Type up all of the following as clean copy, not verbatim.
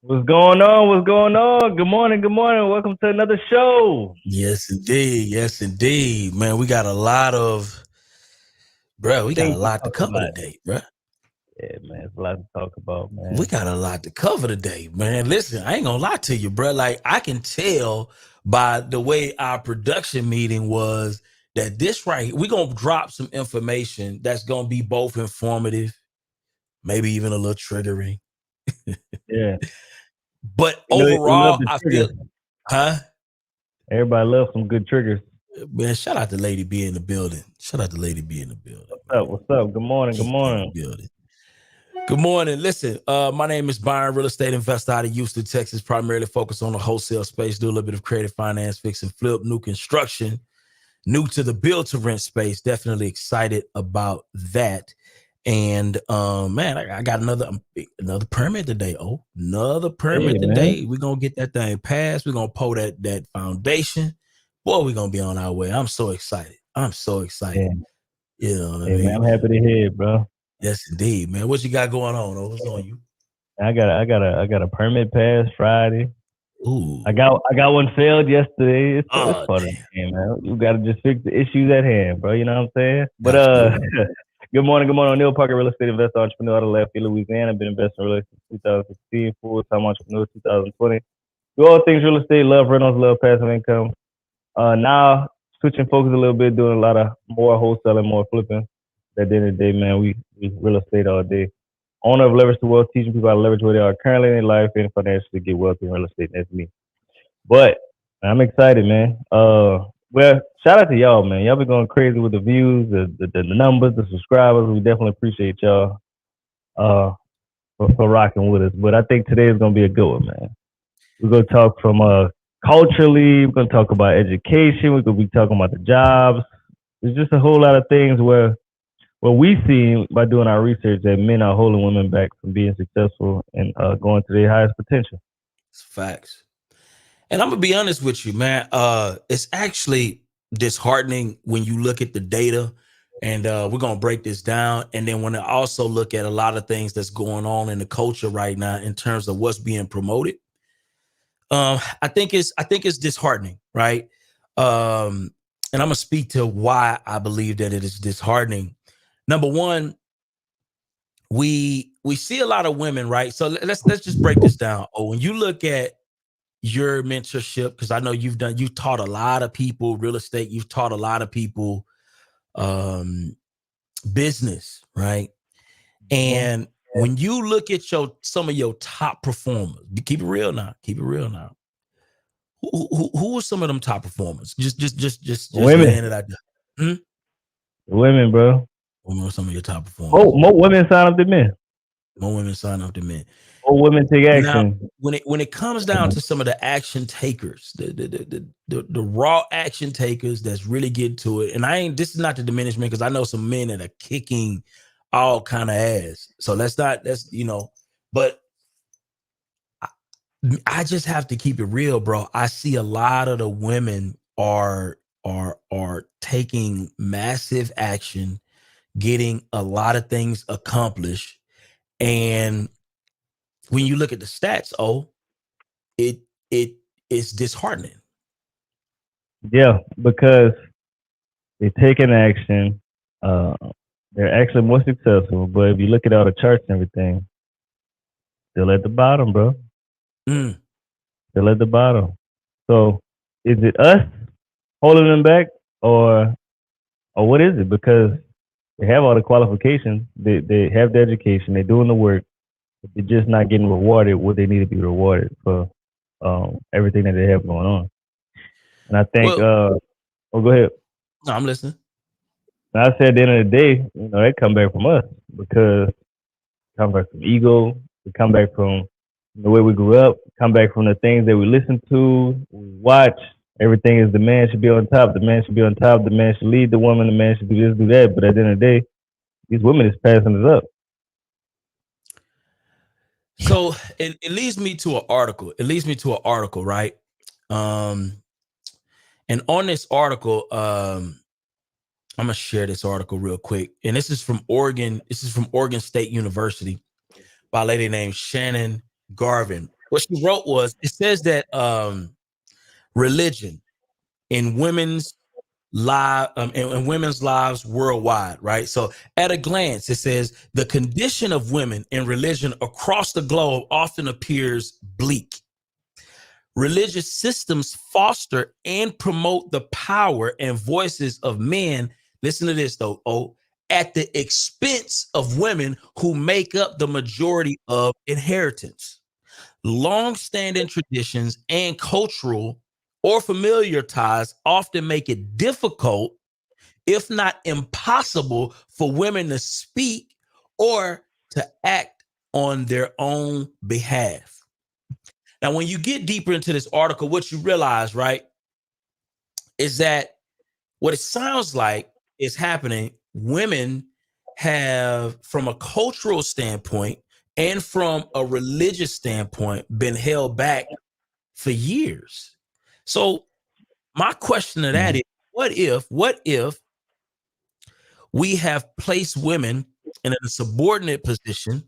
What's going on? What's going on? Good morning. Good morning. Welcome to another show. Yes, indeed. Yes, indeed. Man, we got a lot Things to to talk cover about. today, bro. Yeah, man. It's a lot to talk about, We man. got a lot to cover today, man. Listen, I ain't gonna lie to you, bro. Like, I can tell by the way our production meeting was that this right here, we're gonna drop some information that's gonna be both informative, maybe even a little triggering. Yeah. But We love overall, the I feel, triggers. huh? Everybody loves some good triggers. Man, shout out to Lady B in the building. Shout out to Lady B in the building, What's up? man. What's up? Good morning. Good Keep in the morning. building. Good morning. Listen, my name is Byron, real estate investor out of Houston, Texas, primarily focused on the wholesale space, do a little bit of creative finance, fix and flip, new construction, new to the build to rent space. Definitely excited about that. And man, I got another permit today. Oh, another Hey, permit man. today. We're gonna get that thing passed. We're gonna pull that foundation. Boy, we're gonna be on our way. I'm so excited. I'm so excited. Yeah. You know what I Hey, man. mean? I'm happy to hear it, bro. Yes, indeed, man. What you got going on? Oh, what's on you? I got a permit pass Friday. Ooh. I got one failed yesterday. It's Oh, part of the damn. game, man. You got to just fix the issues at hand, bro. You know what I'm saying? But Absolutely. good morning, good morning. Neil Parker, real estate investor, entrepreneur out of Lafayette, Louisiana. Been investing in real estate since 2016, full-time entrepreneur 2020. Do all things real estate, love rentals, love passive income. Now switching focus a little bit, doing a lot of more wholesaling, more flipping. At the end of the day, man, we real estate all day. Owner of Leverage to Wealth, teaching people how to leverage where they are currently in their life and financially get wealthy in real estate. That's me. But I'm excited, man. Well, shout out to y'all, man. Y'all been going crazy with the views, the numbers, the subscribers. We definitely appreciate y'all uh for rocking with us. But I think today is gonna be a good one, man. We're gonna talk from culturally. We're gonna talk about education. We're gonna be talking about the jobs. There's just a whole lot of things where we see by doing our research that men are holding women back from being successful and going to their highest potential. It's facts. And I'm gonna be honest with you, man. It's actually disheartening when you look at the data, and we're gonna break this down. And then when I also look at a lot of things that's going on in the culture right now in terms of what's being promoted, I think it's disheartening, right? And I'm gonna speak to why I believe that it is disheartening. Number one, we see a lot of women, right? So let's just break this down. Oh, when you look at your mentorship, because I know you've taught a lot of people real estate, you've taught a lot of people um business, right? Mhm. And when you look at some of your top performers, keep it real now, keep it real now. Who are some of them top performers? Just Women, laying it out there. women, bro. Who are some of your top performers? More women sign up than men. More women sign up than men. More women take Now, action. when it comes down to some of the action takers, the raw action takers that's really getting to it, and I ain't this is not to diminish men because I know some men that are kicking all kind of ass. So that's but I, I just have to keep it real, bro. I see a lot of the women are taking massive action, getting a lot of things accomplished, and when you look at the stats, it it is disheartening. Yeah, because they take an action. Uh, they're actually more successful. But if you look at all the charts and everything, still at the bottom, bro. Mm. Still at the bottom. So is it us holding them back, or what is it? Because they have all the qualifications, they have the education, they're doing the work, but they're just not getting rewarded what they need to be rewarded for everything that they have going on. And I think, Well, go ahead. no, I'm listening. And I said at the end of the day, they come back from us because they come back from ego, they come back from the way we grew up, come back from the things that we listen to, we watch. Everything is the man should be on top, the man should be on top, the man should lead the woman, the man should do this, do that. But at the end of the day, these women is passing us up. So it leads me to an article. It leads me to an article, right? Um, and on this article, I'm gonna share this article real quick. And this is from Oregon. This is from Oregon State University by a lady named Shannon Garvin. what she wrote was, it says that religion in in women's lives worldwide, right? So at a glance, it says the condition of women in religion across the globe often appears bleak. Religious systems foster and promote the power and voices of men. Listen to this though, at the expense of women who make up the majority of inheritance. Long-standing traditions and cultural or familiar ties often make it difficult, if not impossible, for women to speak or to act on their own behalf. Now, when you get deeper into this article, what you realize, right, is that what it sounds like is happening, women have, from a cultural standpoint and from a religious standpoint, been held back for years. So my question to that is, what if we have placed women in a subordinate position,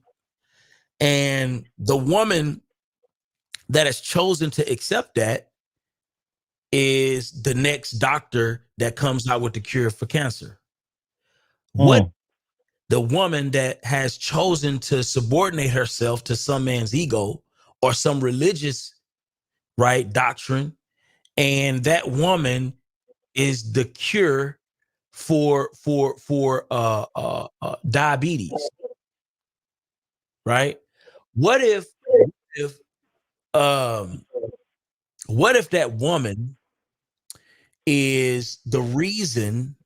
and the woman that has chosen to accept that is the next doctor that comes out with the cure for cancer? What the woman that has chosen to subordinate herself to some man's ego or some religious, right, doctrine, and that woman is the cure for diabetes, right? What if that woman is the reason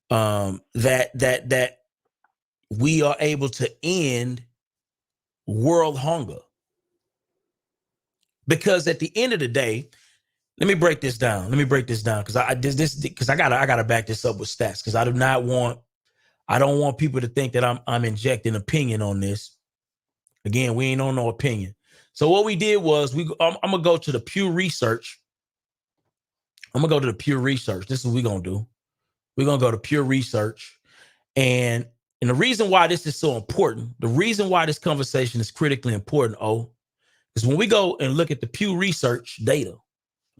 that we are able to end world hunger? Because at the end of the day, let me break this down because I gotta back this up with stats, because I don't want people to think that I'm injecting opinion on this. Again, we ain't on no opinion. So what we did was I'm gonna go to the Pew Research. This is what we're gonna do. We're gonna go to Pew Research. And the reason why this is so important, the reason why this conversation is critically important, is when we go and look at the Pew Research data,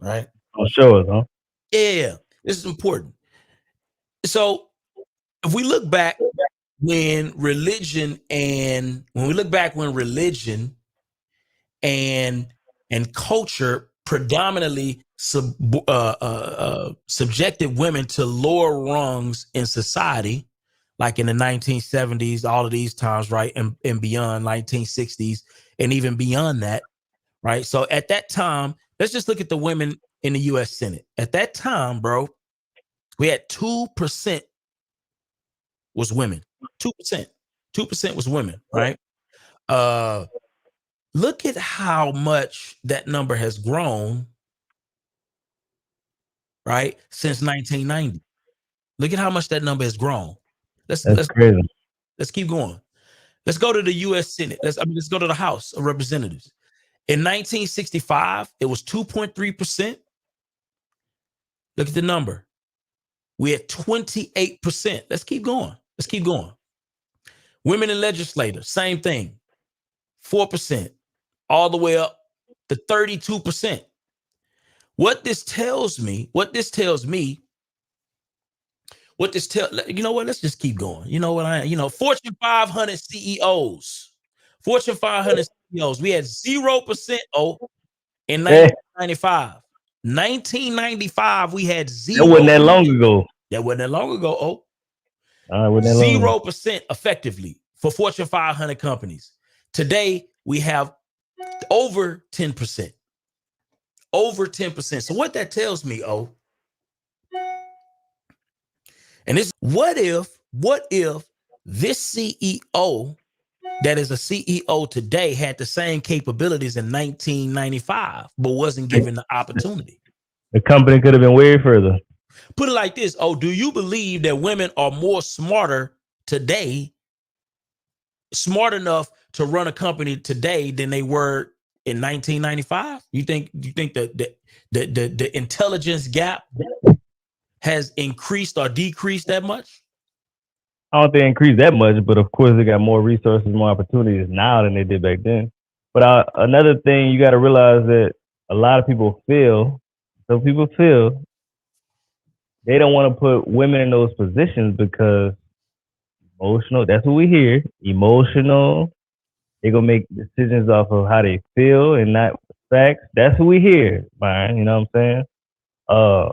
right? Oh, show us, huh? Yeah, this is important. So if we look back when religion and culture predominantly subjected women to lower rungs in society, like in the 1970s, all of these times, right, and beyond, 1960s, and even beyond that, right? So at that time, let's just look at the women in the U.S. Senate. At that time, bro, we had 2% was women. 2% was women, right? Look at how much that number has grown, right, since 1990. Look at how much that number has grown. Let's crazy. Let's keep going. Let's go to the U.S. Senate. Let's go to the House of Representatives. In 1965, it was 2.3%. Look at the number. We had 28%. Let's keep going. Women in legislators, same thing. 4%, all the way up to 32%. What this tells me, let's just keep going. Fortune 500 CEOs. We had 0% in 1995. 1995, we had 0. That wasn't that long ago. 0% effectively for Fortune 500 companies. Today, we have over 10%. So what that tells me, and this, what if this CEO that is a CEO today had the same capabilities in 1995, but wasn't given the opportunity? The company could have been way further. Put it like this. Do you believe that women are more smarter today, smart enough to run a company today than they were in 1995? You think that the intelligence gap has increased or decreased that much? I don't think it increased that much, but of course they got more resources, more opportunities now than they did back then. But another thing you got to realize that a lot of people feel, some people feel they don't want to put women in those positions because emotional. That's what we hear. Emotional. They're gonna make decisions off of how they feel and not facts. That's what we hear, Byron. You know what I'm saying?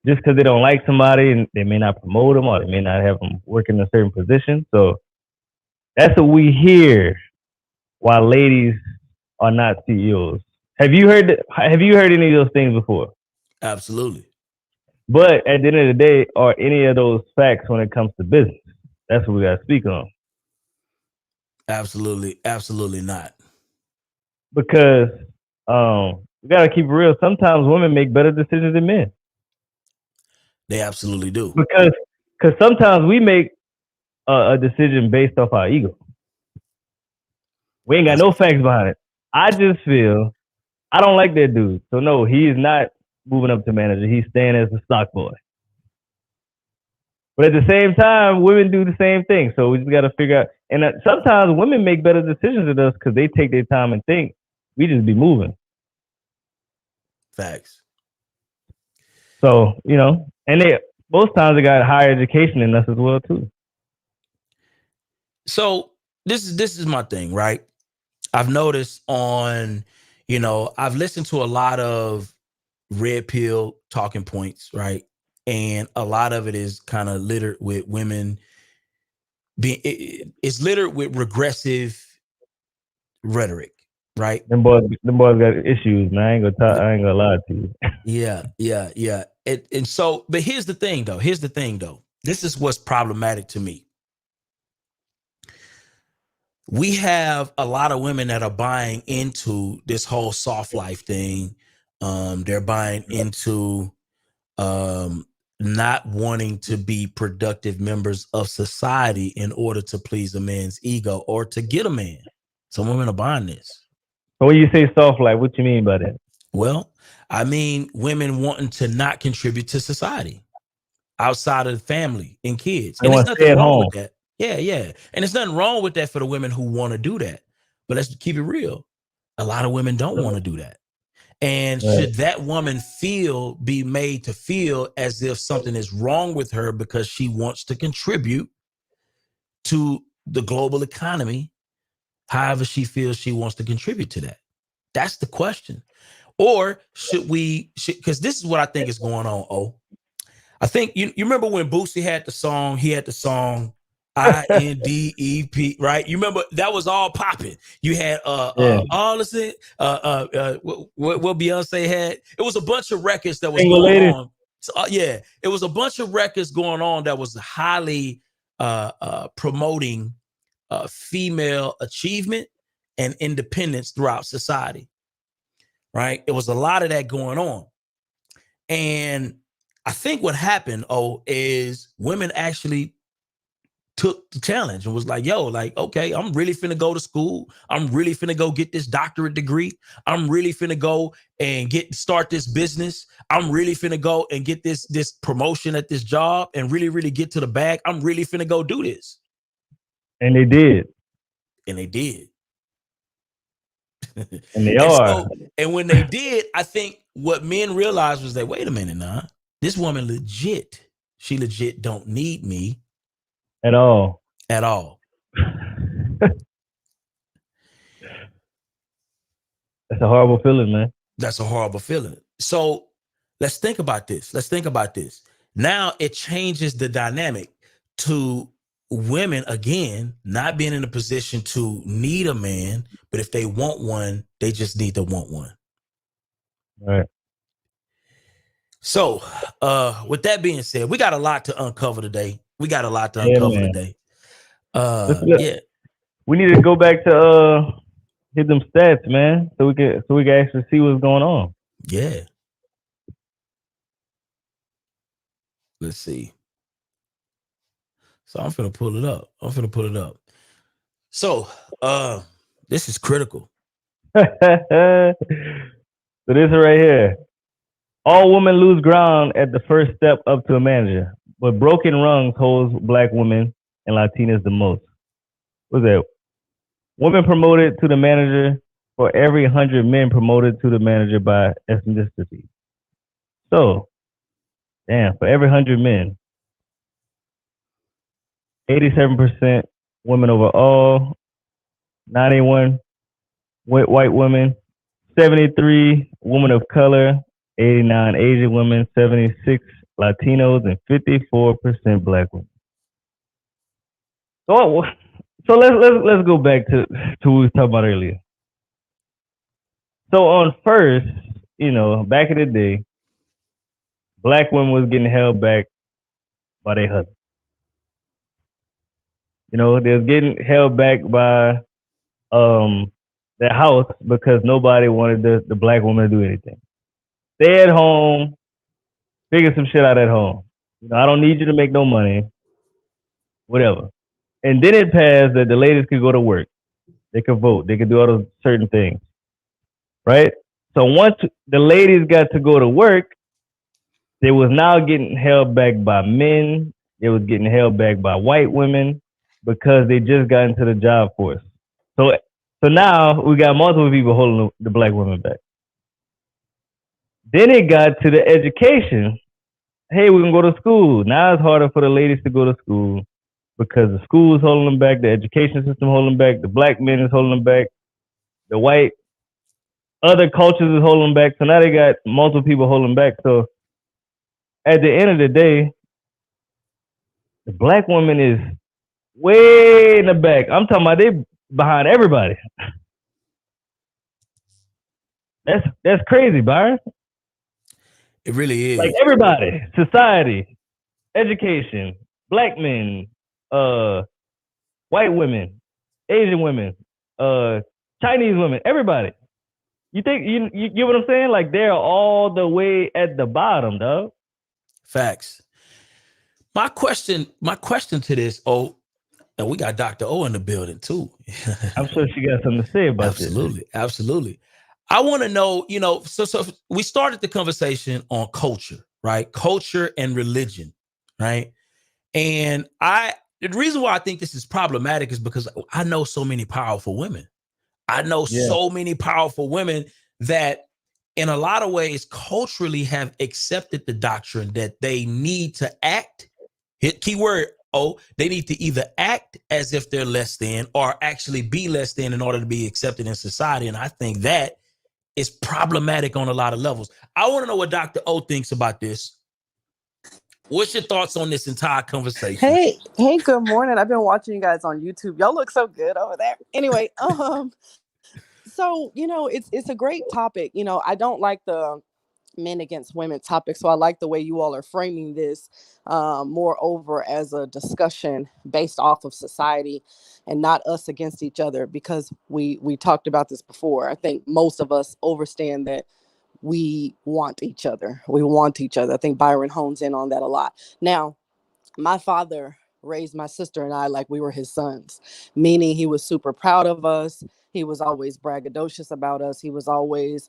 Just because they don't like somebody and they may not promote them or they may not have them work in a certain position. So that's what we hear. While ladies are not CEOs. Have you heard any of those things before? Absolutely. But at the end of the day, are any of those facts when it comes to business? That's what we got to speak on. Absolutely, absolutely not. Because we got to keep it real. Sometimes women make better decisions than men. They absolutely do. Because sometimes we make a decision based off our ego. We ain't got no facts behind it. I just feel I don't like that dude. So no, he is not moving up to manager. He's staying as a stock boy. But at the same time, women do the same thing. So we just got to figure out. And sometimes women make better decisions than us because they take their time and think. We just be moving. Facts. So, you know, and most times they got higher education than us as well too. So this is my thing, right? I've noticed on, you know, I've listened to a lot of red pill talking points, right? And a lot of it is kind of littered with women it's littered with regressive rhetoric, right? Them boys got issues, man. I ain't gonna lie to you. Yeah. And so, but here's the thing though. This is what's problematic to me. We have a lot of women that are buying into this whole soft life thing. They're buying into not wanting to be productive members of society in order to please a man's ego or to get a man. Some women are buying this. So when you say soft life, what you mean by that? Well, I mean women wanting to not contribute to society outside of the family and kids. And there's nothing wrong with that. Yeah. And there's nothing wrong with that for the women who want to do that. But let's keep it real. A lot of women don't want to do that. And should that woman be made to feel as if something is wrong with her because she wants to contribute to the global economy, however she feels she wants to contribute to that? That's the question. Or should because this is what I think is going on, I think you remember when Boosie had the song INDEP, right? You remember that was all popping. You had all this what Beyonce had. It was a bunch of records that was going on. So, it was a bunch of records going on that was highly promoting female achievement and independence throughout society. Right? It was a lot of that going on. And I think what happened, is women actually took the challenge and was like, okay, I'm really finna go to school. I'm really finna go get this doctorate degree. I'm really finna go and start this business. I'm really finna go and get this promotion at this job and really, really get to the bag. I'm really finna go do this. And they did. And they are. And when they did, I think what men realized was that, wait a minute now, this woman she legit don't need me. At all. That's a horrible feeling, man. That's a horrible feeling. So let's think about this. Now it changes the dynamic to women, again, not being in a position to need a man, but if they want one, they just need to want one. Right. So with that being said, we got a lot to uncover today. We need to go back to hit them stats, man, so we can actually see what's going on. Yeah. Let's see. So I'm finna pull it up. So this is critical. So this right here. All women lose ground at the first step up to a manager, but broken rungs holds Black women and Latinas the most. What's that? Women promoted to the manager for every 100 men promoted to the manager by ethnicity. So, damn, for every 100 men, 87% women overall, 91 white women, 73 women of color, 89 Asian women, 76 Latinos, and 54% Black women. So let's go back to what we was talking about earlier. So on first, back in the day, Black women was getting held back by their husbands. They was getting held back by their house because nobody wanted the Black woman to do anything. Stay at home, figure some shit out at home. I don't need you to make no money, whatever. And then it passed that the ladies could go to work. They could vote. They could do all those certain things. Right? So once the ladies got to go to work, they was now getting held back by men. They was getting held back by white women because they just got into the job force. So now we got multiple people holding the Black women back. Then it got to the education. Hey, we can go to school. Now it's harder for the ladies to go to school because the school is holding them back, the education system holding them back, the Black men is holding them back, the white other cultures is holding them back. So now they got multiple people holding them back. So at the end of the day, the Black woman is way in the back. I'm talking about they behind everybody. That's crazy, Byron. It really is. Like everybody, society, education, Black men, white women, Asian women, Chinese women, everybody. You think you get what I'm saying? Like they're all the way at the bottom, dog. Facts. My question to this, and we got Dr. O in the building too. I'm sure she got something to say about this. Absolutely. I want to know, so we started the conversation on culture, right? Culture and religion, right? And the reason why I think this is problematic is because I know so many powerful women. I know so many powerful women that in a lot of ways culturally have accepted the doctrine that they need to act, keyword, they need to either act as if they're less than or actually be less than in order to be accepted in society. And I think that is problematic on a lot of levels. I want to know what Dr. O thinks about this. What's your thoughts on this entire conversation? Hey, good morning. I've been watching you guys on YouTube. Y'all look so good over there. Anyway, so, it's a great topic. I don't like the men against women topic. So I like the way you all are framing this moreover as a discussion based off of society and not us against each other, because we talked about this before. I think most of us understand that we want each other. I think Byron hones in on that a lot. Now, my father raised my sister and I like we were his sons, meaning he was super proud of us. He was always braggadocious about us. He was always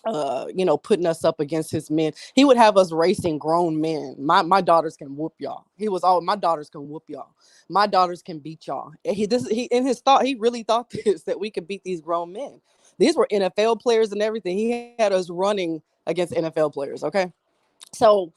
putting us up against his men. He would have us racing grown men. My daughters can whoop y'all. My daughters can whoop y'all. My daughters can beat y'all. He in his thought, he really thought this, that we could beat these grown men. These were NFL players and everything. He had us running against NFL players. Okay. So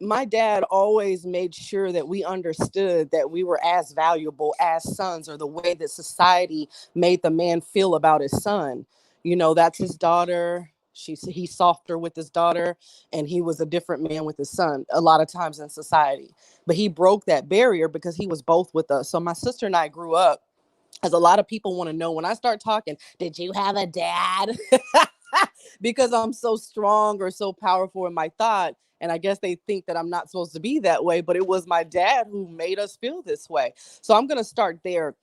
my dad always made sure that we understood that we were as valuable as sons, or the way that society made the man feel about his son. That's his daughter. He's softer with his daughter, and he was a different man with his son a lot of times in society. But he broke that barrier because he was both with us. So my sister and I grew up, as a lot of people want to know when I start talking, did you have a dad? Because I'm so strong or so powerful in my thought. And I guess they think that I'm not supposed to be that way, but it was my dad who made us feel this way. So I'm going to start there.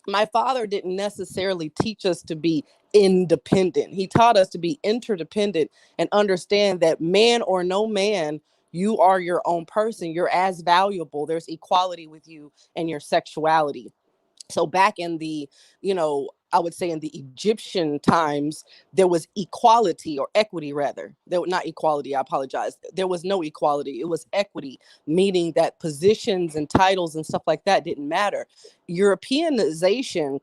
My father didn't necessarily teach us to be independent. He taught us to be interdependent and understand that man or no man, you are your own person. You're as valuable. There's equality with you and your sexuality. So back in the, I would say in the Egyptian times, there was equality, or equity rather. Not equality, I apologize. There was no equality. It was equity, meaning that positions and titles and stuff like that didn't matter. Europeanization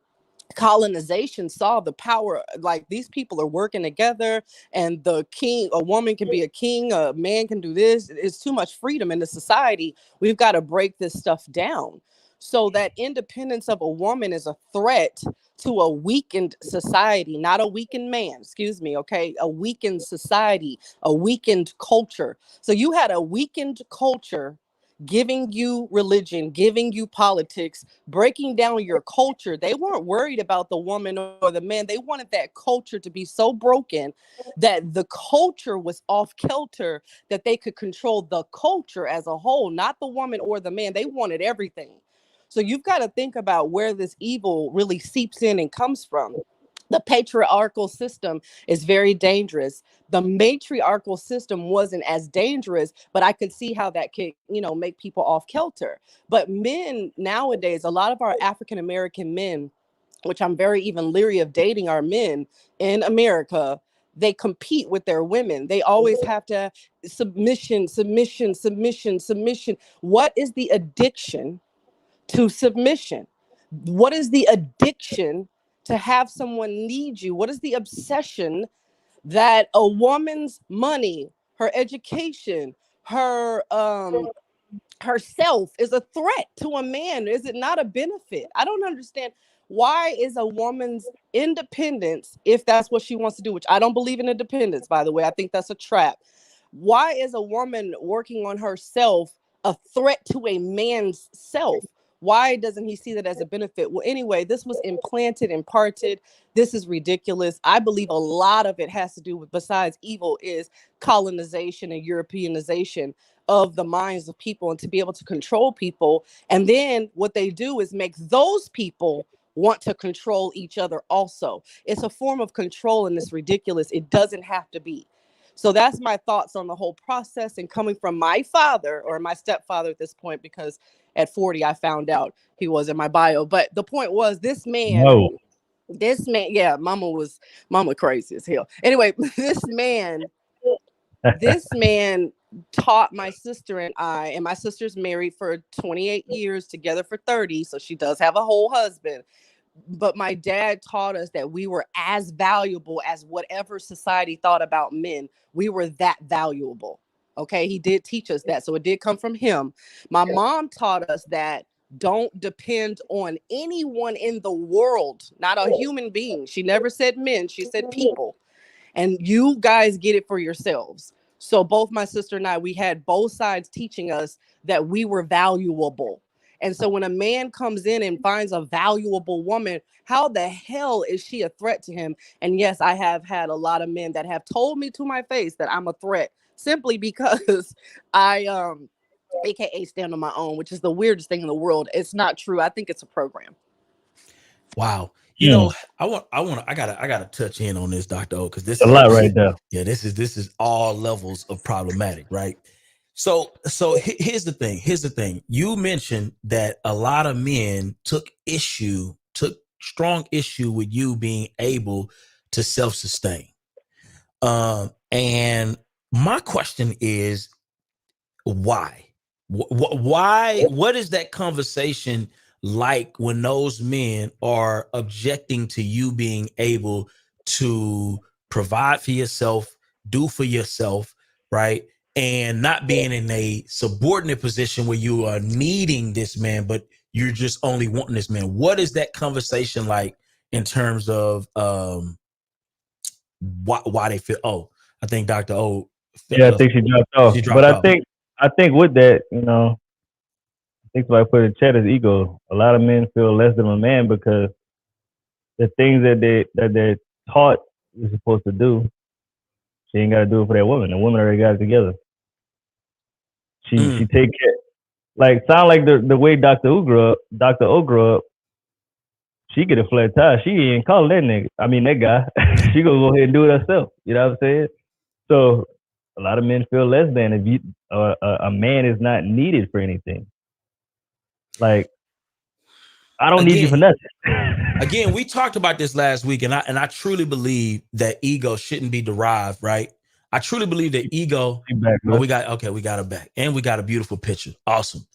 colonization saw the power, like these people are working together, and the king, a woman can be a king, a man can do this. It's too much freedom in the society. We've got to break this stuff down. So that independence of a woman is a threat to a weakened society, not a weakened man, excuse me, okay? A weakened society, a weakened culture. So you had a weakened culture giving you religion, giving you politics, breaking down your culture. They weren't worried about the woman or the man. They wanted that culture to be so broken that the culture was off kilter, that they could control the culture as a whole, not the woman or the man. They wanted everything. So you've got to think about where this evil really seeps in and comes from. The patriarchal system is very dangerous. The matriarchal system wasn't as dangerous, but I could see how that could, make people off kilter. But men nowadays, a lot of our African American men, which I'm very even leery of dating, our men in America, they compete with their women. They always have to submission, submission, submission, submission. What is the addiction to submission? What is the addiction to have someone need you? What is the obsession that a woman's money, her education, her herself is a threat to a man? Is it not a benefit? I don't understand. Why is a woman's independence, if that's what she wants to do, which I don't believe in independence, by the way, I think that's a trap. Why is a woman working on herself a threat to a man's self? Why doesn't he see that as a benefit? Well, anyway, this was implanted, imparted. This is ridiculous. I believe a lot of it has to do with, besides evil, is colonization and Europeanization of the minds of people, and to be able to control people. And then what they do is make those people want to control each other also. It's a form of control, and it's ridiculous. It doesn't have to be. So that's my thoughts on the whole process, and coming from my father, or my stepfather at this point, because at 40 I found out he was in my bio. But the point was, this man, yeah, mama crazy as hell. Anyway, this man taught my sister and I, and my sister's married for 28 years, together for 30, so she does have a whole husband. But my dad taught us that we were as valuable as whatever society thought about men. We were that valuable. Okay, he did teach us that. So it did come from him. My mom taught us that don't depend on anyone in the world, not a human being. She never said men, she said people. And you guys get it for yourselves. So both my sister and I, we had both sides teaching us that we were valuable. And so when a man comes in and finds a valuable woman, how the hell is she a threat to him? And yes, I have had a lot of men that have told me to my face that I'm a threat, simply because I AKA stand on my own, which is the weirdest thing in the world. It's not true. I think it's a program. Wow. You know, I gotta touch in on this, Dr. O, because this is a lot right there. Yeah, this is all levels of problematic, right? So here's the thing. You mentioned that a lot of men took strong issue with you being able to self-sustain. And my question is, why? What is that conversation like when those men are objecting to you being able to provide for yourself, do for yourself, right? And not being in a subordinate position where you are needing this man, but you're just only wanting this man. What is that conversation like in terms of why they feel? Oh, I think Dr. O. Yeah, I think she dropped off. But I think with that, I think somebody put in chat is ego. A lot of men feel less than a man because the things that they're taught you're supposed to do, she ain't got to do it for that woman. The woman already got it together. She take care. Like, sound like the way Dr. O grew up, she get a flat tire. She ain't calling that nigga. I mean, that guy. She gonna go ahead and do it herself. You know what I'm saying? So a lot of men feel less than if a man is not needed for anything. Like, I don't need you for nothing. Again, we talked about this last week, and I truly believe that ego shouldn't be derived, right? I truly believe that ego. We got it back, and we got a beautiful picture. Awesome.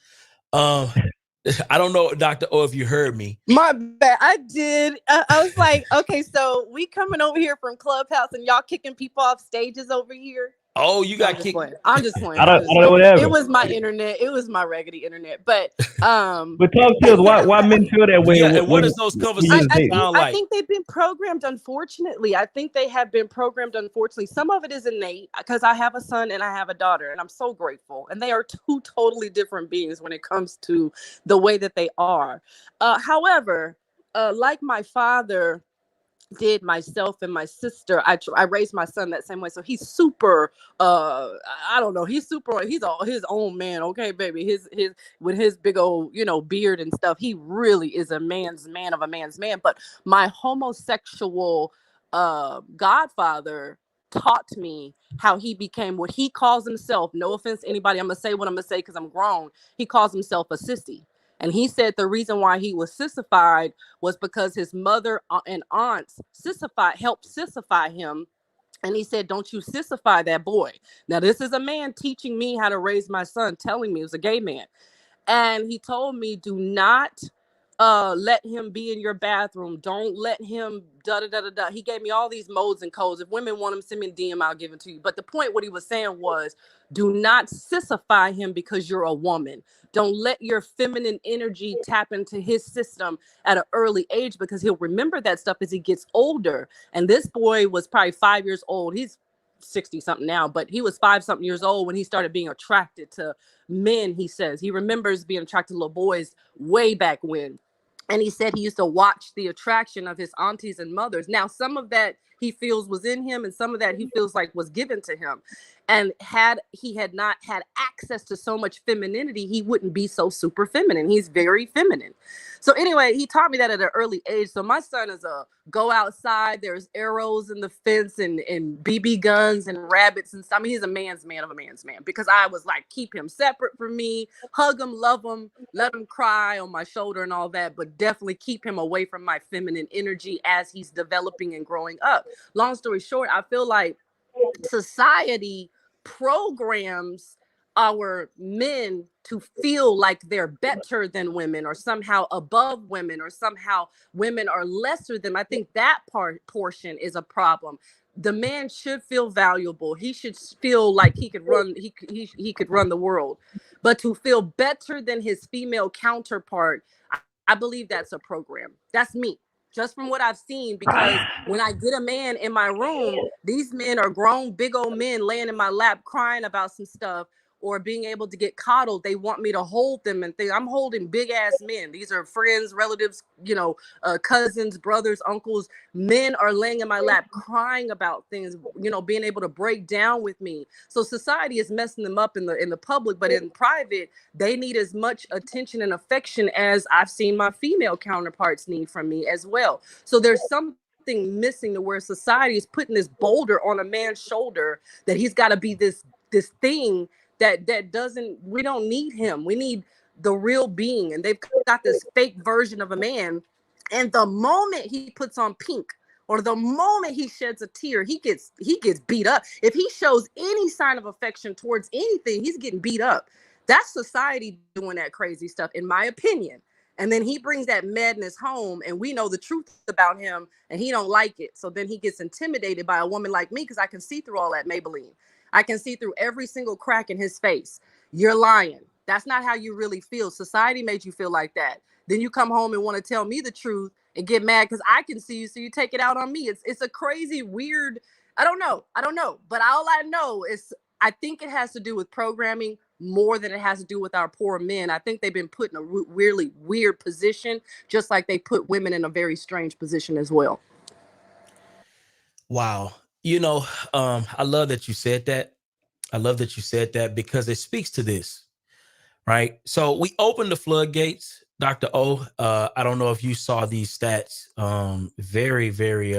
I don't know, Dr. O, if you heard me. My bad. I did. I was like, okay, so we coming over here from Clubhouse and y'all kicking people off stages over here. Oh, you got kicked. I'm just playing. I don't know what happened. It was my internet. It was my raggedy internet. But But talk to us. Why men feel that way? Yeah, and what does those conversations sound like? I think they've been programmed, unfortunately. I think they have been programmed, unfortunately. Some of it is innate because I have a son and I have a daughter, and I'm so grateful. And they are two totally different beings when it comes to the way that they are. However, like my father did myself and my sister, I raised my son that same way. So he's super, I don't know, he's all his own man. Okay, baby, his with his big old, beard and stuff, he really is a man's man of a man's man. But my homosexual godfather taught me how he became what he calls himself. No offense to anybody, I'm gonna say what I'm gonna say because I'm grown. He calls himself a sissy. And he said the reason why he was sissified was because his mother and aunts helped sissify him. And he said, don't you sissify that boy. Now, this is a man teaching me how to raise my son, telling me, he was a gay man. And he told me, do not let him be in your bathroom. Don't let him da-da-da-da-da. He gave me all these modes and codes. If women want him, send me a DM, I'll give it to you. But the point, what he was saying was, do not sissify him because you're a woman. Don't let your feminine energy tap into his system at an early age, because he'll remember that stuff as he gets older. And this boy was probably 5 years old. He's 60 something now, but he was 5 something years old when he started being attracted to men. He says he remembers being attracted to little boys way back when. And he said he used to watch the attraction of his aunties and mothers. Now, some of that he feels was in him, and some of that he feels like was given to him. And had he had not had access to so much femininity, he wouldn't be so super feminine. He's very feminine. So anyway, he taught me that at an early age. So my son is a go outside. There's arrows in the fence and BB guns and rabbits and stuff. I mean, he's a man's man of a man's man, because I was like, keep him separate from me, hug him, love him, let him cry on my shoulder and all that, but definitely keep him away from my feminine energy as he's developing and growing up. Long story short, I feel like society programs our men to feel like they're better than women, or somehow above women, or somehow women are lesser than. I think that portion is a problem. The man should feel valuable. He should feel like he could run. He could run the world. But to feel better than his female counterpart, I believe that's a program. That's me. Just from what I've seen, because when I get a man in my room, these men are grown, big old men laying in my lap crying about some stuff, or being able to get coddled. They want me to hold them and think I'm holding big ass men. These are friends, relatives, cousins, brothers, uncles. Men are laying in my lap crying about things, being able to break down with me. So society is messing them up in the public, but in private, they need as much attention and affection as I've seen my female counterparts need from me as well. So there's something missing to where society is putting this boulder on a man's shoulder that he's got to be this thing that doesn't, we don't need him. We need the real being. And they've got this fake version of a man. And the moment he puts on pink, or the moment he sheds a tear, he gets beat up. If he shows any sign of affection towards anything, he's getting beat up. That's society doing that crazy stuff, in my opinion. And then he brings that madness home, and we know the truth about him, and he don't like it. So then he gets intimidated by a woman like me, because I can see through all that Maybelline. I can see through every single crack in his face. You're lying. That's not how you really feel. Society made you feel like that. Then you come home and want to tell me the truth and get mad because I can see you, so you take it out on me. It's a crazy, weird, I don't know. But all I know is I think it has to do with programming more than it has to do with our poor men. I think they've been put in a really weird position, just like they put women in a very strange position as well. Wow. I love that you said that. I love that you said that, because it speaks to this, right? So we opened the floodgates, Dr. O. I don't know if you saw these stats. Very, very,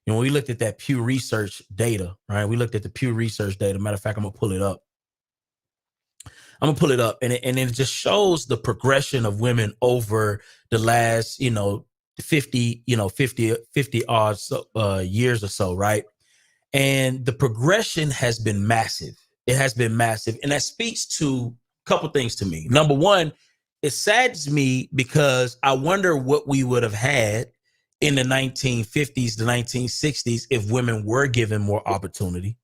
we looked at that Pew Research data, right? We looked at the Pew Research data. Matter of fact, I'm going to pull it up. And it just shows the progression of women over the last, 50 odd years or so, right? And the progression has been massive. It has been massive. And that speaks to a couple things to me. Number one, it saddens me because I wonder what we would have had in the 1950s, the 1960s, if women were given more opportunity,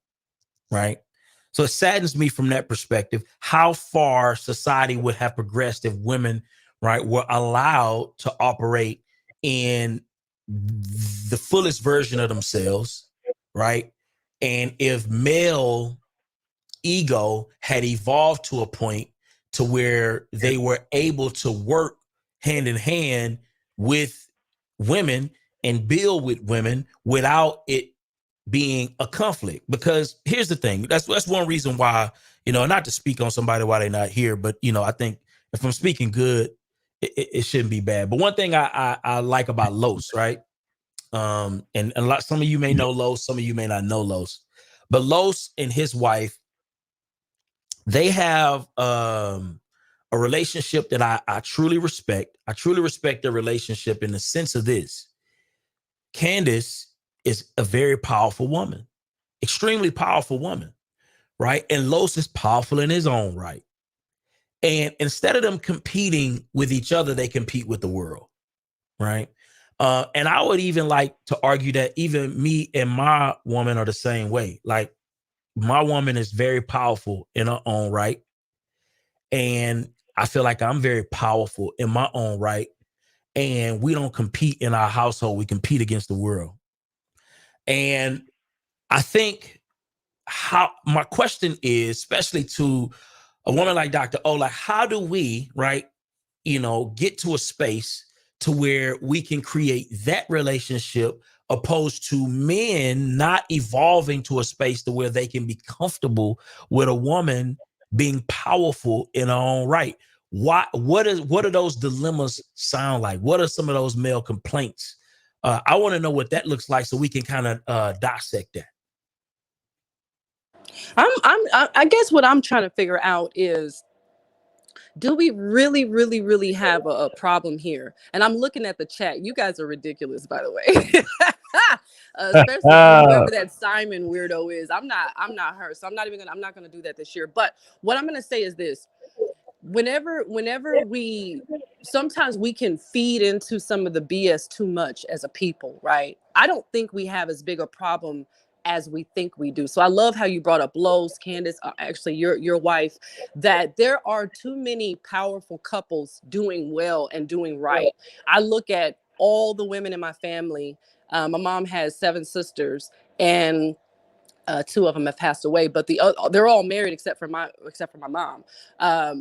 right? So it saddens me from that perspective, how far society would have progressed if women, right, were allowed to operate in the fullest version of themselves, right? And if male ego had evolved to a point to where they were able to work hand in hand with women and build with women without it being a conflict. Because here's the thing, that's one reason why, not to speak on somebody while they're not here, but I think if I'm speaking good, it shouldn't be bad. But one thing I like about Los, right? And a lot, some of you may know Los, some of you may not know Los, but Los and his wife, they have a relationship that I truly respect. I truly respect their relationship in the sense of this. Candace is a very powerful woman, extremely powerful woman, right? And Los is powerful in his own right. And instead of them competing with each other, they compete with the world, right? And I would even like to argue that even me and my woman are the same way. Like, my woman is very powerful in her own right. And I feel like I'm very powerful in my own right. And we don't compete in our household. We compete against the world. And I think how my question is, especially to a woman like Dr. O, like, how do we, right, get to a space to where we can create that relationship opposed to men not evolving to a space to where they can be comfortable with a woman being powerful in her own right? What do those dilemmas sound like? What are some of those male complaints? I want to know what that looks like so we can kind of dissect that. I guess what I'm trying to figure out is, do we really, really, really have a problem here? And I'm looking at the chat. You guys are ridiculous, by the way. Especially you, whoever that Simon weirdo is. I'm not her. So I'm not gonna do that this year. But what I'm gonna say is this: whenever sometimes we can feed into some of the BS too much as a people, right? I don't think we have as big a problem as we think we do. So I love how you brought up Lowe's, Candace, actually your wife, that there are too many powerful couples doing well and doing right. I look at all the women in my family. My mom has 7 sisters, and 2 of them have passed away, but they're all married except for my mom.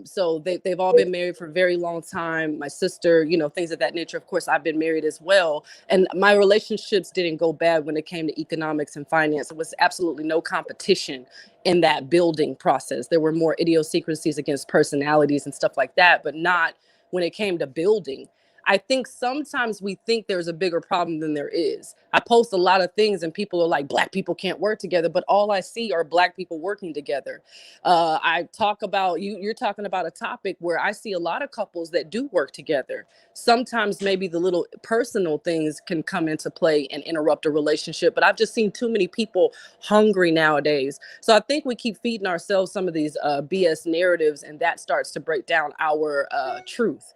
So they've all been married for a very long time. My sister, things of that nature. Of course, I've been married as well, and my relationships didn't go bad when it came to economics and finance. It was absolutely no competition in that building process. There were more idiosyncrasies against personalities and stuff like that, but not when it came to building. I think sometimes we think there's a bigger problem than there is. I post a lot of things and people are like, Black people can't work together, but all I see are Black people working together. I talk about, you're talking about a topic where I see a lot of couples that do work together. Sometimes maybe the little personal things can come into play and interrupt a relationship, but I've just seen too many people hungry nowadays. So I think we keep feeding ourselves some of these BS narratives, and that starts to break down our truth.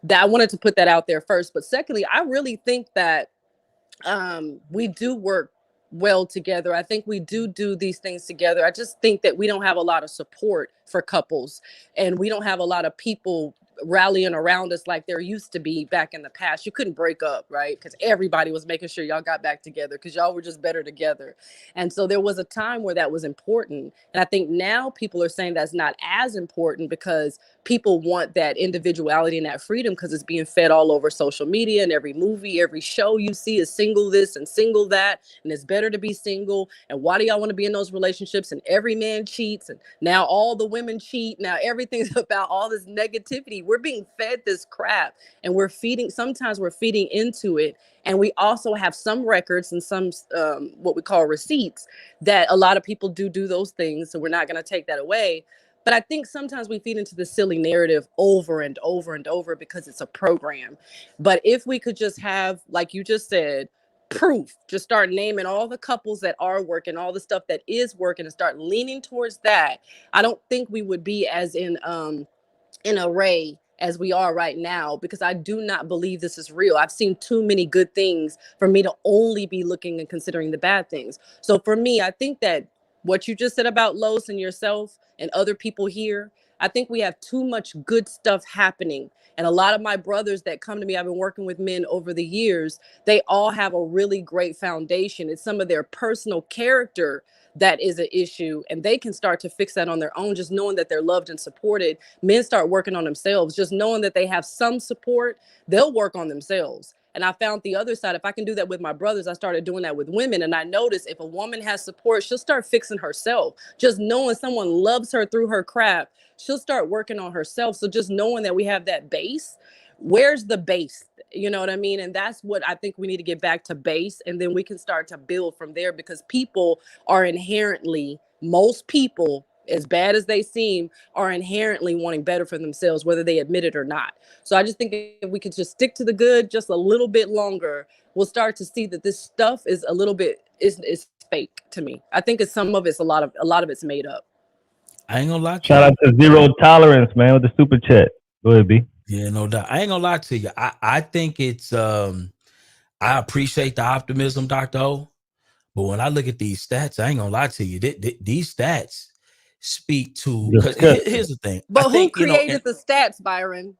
That I wanted to put that out there first. But secondly, I really think that we do work well together. I think we do these things together. I just think that we don't have a lot of support for couples, and we don't have a lot of people rallying around us like there used to be back in the past. You couldn't break up, right? Because everybody was making sure y'all got back together because y'all were just better together. And so there was a time where that was important. And I think now people are saying that's not as important because people want that individuality and that freedom because it's being fed all over social media, and every movie, every show you see is single this and single that, and it's better to be single. And why do y'all want to be in those relationships? And every man cheats, and now all the women cheat. Now everything's about all this negativity. We're being fed this crap, and sometimes we're feeding into it. And we also have some records and some what we call receipts that a lot of people do those things. So we're not going to take that away. But I think sometimes we feed into the silly narrative over and over and over because it's a program. But if we could just have, like you just said, proof, just start naming all the couples that are working, all the stuff that is working, and start leaning towards that, I don't think we would be as in array as we are right now, because I do not believe this is real. I've seen too many good things for me to only be looking and considering the bad things. So for me, I think that what you just said about Los and yourself and other people here, I think we have too much good stuff happening. And a lot of my brothers that come to me, I've been working with men over the years, they all have a really great foundation. It's some of their personal character that is an issue, and they can start to fix that on their own, just knowing that they're loved and supported. Men start working on themselves, just knowing that they have some support, they'll work on themselves. And I found the other side. If I can do that with my brothers, I started doing that with women. And I noticed if a woman has support, she'll start fixing herself. Just knowing someone loves her through her craft, she'll start working on herself. So just knowing that we have that base, where's the base? You know what I mean? And that's what I think we need to get back to base. And then we can start to build from there, because people are inherently, most people, as bad as they seem, are inherently wanting better for themselves, whether they admit it or not. So I just think if we could just stick to the good just a little bit longer, we'll start to see that this stuff is a little bit is fake to me. I think it's some of it's a lot of it's made up. I ain't gonna lie to Shout out to Zero Tolerance, man, with the super chat. Go ahead, B. Yeah, no doubt. I ain't gonna lie to you. I think it's I appreciate the optimism, Dr. O. But when I look at these stats, I ain't gonna lie to you. These stats speak to, because here's the thing. But who created the stats, Byron?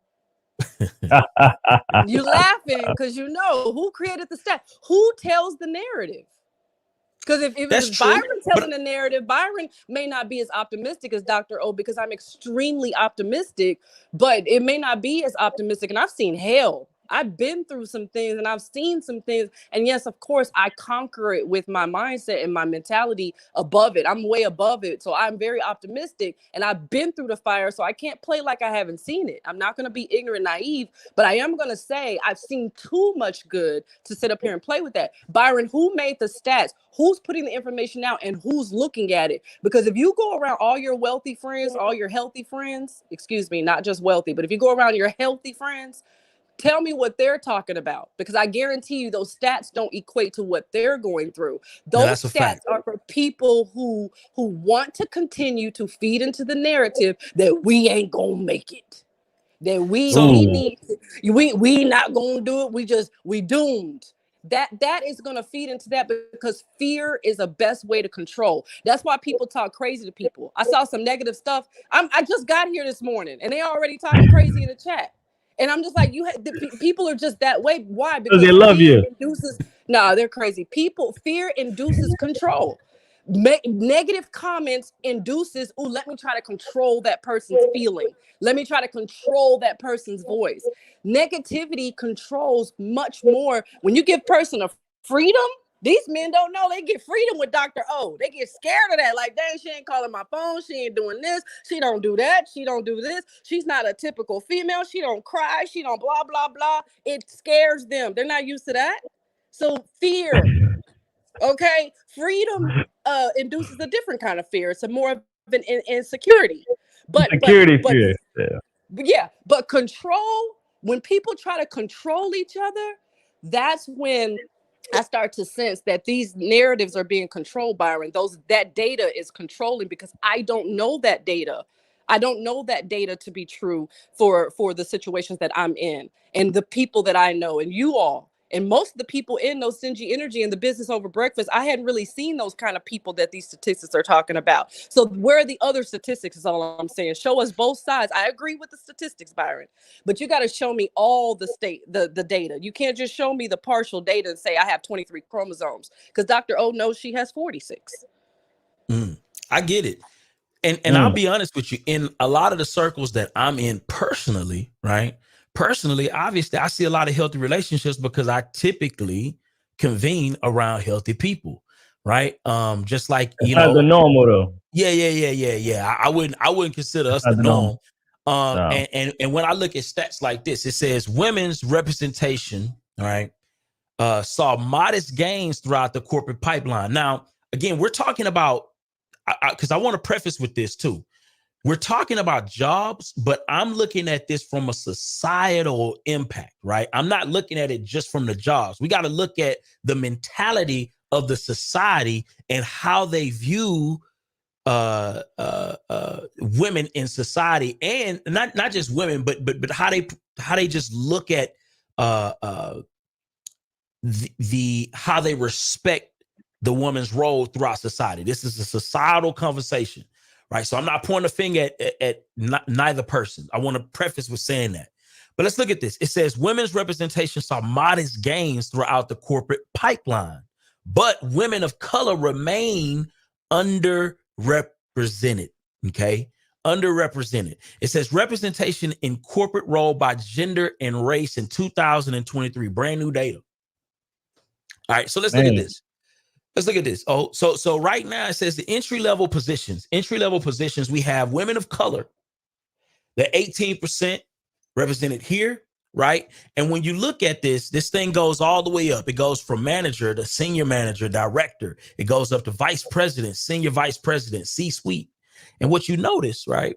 You laughing because you know who created the stats. Who tells the narrative? Because if it was Byron telling the narrative, Byron may not be as optimistic as Dr. O, because I'm extremely optimistic, but it may not be as optimistic. And I've seen hell. I've been through some things and I've seen some things. And yes, of course, I conquer it with my mindset and my mentality above it. I'm way above it. So I'm very optimistic, and I've been through the fire. So I can't play like I haven't seen it. I'm not going to be ignorant, naive, but I am going to say I've seen too much good to sit up here and play with that. Byron, who made the stats? Who's putting the information out, and who's looking at it? Because if you go around all your wealthy friends, all your healthy friends, excuse me, not just wealthy, but if you go around your healthy friends, tell me what they're talking about, because I guarantee you those stats don't equate to what they're going through. Those stats are for people who want to continue to feed into the narrative that we ain't gonna make it, that we not gonna do it. We doomed. That is going to feed into that, because fear is the best way to control. That's why people talk crazy to people. I saw some negative stuff. I just got here this morning and they already talking crazy in the chat. And I'm just like, people are just that way. Why? Because they love you. They're crazy. Fear induces control. Negative comments induces, let me try to control that person's feeling. Let me try to control that person's voice. Negativity controls much more. When you give person a freedom, these men don't know they get freedom with Dr. O. They get scared of that. Like, dang, she ain't calling my phone. She ain't doing this. She don't do that. She don't do this. She's not a typical female. She don't cry. She don't blah, blah, blah. It scares them. They're not used to that. So fear, okay? Freedom induces a different kind of fear. It's a more of an insecurity. But fear. Yeah. But control, when people try to control each other, that's when I start to sense that these narratives are being controlled, Byron. That data is controlling, because I don't know that data. I don't know that data to be true for the situations that I'm in, and the people that I know, and you all. And most of the people in No Stingy Energy and the Business Over Breakfast, I hadn't really seen those kind of people that these statistics are talking about. So where are the other statistics is all I'm saying. Show us both sides. I agree with the statistics, Byron, but you got to show me all the data. You can't just show me the partial data and say I have 23 chromosomes, because Dr. O knows she has 46. I get it. And I'll be honest with you, in a lot of the circles that I'm in personally, right? Personally, obviously, I see a lot of healthy relationships because I typically convene around healthy people, right? Just like, you know, the normal though. Yeah. I wouldn't consider us the norm. And when I look at stats like this, it says women's representation, all right, saw modest gains throughout the corporate pipeline. Now, again, we're talking about, because I want to preface with this too. We're talking about jobs, but I'm looking at this from a societal impact, right? I'm not looking at it just from the jobs. We got to look at the mentality of the society and how they view women in society, and not just women, but how they just look at the how they respect the woman's role throughout society. This is a societal conversation, right? So I'm not pointing a finger at neither person. I want to preface with saying that. But let's look at this. It says women's representation saw modest gains throughout the corporate pipeline, but women of color remain underrepresented. Okay. Underrepresented. It says representation in corporate role by gender and race in 2023, brand new data. All right. So let's look at this. Let's look at this. Oh, so right now it says the entry-level positions, we have women of color. They're 18% represented here, right? And when you look at this thing goes all the way up. It goes from manager to senior manager, director. It goes up to vice president, senior vice president, C-suite. And what you notice, right?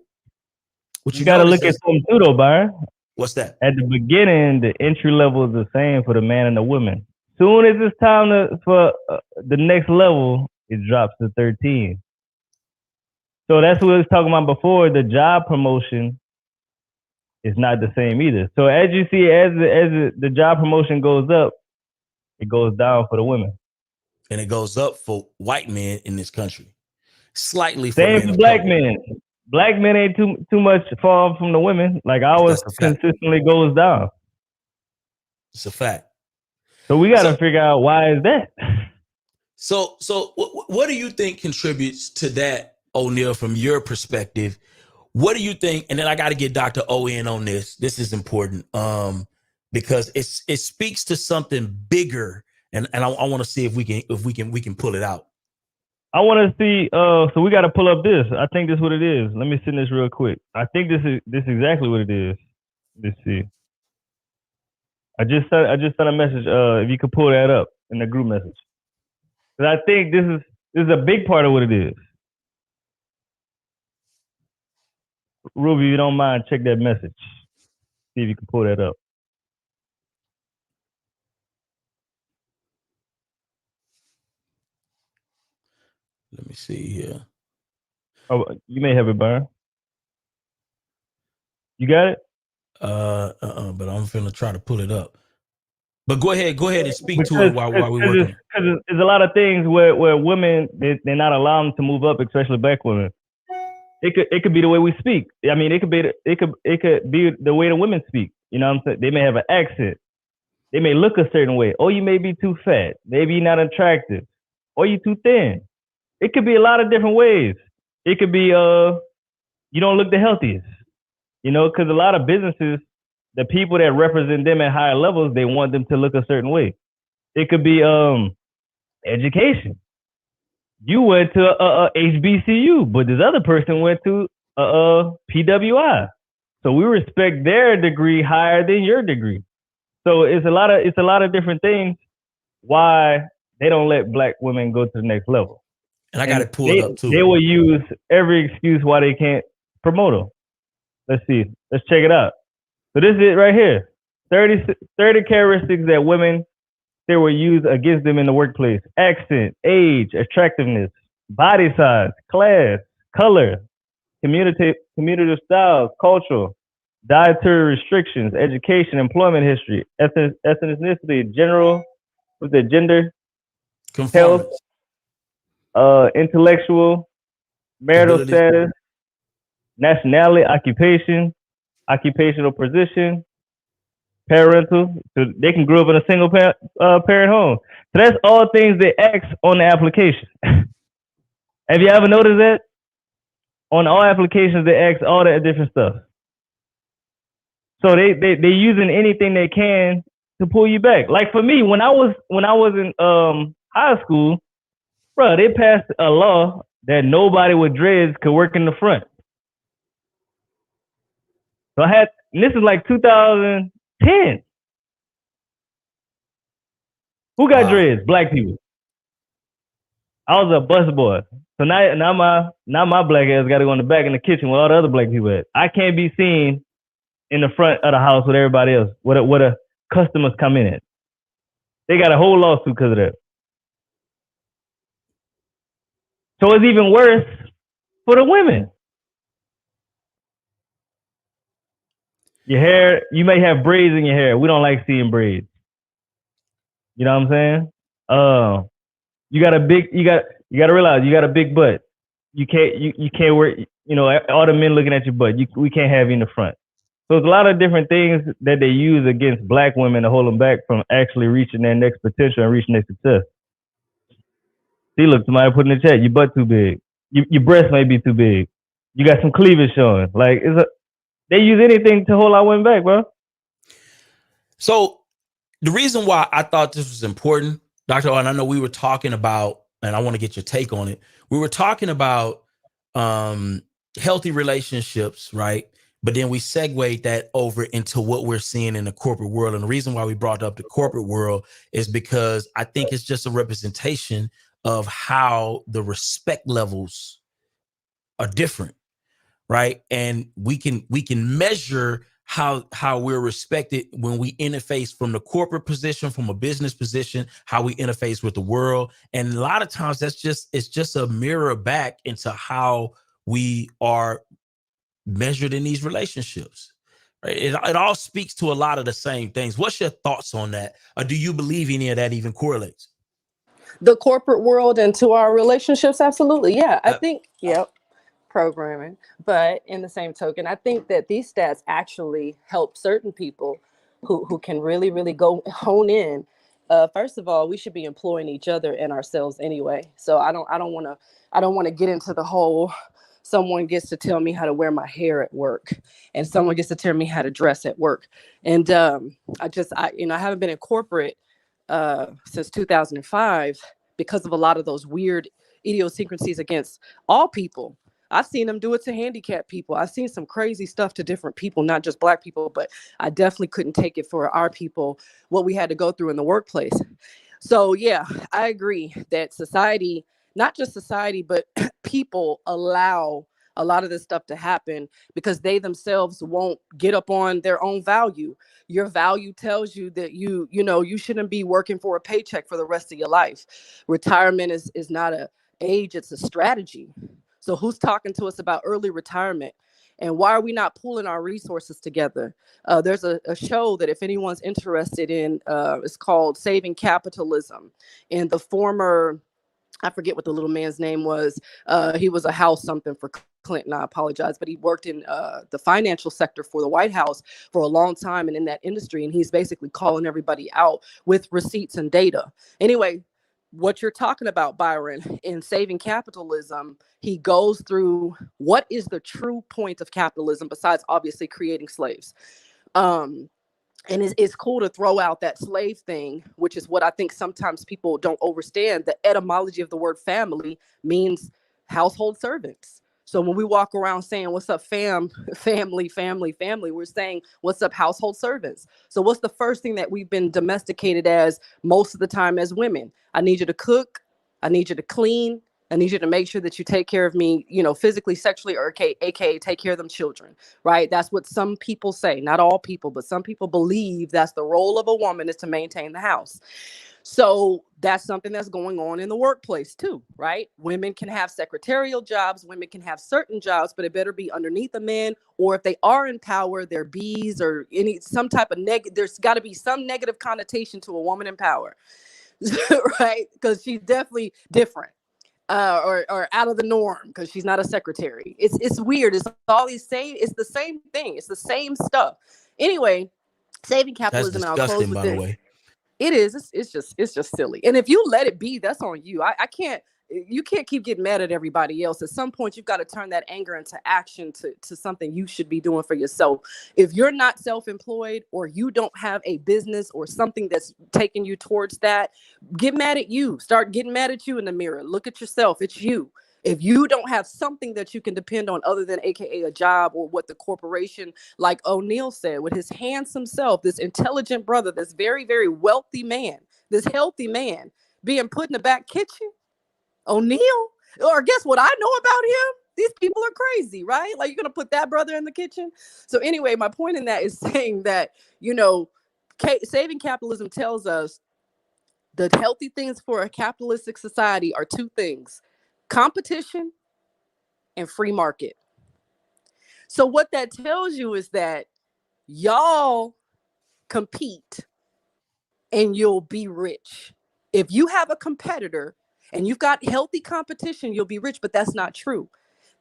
What you got to look at something too, though, Byron. What's that? At the beginning, the entry level is the same for the man and the woman. Soon as it's time for the next level, it drops to 13. So that's what I was talking about before. The job promotion is not the same either. So as you see, as the job promotion goes up, it goes down for the women. And it goes up for white men in this country. Slightly for same for black men. Black men ain't too much far from the women. Like ours consistently goes down. It's a fact. So we got to figure out why is that. So what do you think contributes to that, O'Neal, from your perspective? What do you think? And then I got to get Dr. O in on this. This is important because it speaks to something bigger, and I want to see if we can pull it out. I want to see. So we got to pull up this. I think this is what it is. Let me send this real quick. I think this is exactly what it is. Let's see. I just sent a message. If you could pull that up in the group message, because I think this is a big part of what it is. Ruby, if you don't mind, check that message. See if you can pull that up. Let me see here. Oh, you may have it, Byron. You got it? But I'm finna try to pull it up. But go ahead and speak to it while we're working. Because there's a lot of things where women they're not allowed to move up, especially black women. It could be the way we speak. I mean, it could be the way the women speak. You know what I'm saying? They may have an accent. They may look a certain way. Oh, you may be too fat. Maybe you're not attractive. Or you too thin. It could be a lot of different ways. It could be you don't look the healthiest. You know, because a lot of businesses, the people that represent them at higher levels, they want them to look a certain way. It could be education. You went to HBCU, but this other person went to PWI. So we respect their degree higher than your degree. So it's a lot of different things why they don't let black women go to the next level. And I got it pulled up too. They will use every excuse why they can't promote them. Let's see. Let's check it out. So this is it right here. 30 characteristics that women they will use against them in the workplace. Accent, age, attractiveness, body size, class, color, communicative styles, cultural, dietary restrictions, education, employment history, ethnicity, general, with the gender, health, intellectual, marital status, nationality, occupation, occupational position, parental, so they can grow up in a single parent home. So that's all things they ask on the application. Have you ever noticed that? On all applications, they ask all that different stuff. So they using anything they can to pull you back. Like for me, when I was in high school, bro, they passed a law that nobody with dreads could work in the front. So and this is like 2010. Who got dreads? Black people. I was a bus boy. So now my black ass got to go in the back in the kitchen with all the other black people at. I can't be seen in the front of the house with everybody else, where the customers come in at. They got a whole lawsuit because of that. So it's even worse for the women. Your hair, you may have braids in your hair. We don't like seeing braids. You know what I'm saying? You got to realize you got a big butt. You can't wear, all the men looking at your butt. We can't have you in the front. So there's a lot of different things that they use against black women to hold them back from actually reaching their next potential and reaching their success. See, look, somebody put in the chat, your butt too big. Your breast may be too big. You got some cleavage showing. Like, they use anything to hold our women back, bro. So the reason why I thought this was important, Dr. O, and I know we were talking about, and I want to get your take on it. We were talking about healthy relationships, right? But then we segued that over into what we're seeing in the corporate world. And the reason why we brought up the corporate world is because I think it's just a representation of how the respect levels are different, right? And we can measure how we're respected when we interface from the corporate position, from a business position, how we interface with the world. And a lot of times it's just a mirror back into how we are measured in these relationships. Right? It all speaks to a lot of the same things. What's your thoughts on that? Or do you believe any of that even correlates? The corporate world and to our relationships? Absolutely. Yeah, I think, yep. Programming. But in the same token, I think that these stats actually help certain people who can really, really go hone in. First of all, we should be employing each other and ourselves anyway. So I don't want to get into the whole someone gets to tell me how to wear my hair at work and someone gets to tell me how to dress at work. And I haven't been in corporate since 2005 because of a lot of those weird idiosyncrasies against all people. I've seen them do it to handicapped people. I've seen some crazy stuff to different people, not just black people, but I definitely couldn't take it for our people, what we had to go through in the workplace. So yeah, I agree that society, not just society, but people allow a lot of this stuff to happen because they themselves won't get up on their own value. Your value tells you that you shouldn't be working for a paycheck for the rest of your life. Retirement is not a age, it's a strategy. So who's talking to us about early retirement? And why are we not pooling our resources together? There's a show that if anyone's interested in, it's called Saving Capitalism. And the former, I forget what the little man's name was. He was a house something for Clinton, I apologize, but he worked in the financial sector for the White House for a long time and in that industry. And he's basically calling everybody out with receipts and data. Anyway, what you're talking about, Byron, in Saving Capitalism, he goes through what is the true point of capitalism besides obviously creating slaves. And it's cool to throw out that slave thing, which is what I think sometimes people don't understand. The etymology of the word family means household servants. So when we walk around saying, what's up, family, we're saying, what's up, household servants. So what's the first thing that we've been domesticated as most of the time as women? I need you to cook. I need you to clean. I need you to make sure that you take care of me, physically, sexually, or aka take care of them children, right? That's what some people say, not all people, but some people believe that's the role of a woman is to maintain the house. So that's something that's going on in the workplace too, right? Women can have secretarial jobs, women can have certain jobs, but it better be underneath a man, or if they are in power, they're bees or some type of there's got to be some negative connotation to a woman in power, right? Because she's definitely different. Or out of the norm because she's not a secretary. It's weird. It's all these same. It's the same thing. It's the same stuff. Anyway, Saving Capitalism. That's disgusting, and I'll close with by the way. It is. It's just silly. And if you let it be, that's on you. I can't. You can't keep getting mad at everybody else. At some point, you've got to turn that anger into action to something you should be doing for yourself. If you're not self-employed or you don't have a business or something that's taking you towards that, get mad at you. Start getting mad at you in the mirror. Look at yourself. It's you. If you don't have something that you can depend on other than AKA a job or what the corporation, like O'Neill said, with his handsome self, this intelligent brother, this very, very wealthy man, this healthy man being put in the back kitchen, O'Neill, or guess what I know about him? These people are crazy, right? Like, you're going to put that brother in the kitchen. So anyway, my point in that is saying that, Saving Capitalism tells us the healthy things for a capitalistic society are two things: competition and free market. So what that tells you is that y'all compete and you'll be rich. If you have a competitor and you've got healthy competition, you'll be rich, but that's not true.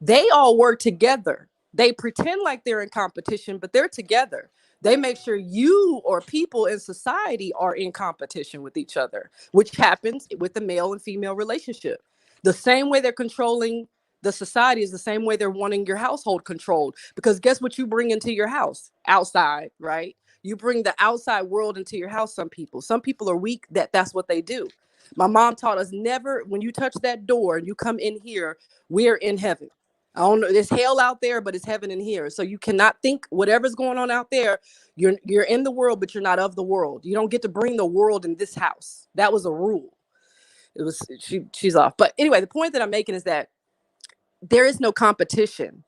They all work together. They pretend like they're in competition, but they're together. They make sure you or people in society are in competition with each other, which happens with the male and female relationship. The same way they're controlling the society is the same way they're wanting your household controlled. Because guess what you bring into your house? Outside, right? You bring the outside world into your house. Some people are weak. That's what they do. My mom taught us never, when you touch that door and you come in here, we're in heaven. I don't know, there's hell out there, but it's heaven in here. So you cannot think whatever's going on out there. You're in the world, but you're not of the world. You don't get to bring the world in this house. That was a rule. She's off. But anyway, the point that I'm making is that there is no competition.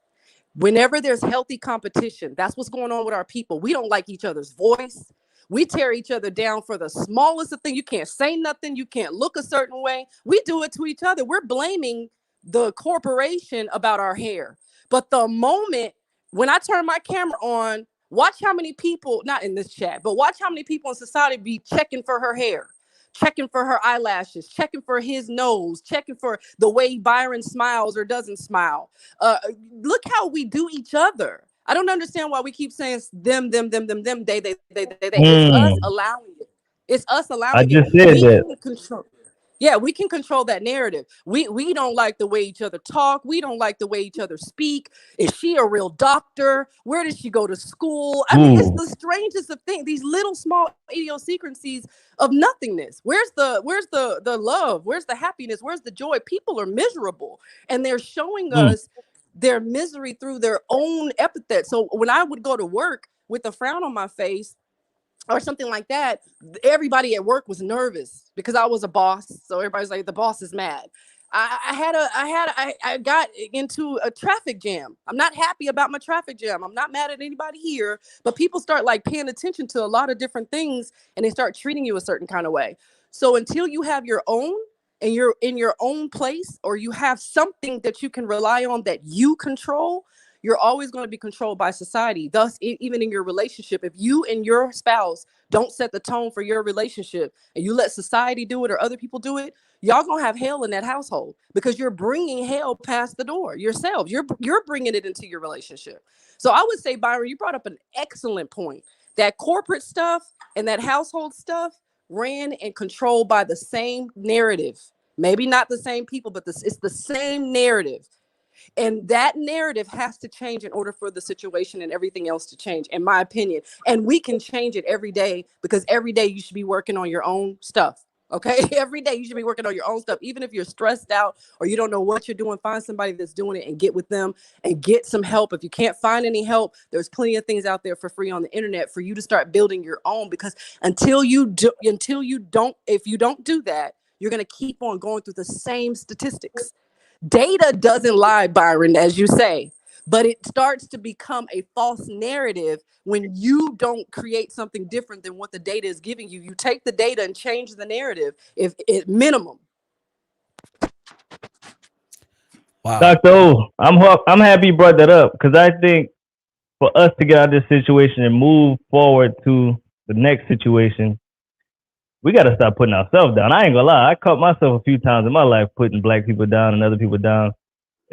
Whenever there's healthy competition, that's what's going on with our people. We don't like each other's voice. We tear each other down for the smallest of things. You can't say nothing. You can't look a certain way. We do it to each other. We're blaming the corporation about our hair. But the moment when I turn my camera on, watch how many people, not in this chat, but watch how many people in society be checking for her hair, checking for her eyelashes, checking for his nose, checking for the way Byron smiles or doesn't smile. Look how we do each other. I don't understand why we keep saying them, they. It's us allowing it. It's us allowing I just said that. Yeah, we can control that narrative. We don't like the way each other talk. We don't like the way each other speak. Is she a real doctor? Where did she go to school? I mean, it's the strangest of things. These little small idiosyncrasies of nothingness. Where's the love? Where's the happiness? Where's the joy? People are miserable, and they're showing us their misery through their own epithet. So when I would go to work with a frown on my face, or something like that, everybody at work was nervous because I was a boss. So everybody's like, the boss is mad. I got into a traffic jam. I'm not happy about my traffic jam. I'm not mad at anybody here, but people start like paying attention to a lot of different things and they start treating you a certain kind of way. So until you have your own and you're in your own place, or you have something that you can rely on that you control, you're always going to be controlled by society. Thus, even in your relationship, if you and your spouse don't set the tone for your relationship and you let society do it or other people do it, y'all going to have hell in that household because you're bringing hell past the door yourself. You're bringing it into your relationship. So I would say, Byron, you brought up an excellent point. That corporate stuff and that household stuff ran and controlled by the same narrative. Maybe not the same people, but it's the same narrative. And that narrative has to change in order for the situation and everything else to change, in my opinion. And we can change it every day, because every day you should be working on your own stuff. Okay. Every day you should be working on your own stuff. Even if you're stressed out or you don't know what you're doing, find somebody that's doing it and get with them and get some help. If you can't find any help, there's plenty of things out there for free on the internet for you to start building your own, because if you don't do that, you're going to keep on going through the same statistics. Data doesn't lie, Byron, as you say, but it starts to become a false narrative when you don't create something different than what the data is giving you. You take the data and change the narrative, if at minimum. Wow. Dr. O, I'm happy you brought that up, because I think for us to get out of this situation and move forward to the next situation, we got to stop putting ourselves down. I ain't gonna lie. I caught myself a few times in my life putting black people down and other people down.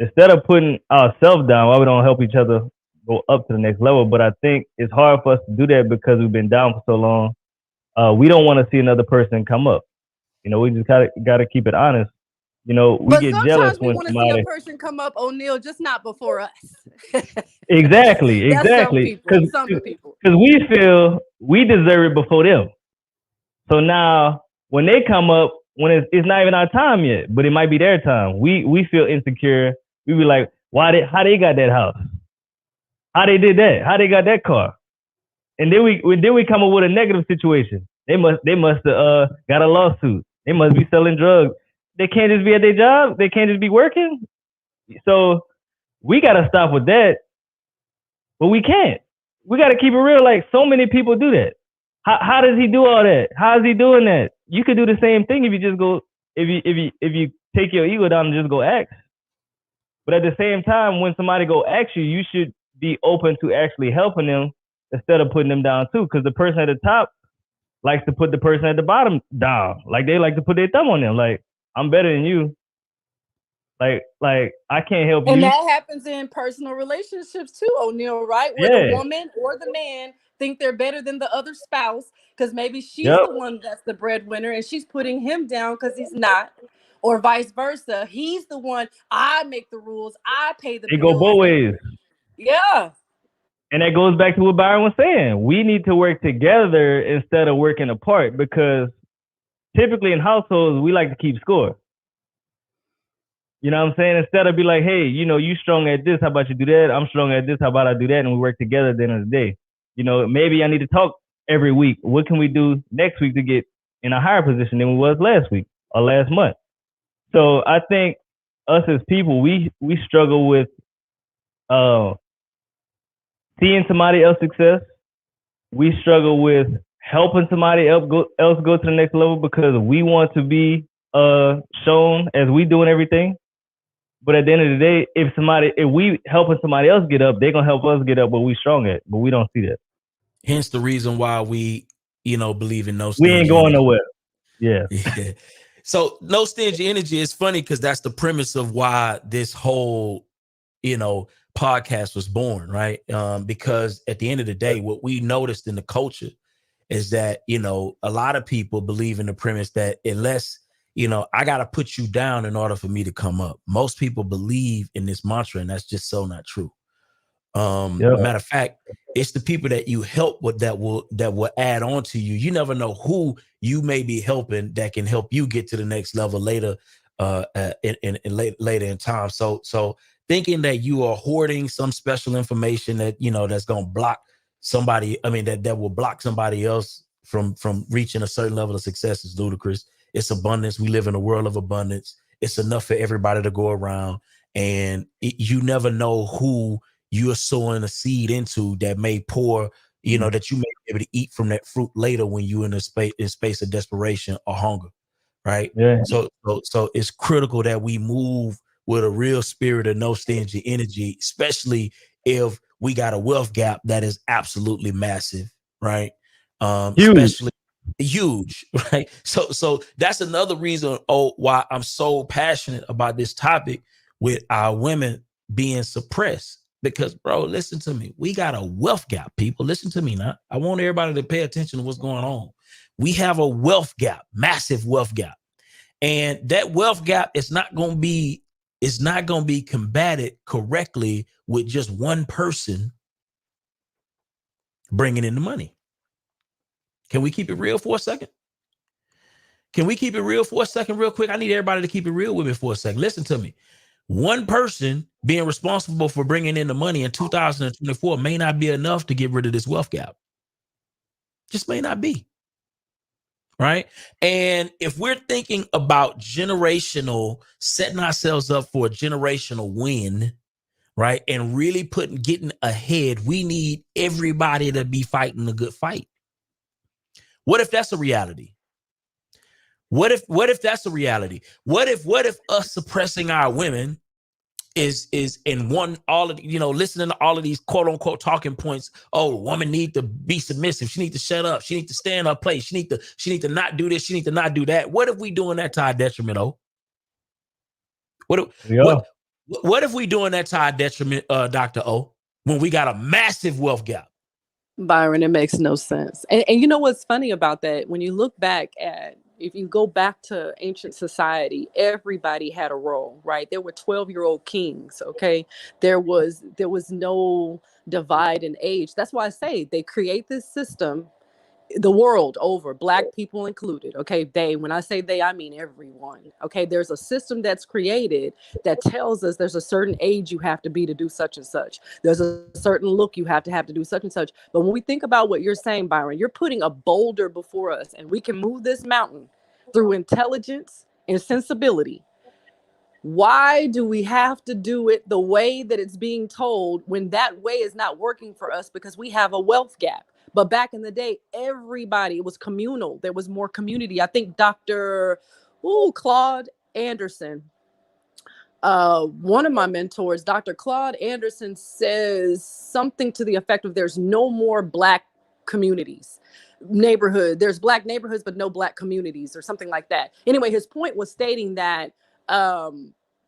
Instead of putting ourselves down, why we don't help each other go up to the next level? But I think it's hard for us to do that because we've been down for so long. We don't want to see another person come up. You know, we just got to keep it honest. You know, we get jealous when somebody. But sometimes we want to see a person come up, O'Neal, just not before us. Exactly. Some people. Because we feel we deserve it before them. So now, when they come up, when it's not even our time yet, but it might be their time, we feel insecure. We be like, how they got that house? How they did that? How they got that car? And then we come up with a negative situation. They must have got a lawsuit. They must be selling drugs. They can't just be at their job. They can't just be working. So we got to stop with that. But we can't. We got to keep it real. Like, so many people do that. How does he do all that? How is he doing that? You could do the same thing if you just go, if you take your ego down and just go ask. But at the same time, when somebody go ask you, you should be open to actually helping them instead of putting them down too. Because the person at the top likes to put the person at the bottom down. Like they like to put their thumb on them. Like, I'm better than you. Like I can't help And you. that happens in personal relationships too, O'Neal, right? Where the Yeah. woman or the man think they're better than the other spouse because maybe she's Yep. the one that's the breadwinner and she's putting him down because he's not. Or vice versa. He's the one, I make the rules, I pay the It go bills. both ways. Yeah. And that goes back to what Byron was saying. We need to work together instead of working apart, because typically in households, we like to keep score. You know what I'm saying? Instead of be like, hey, you know, you strong at this, how about you do that? I'm strong at this, how about I do that? And we work together at the end of the day. You know, maybe I need to talk every week. What can we do next week to get in a higher position than we was last week or last month? So I think us as people, we struggle with seeing somebody else's success. We struggle with helping somebody else go to the next level because we want to be shown as we doing everything. But at the end of the day, if we helping somebody else get up, they're gonna help us get up what we strong at. But we don't see that. Hence the reason why we, believe in no We stingy ain't going energy. nowhere. Yeah. Yeah. So no stingy energy is funny because that's the premise of why this whole, podcast was born, right? Because at the end of the day, what we noticed in the culture is that, a lot of people believe in the premise that unless, I got to put you down in order for me to come up. Most people believe in this mantra, and that's just so not true. Matter of fact, it's the people that you help with that will add on to you. You never know who you may be helping that can help you get to the next level later, later in time. So thinking that you are hoarding some special information that that's gonna block somebody. I mean that will block somebody else from reaching a certain level of success is ludicrous. It's abundance. We live in a world of abundance. It's enough for everybody to go around, and you never know who you're sowing a seed into that may pour, that you may be able to eat from that fruit later when you're in a space of desperation or hunger, right? Yeah. So it's critical that we move with a real spirit of no stingy energy, especially if we got a wealth gap that is absolutely massive, right? Huge. Especially huge, right? So that's another reason why I'm so passionate about this topic with our women being suppressed. Because, bro, listen to me. We got a wealth gap, people. Listen to me now. I want everybody to pay attention to what's going on. We have a wealth gap, massive wealth gap. And that wealth gap is not going to be combated correctly with just one person bringing in the money. Can we keep it real for a second? Can we keep it real for a second real quick? I need everybody to keep it real with me for a second. Listen to me. One person being responsible for bringing in the money in 2024 may not be enough to get rid of this wealth gap. Just may not be. Right. And if we're thinking about setting ourselves up for a generational win, right, and really getting ahead, we need everybody to be fighting a good fight. What if that's a reality? What if that's a reality? What if us suppressing our women is in all of listening to all of these quote unquote talking points? Oh, woman need to be submissive. She need to shut up. She need to stay in her place. She need to not do this. She need to not do that. What if we doing that to our detriment? What if we doing that to our detriment, Dr. O, when we got a massive wealth gap? Byron, it makes no sense. And you know what's funny about that? When you look back if you go back to ancient society, everybody had a role, right? There were 12-year-old kings, okay? There was no divide in age. That's why I say they create this system the world over, Black people included. Okay, when I say they, I mean everyone. Okay, there's a system that's created that tells us there's a certain age you have to be to do such and such. There's a certain look you have to do such and such. But when we think about what you're saying, Byron, you're putting a boulder before us, and we can move this mountain through intelligence and sensibility. Why do we have to do it the way that it's being told when that way is not working for us? Because we have a wealth gap. But back in the day, it was communal. There was more community. I think Dr. Claude Anderson one of my mentors, Dr. Claude Anderson, says something to the effect of there's no more Black communities, there's Black neighborhoods, but no Black communities or something like that. Anyway, his point was stating that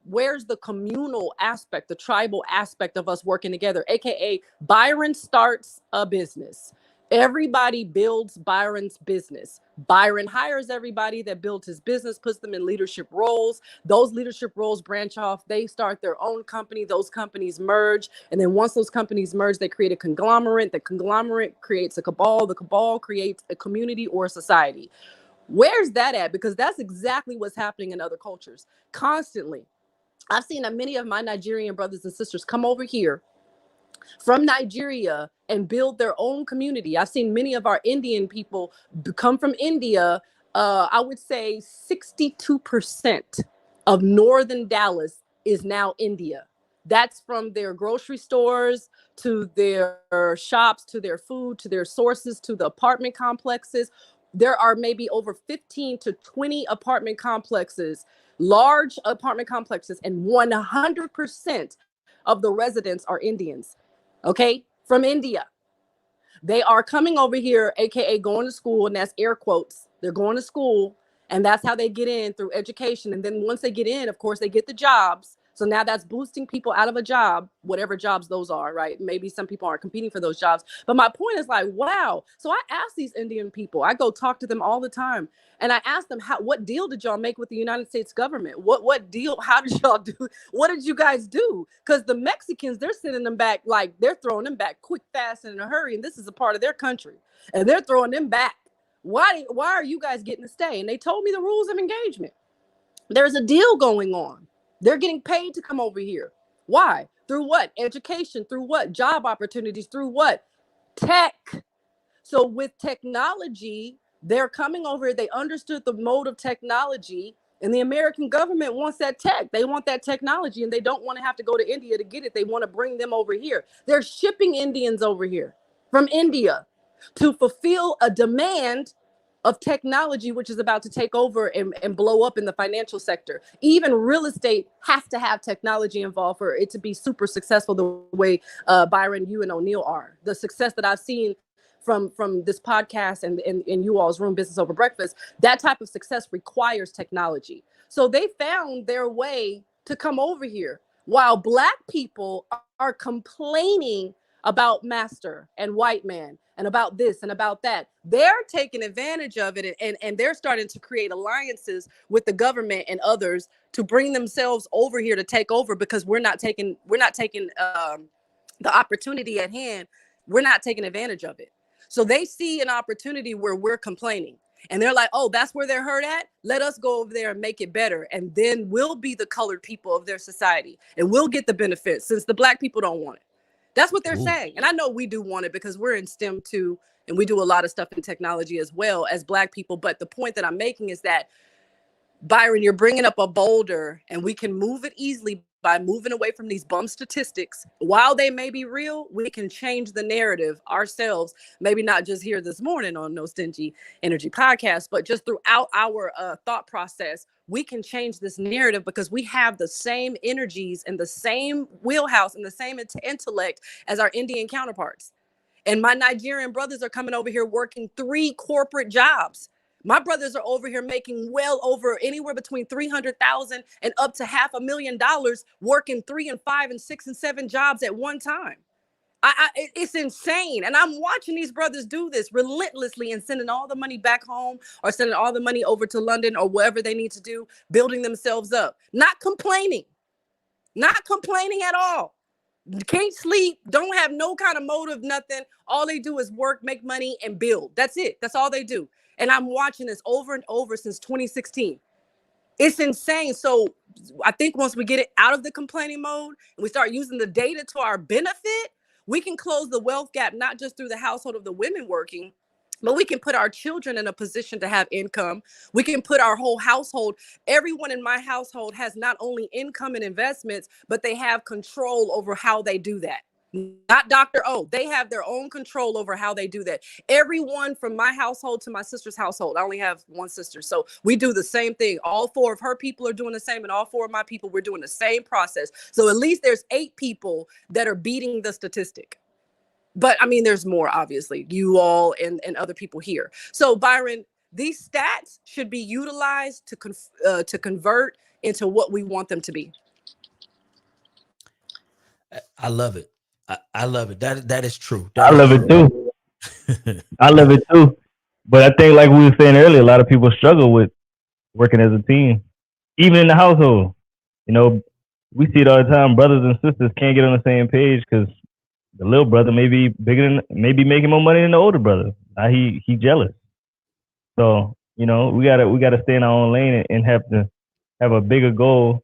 where's the communal aspect, the tribal aspect of us working together, AKA Byron starts a business. Everybody builds Byron's business. Byron hires everybody that builds his business, puts them in leadership roles. Those leadership roles branch off. They start their own company. Those companies merge. And then once those companies merge, they create a conglomerate. The conglomerate creates a cabal. The cabal creates a community or a society. Where's that at? Because that's exactly what's happening in other cultures constantly. I've seen many of my Nigerian brothers and sisters come over here from Nigeria and build their own community. I've seen many of our Indian people come from India. I would say 62% of northern Dallas is now India. That's from their grocery stores to their shops, to their food, to their sources, to the apartment complexes. There are maybe over 15 to 20 apartment complexes, large apartment complexes, and 100% of the residents are Indians. Okay, from India. They are coming over here, AKA going to school, and that's air quotes. They're going to school, and that's how they get in, through education. And then once they get in, of course, they get the jobs. So now that's boosting people out of a job, whatever jobs those are, right? Maybe some people aren't competing for those jobs. But my point is like, wow. So I ask these Indian people, I go talk to them all the time. And I ask them, what deal did y'all make with the United States government? What deal? How did y'all do? What did you guys do? Because the Mexicans, they're sending them back, like they're throwing them back quick, fast, and in a hurry. And this is a part of their country. And they're throwing them back. Why are you guys getting to stay? And they told me the rules of engagement. There's a deal going on. They're getting paid to come over here. Why? Through what? Education. Through what? Job opportunities. Through what? Tech. So with technology, they're coming over. They understood the mode of technology, and the American government wants that tech. They want that technology, and they don't want to have to go to India to get it. They want to bring them over here. They're shipping Indians over here from India to fulfill a demand of technology, which is about to take over and blow up in the financial sector. Even real estate has to have technology involved for it to be super successful the way Byron, you and O'Neill are. The success that I've seen from this podcast and in you all's room, Business Over Breakfast, that type of success requires technology. So they found their way to come over here while Black people are complaining about master and white man and about this and about that. They're taking advantage of it, and they're starting to create alliances with the government and others to bring themselves over here to take over, because we're not taking the opportunity at hand. We're not taking advantage of it. So they see an opportunity where we're complaining, and they're like, oh, that's where they're hurt at. Let us go over there and make it better. And then we'll be the colored people of their society, and we'll get the benefits since the Black people don't want it. That's what they're saying. And I know we do want it because we're in STEM too, and we do a lot of stuff in technology as well as Black people. But the point that I'm making is that, Byron, you're bringing up a boulder, and we can move it easily by moving away from these bum statistics. While they may be real, we can change the narrative ourselves, maybe not just here this morning on No Stingy Energy Podcast, but just throughout our thought process. We can change this narrative because we have the same energies and the same wheelhouse and the same intellect as our Indian counterparts. And my Nigerian brothers are coming over here working 3 corporate jobs. My brothers are over here making well over anywhere between $300,000 and up to $500,000 working 3 and 5 and 6 and 7 jobs at one time. It's insane. And I'm watching these brothers do this relentlessly and sending all the money back home or sending all the money over to London or wherever they need to do, building themselves up, not complaining at all. Can't sleep, don't have no kind of motive, nothing. All they do is work, make money, and build. That's it. That's all they do. And I'm watching this over and over since 2016. It's insane. So I think once we get it out of the complaining mode and we start using the data to our benefit, we can close the wealth gap, not just through the household of the women working, but we can put our children in a position to have income. We can put our whole household. Everyone in my household has not only income and investments, but they have control over how they do that. Not Dr. O. They have their own control over how they do that. Everyone from my household to my sister's household, I only have one sister, so we do the same thing. All 4 of her people are doing the same, and all 4 of my people, we're doing the same process. So at least there's 8 people that are beating the statistic. But I mean, there's more, obviously, you all and other people here. So Byron, these stats should be utilized to convert into what we want them to be. I love it. I love it. That is true. I love it too. I love it too. But I think, like we were saying earlier, a lot of people struggle with working as a team, even in the household. You know, we see it all the time. Brothers and sisters can't get on the same page because the little brother may be making more money than the older brother. Now he jealous. So, you know, we gotta stay in our own lane and have to have a bigger goal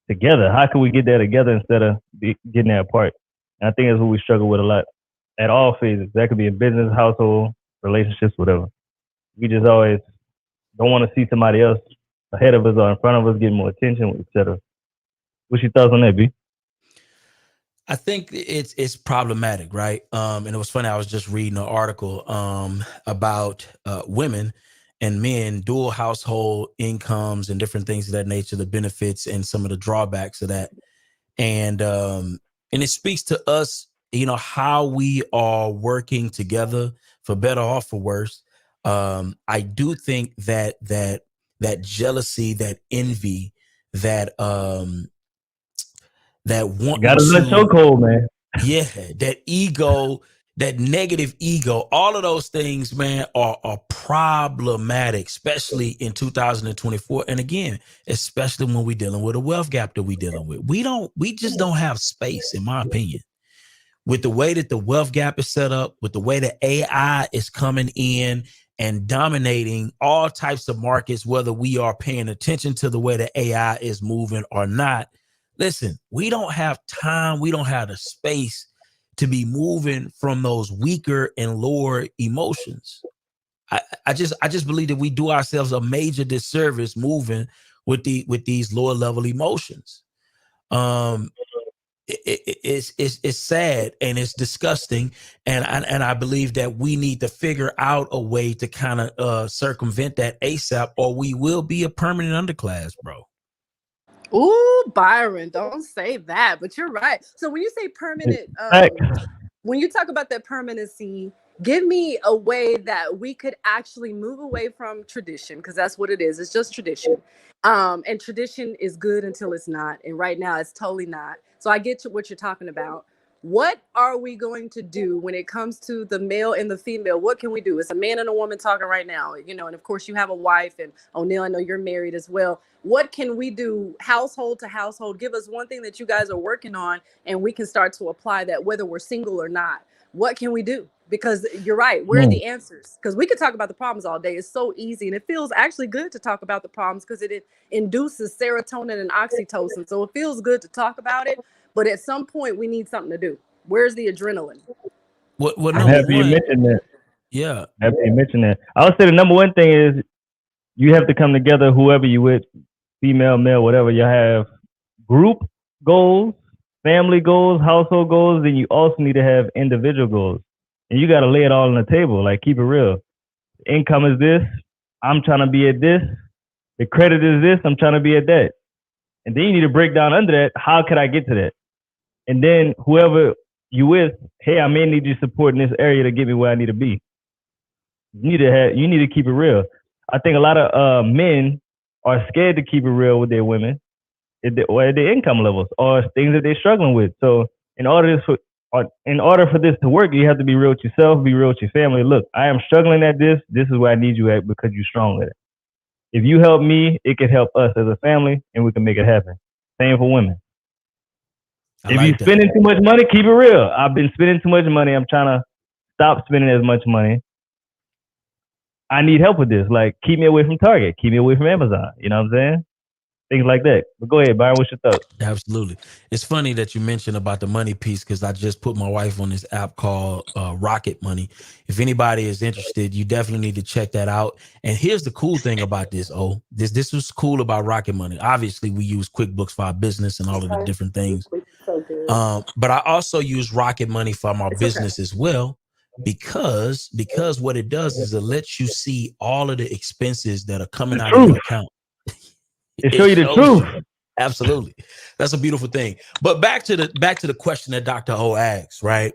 together. How can we get there together instead of getting there apart? And I think that's what we struggle with a lot at all phases. That could be in business, household, relationships, whatever. We just always don't want to see somebody else ahead of us or in front of us getting more attention, etc. What's your thoughts on that, B? I think it's problematic, right? And it was funny. I was just reading an article about women and men, dual household incomes and different things of that nature, the benefits and some of the drawbacks of that. And it speaks to us, you know, how we are working together for better or for worse. I do think that jealousy, that envy, that want got us in a chokehold, man. Yeah, that ego, that negative ego, all of those things, man, are problematic, especially in 2024. And again, especially when we're dealing with a wealth gap that we're dealing with. We just don't have space, in my opinion. With the way that the wealth gap is set up, with the way that AI is coming in and dominating all types of markets, whether we are paying attention to the way that AI is moving or not. Listen, we don't have time. We don't have the space to be moving from those weaker and lower emotions. I just believe that we do ourselves a major disservice moving with these lower level emotions. It's sad and it's disgusting, and I believe that we need to figure out a way to kind of circumvent that ASAP, or we will be a permanent underclass, bro. Ooh, Byron, don't say that, but you're right. So when you say permanent, when you talk about that permanency, give me a way that we could actually move away from tradition, because that's what it is. It's just tradition. And tradition is good until it's not. And right now it's totally not. So I get to what you're talking about. What are we going to do when it comes to the male and the female? What can we do? It's a man and a woman talking right now, you know, and of course you have a wife, and O'Neill, I know you're married as well. What can we do household to household? Give us one thing that you guys are working on, and we can start to apply that whether we're single or not. What can we do? Because you're right. Where are the answers? Because we could talk about the problems all day. It's so easy. And it feels actually good to talk about the problems because it induces serotonin and oxytocin. So it feels good to talk about it. But at some point, we need something to do. Where's the adrenaline? I'm happy you mentioned that. Yeah. Happy you mentioned that. I would say the number one thing is you have to come together, whoever you with, female, male, whatever. You have group goals, family goals, household goals. Then you also need to have individual goals. And you got to lay it all on the table. Like, keep it real. Income is this. I'm trying to be at this. The credit is this. I'm trying to be at that. And then you need to break down under that. How could I get to that? And then whoever you with, hey, I may need your support in this area to get me where I need to be. You need to keep it real. I think a lot of men are scared to keep it real with their women or at their income levels or things that they're struggling with. So in order for this to work, you have to be real with yourself, be real with your family. Look, I am struggling at this. This is where I need you at because you're strong at it. If you help me, it can help us as a family, and we can make it happen. Same for women. If you're spending too much money, keep it real. I've been spending too much money. I'm trying to stop spending as much money. I need help with this. Like, keep me away from Target. Keep me away from Amazon. You know what I'm saying? Things like that. But go ahead, Byron. What's your thoughts? Absolutely. It's funny that you mentioned about the money piece because I just put my wife on this app called Rocket Money. If anybody is interested, you definitely need to check that out. And here's the cool thing about this. This was cool about Rocket Money. Obviously, we use QuickBooks for our business and all of the different things. But I also use Rocket Money for my business as well, because what it does is it lets you see all of the expenses that are coming out of your account. It show you the truth. Absolutely. That's a beautiful thing. But back to the question that Dr. O asks, right?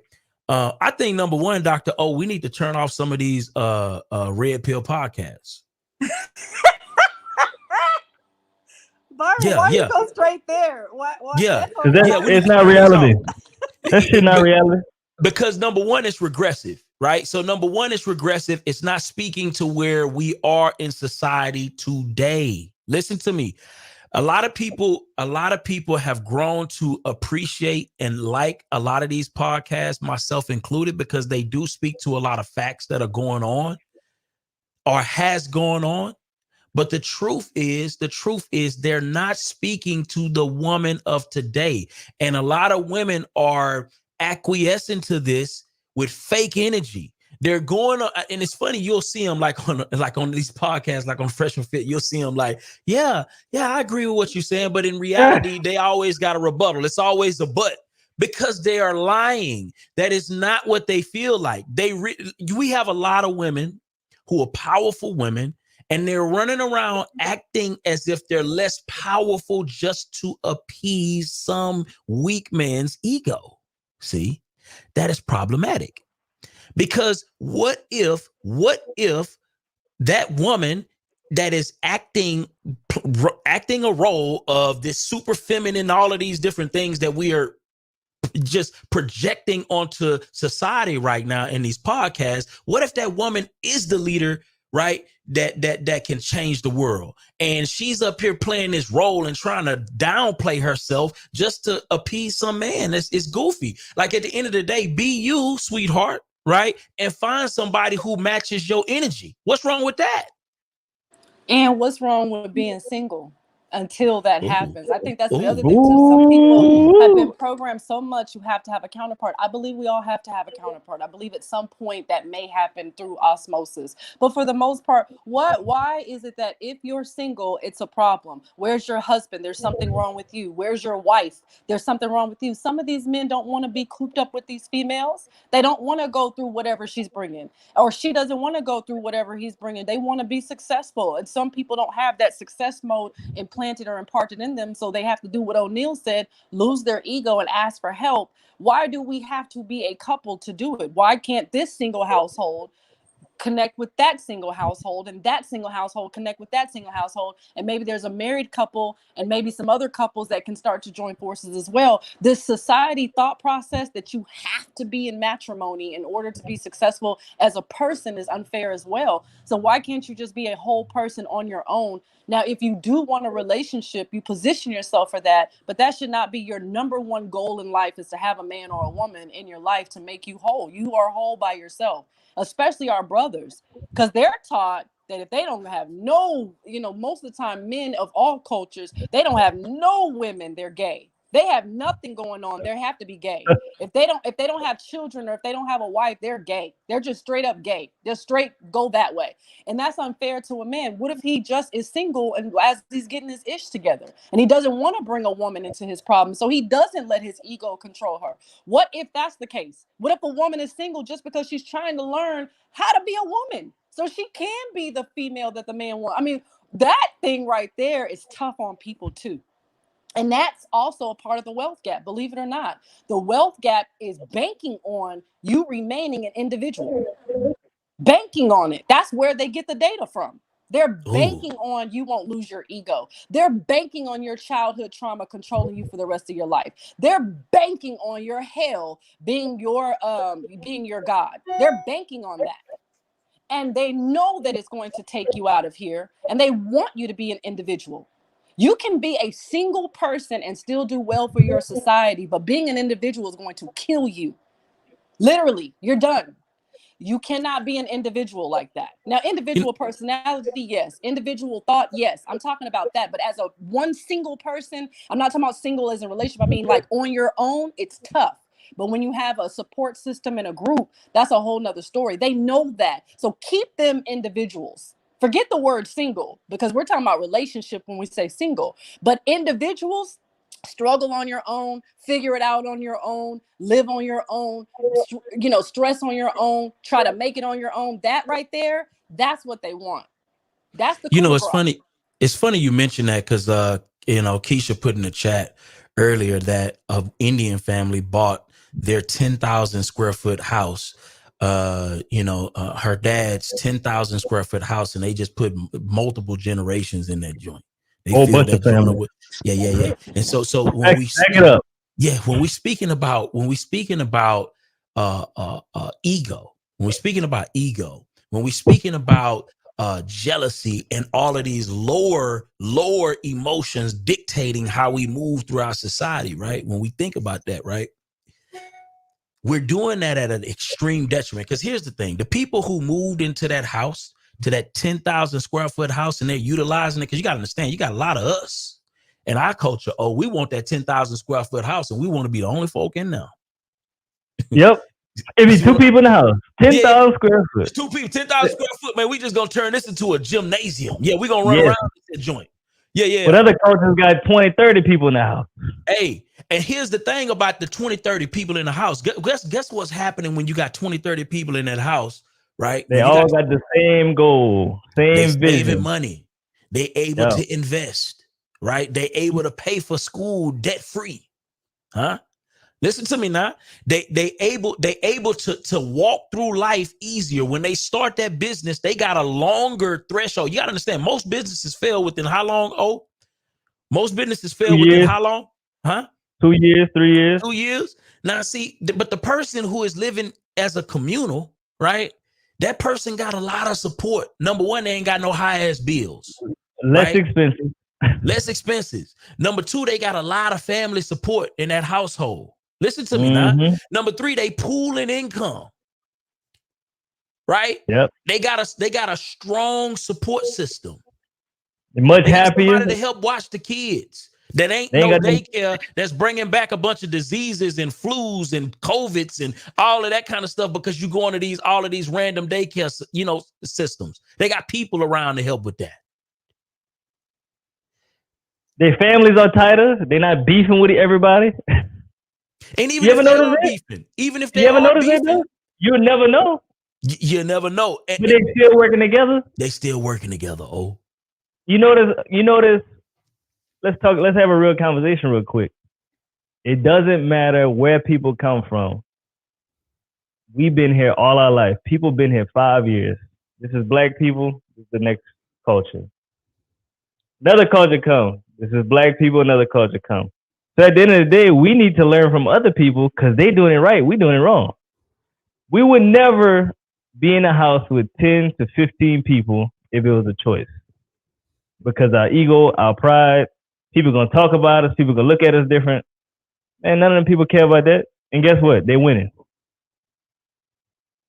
I think number one, Dr. O, we need to turn off some of these red pill podcasts. Byron, why you go straight there? Why it's not reality. That shit not reality. Because number one, it's regressive, right? So number one, it's regressive. It's not speaking to where we are in society today. Listen to me. A lot of people have grown to appreciate and like a lot of these podcasts, myself included, because they do speak to a lot of facts that are going on or has gone on. But the truth is they're not speaking to the woman of today. And a lot of women are acquiescing to this with fake energy. They're going on, and it's funny, you'll see them like on these podcasts, like on Fresh and Fit, you'll see them like, yeah, I agree with what you're saying. But in reality, they always got a rebuttal. It's always a but, because they are lying. That is not what they feel like. We have a lot of women who are powerful women, and they're running around acting as if they're less powerful just to appease some weak man's ego. See, that is problematic. Because what if that woman that is acting a role of this super feminine, all of these different things that we are just projecting onto society right now in these podcasts, what if that woman is the leader, right, that can change the world, and she's up here playing this role and trying to downplay herself just to appease some man? It's goofy. Like, at the end of the day, be you, sweetheart, right, and find somebody who matches your energy. What's wrong with that? And what's wrong with being single until that happens? I think that's the other thing too. Some people have been programmed so much, you have to have a counterpart. I believe we all have to have a counterpart. I believe at some point that may happen through osmosis. But for the most part, why is it that if you're single, it's a problem? Where's your husband? There's something wrong with you. Where's your wife? There's something wrong with you. Some of these men don't want to be cooped up with these females. They don't want to go through whatever she's bringing, or she doesn't want to go through whatever he's bringing. They want to be successful. And some people don't have that success mode implanted or imparted in them. So they have to do what O'Neill said, lose their ego and ask for help. Why do we have to be a couple to do it? Why can't this single household connect with that single household, and that single household connect with that single household, and maybe there's a married couple and maybe some other couples that can start to join forces as well? This society thought process that you have to be in matrimony in order to be successful as a person is unfair as well. So why can't you just be a whole person on your own? Now, if you do want a relationship, you position yourself for that, but that should not be your number one goal in life, is to have a man or a woman in your life to make you whole. You are whole by yourself, especially our brothers, because they're taught that if they don't have no, most of the time, men of all cultures, they don't have no women, they're gay. They have nothing going on. They have to be gay. If they don't have children, or if they don't have a wife, they're gay. They're just straight up gay. They're straight go that way. And that's unfair to a man. What if he just is single, and as he's getting his ish together, and he doesn't want to bring a woman into his problem, so he doesn't let his ego control her? What if that's the case? What if a woman is single just because she's trying to learn how to be a woman so she can be the female that the man wants? I mean, that thing right there is tough on people too. And that's also a part of the wealth gap, believe it or not. The wealth gap is banking on you remaining an individual, banking on it. That's where they get the data from. They're banking on you won't lose your ego. They're banking on your childhood trauma controlling you for the rest of your life. They're banking on your hell being your God. They're banking on that. And they know that it's going to take you out of here, and they want you to be an individual. You can be a single person and still do well for your society, but being an individual is going to kill you. Literally, you're done. You cannot be an individual like that. Now, individual personality, yes. Individual thought, yes. I'm talking about that. But as a one single person, I'm not talking about single as a relationship. I mean, like on your own, it's tough. But when you have a support system and a group, that's a whole nother story. They know that. So keep them individuals. Forget the word single, because we're talking about relationship when we say single. But individuals, struggle on your own, figure it out on your own, live on your own, stress on your own, try to make it on your own. That right there, that's what they want. That's the coup de grace. Funny. It's funny you mentioned that because Keisha put in the chat earlier that an Indian family bought their 10,000 square foot house. Her dad's 10,000 square foot house, and they just put multiple generations in that joint. They filled that joint with, yeah. And so when we when we speaking about ego, when we speaking about jealousy and all of these lower emotions dictating how we move through our society, right? When we think about that, right? We're doing that at an extreme detriment. Because here's the thing: the people who moved into that house, to that 10,000 square foot house, and they're utilizing it, because you got to understand, you got a lot of us in our culture. Oh, we want that 10,000 square foot house, and we want to be the only folk in there. Yep. It'd be two people in the house, 10,000 square foot. Two people, 10,000 square foot, man. We just gonna turn this into a gymnasium. Yeah, we gonna run around that joint. Yeah. But other cultures got 20, 30 people in the house. Hey, and here's the thing about the 20, 30 people in the house. Guess what's happening when you got 20, 30 people in that house, right? They all got the same goal, same vision. Saving money. They able to invest, right? They able to pay for school debt free. Huh? Listen to me now. They able to walk through life easier. When they start that business, they got a longer threshold. You got to understand, most businesses fail within how long? Oh, most businesses fail within how long? Huh? 2 years, 3 years. 2 years. Now, see, but the person who is living as a communal, right? That person got a lot of support. Number one, they ain't got no high ass bills. Less expensive. Less expenses. Number two, they got a lot of family support in that household. Listen to me now. Number three, they pooling income. Right? Yep. They got a strong support system. They're much happier. Somebody to help watch the kids. That ain't no daycare that's bringing back a bunch of diseases and flus and COVIDs and all of that kind of stuff because you go into all of these random daycare, systems. They got people around to help with that. Their families are tighter. They're not beefing with everybody. And even if they are beefing, you'll never know. You never know. But they still working together. Oh, you notice. Let's have a real conversation real quick. It doesn't matter where people come from. We've been here all our life. People been here 5 years. This is black people. This is the next culture. Another culture comes. This is black people. Another culture comes. So at the end of the day, we need to learn from other people because they doing it right. We doing it wrong. We would never be in a house with 10 to 15 people if it was a choice. Because our ego, our pride, people going to talk about us. People going to look at us different. And none of them people care about that. And guess what? They're winning.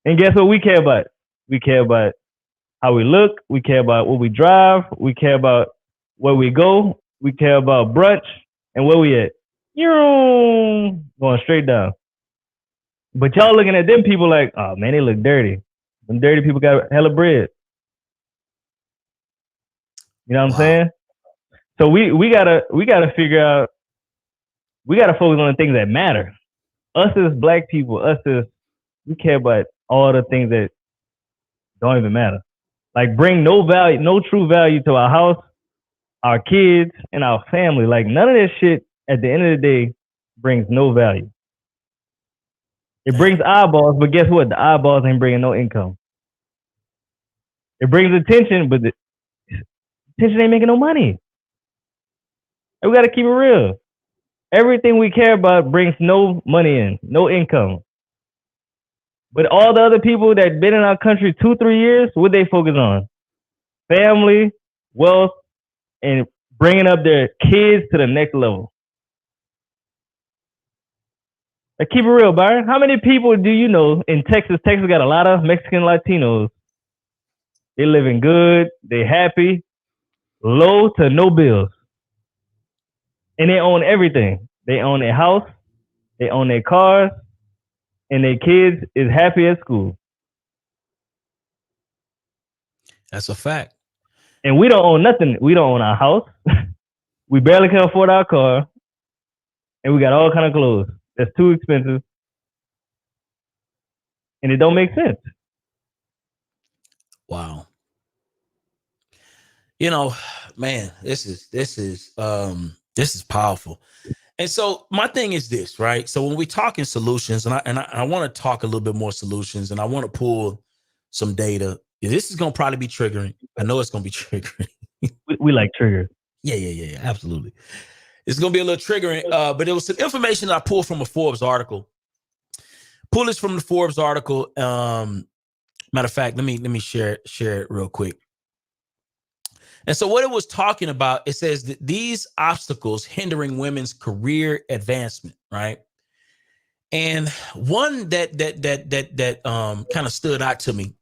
And guess what we care about? We care about how we look. We care about what we drive. We care about where we go. We care about brunch and where we at. Going straight down. But y'all looking at them people like, oh man, they look dirty. Them dirty people got hella bread. You know what I'm saying? So we gotta figure out, we gotta focus on the things that matter. Us as black people, we care about all the things that don't even matter. Like bring no true value to our house, our kids, and our family. Like none of this shit at the end of the day brings no value. It brings eyeballs, but guess what? The eyeballs ain't bringing no income. It brings attention, but the attention ain't making no money. And we got to keep it real. Everything we care about brings no money in, no income. But all the other people that been in our country 2-3 years, what they focus on? Family, wealth, and bringing up their kids to the next level. Like, keep it real, Byron. How many people do you know in Texas? Texas got a lot of Mexican Latinos. They living good. They happy. Low to no bills. And they own everything. They own their house. They own their cars. And their kids is happy at school. That's a fact. And we don't own nothing. We don't own our house. We barely can afford our car. and we got all kind of clothes that's too expensive, and it don't make sense. Wow. Man, this is powerful. And so my thing is this, right? So when we talking solutions, and I want to talk a little bit more solutions, and I want to pull some data. This is going to probably be triggering. I know it's going to be triggering. We like triggers. Yeah, absolutely. It's going to be a little triggering, but it was some information that I pulled from a Forbes article. Pull this from the Forbes article. Matter of fact, let me share it real quick. And so what it was talking about, it says that these obstacles hindering women's career advancement, right? And one that kind of stood out to me,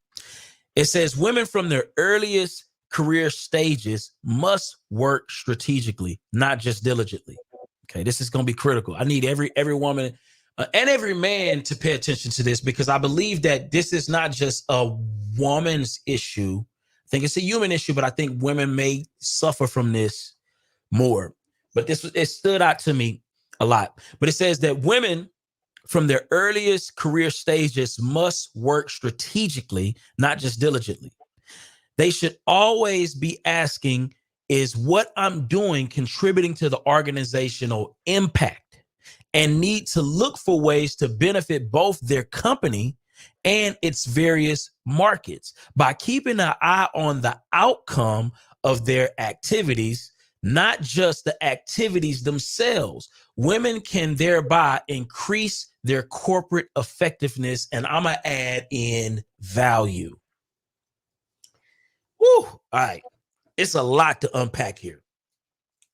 it says women from their earliest career stages must work strategically, not just diligently. Okay, this is going to be critical. I need every woman and every man to pay attention to this, because I believe that this is not just a woman's issue. I think it's a human issue, but I think women may suffer from this more. But it stood out to me a lot. But it says that women from their earliest career stages must work strategically, not just diligently. They should always be asking, is what I'm doing contributing to the organizational impact? And need to look for ways to benefit both their company and its various markets by keeping an eye on the outcome of their activities, not just the activities themselves. Women can thereby increase their corporate effectiveness, and I'm going to add in value. Woo! All right. It's a lot to unpack here.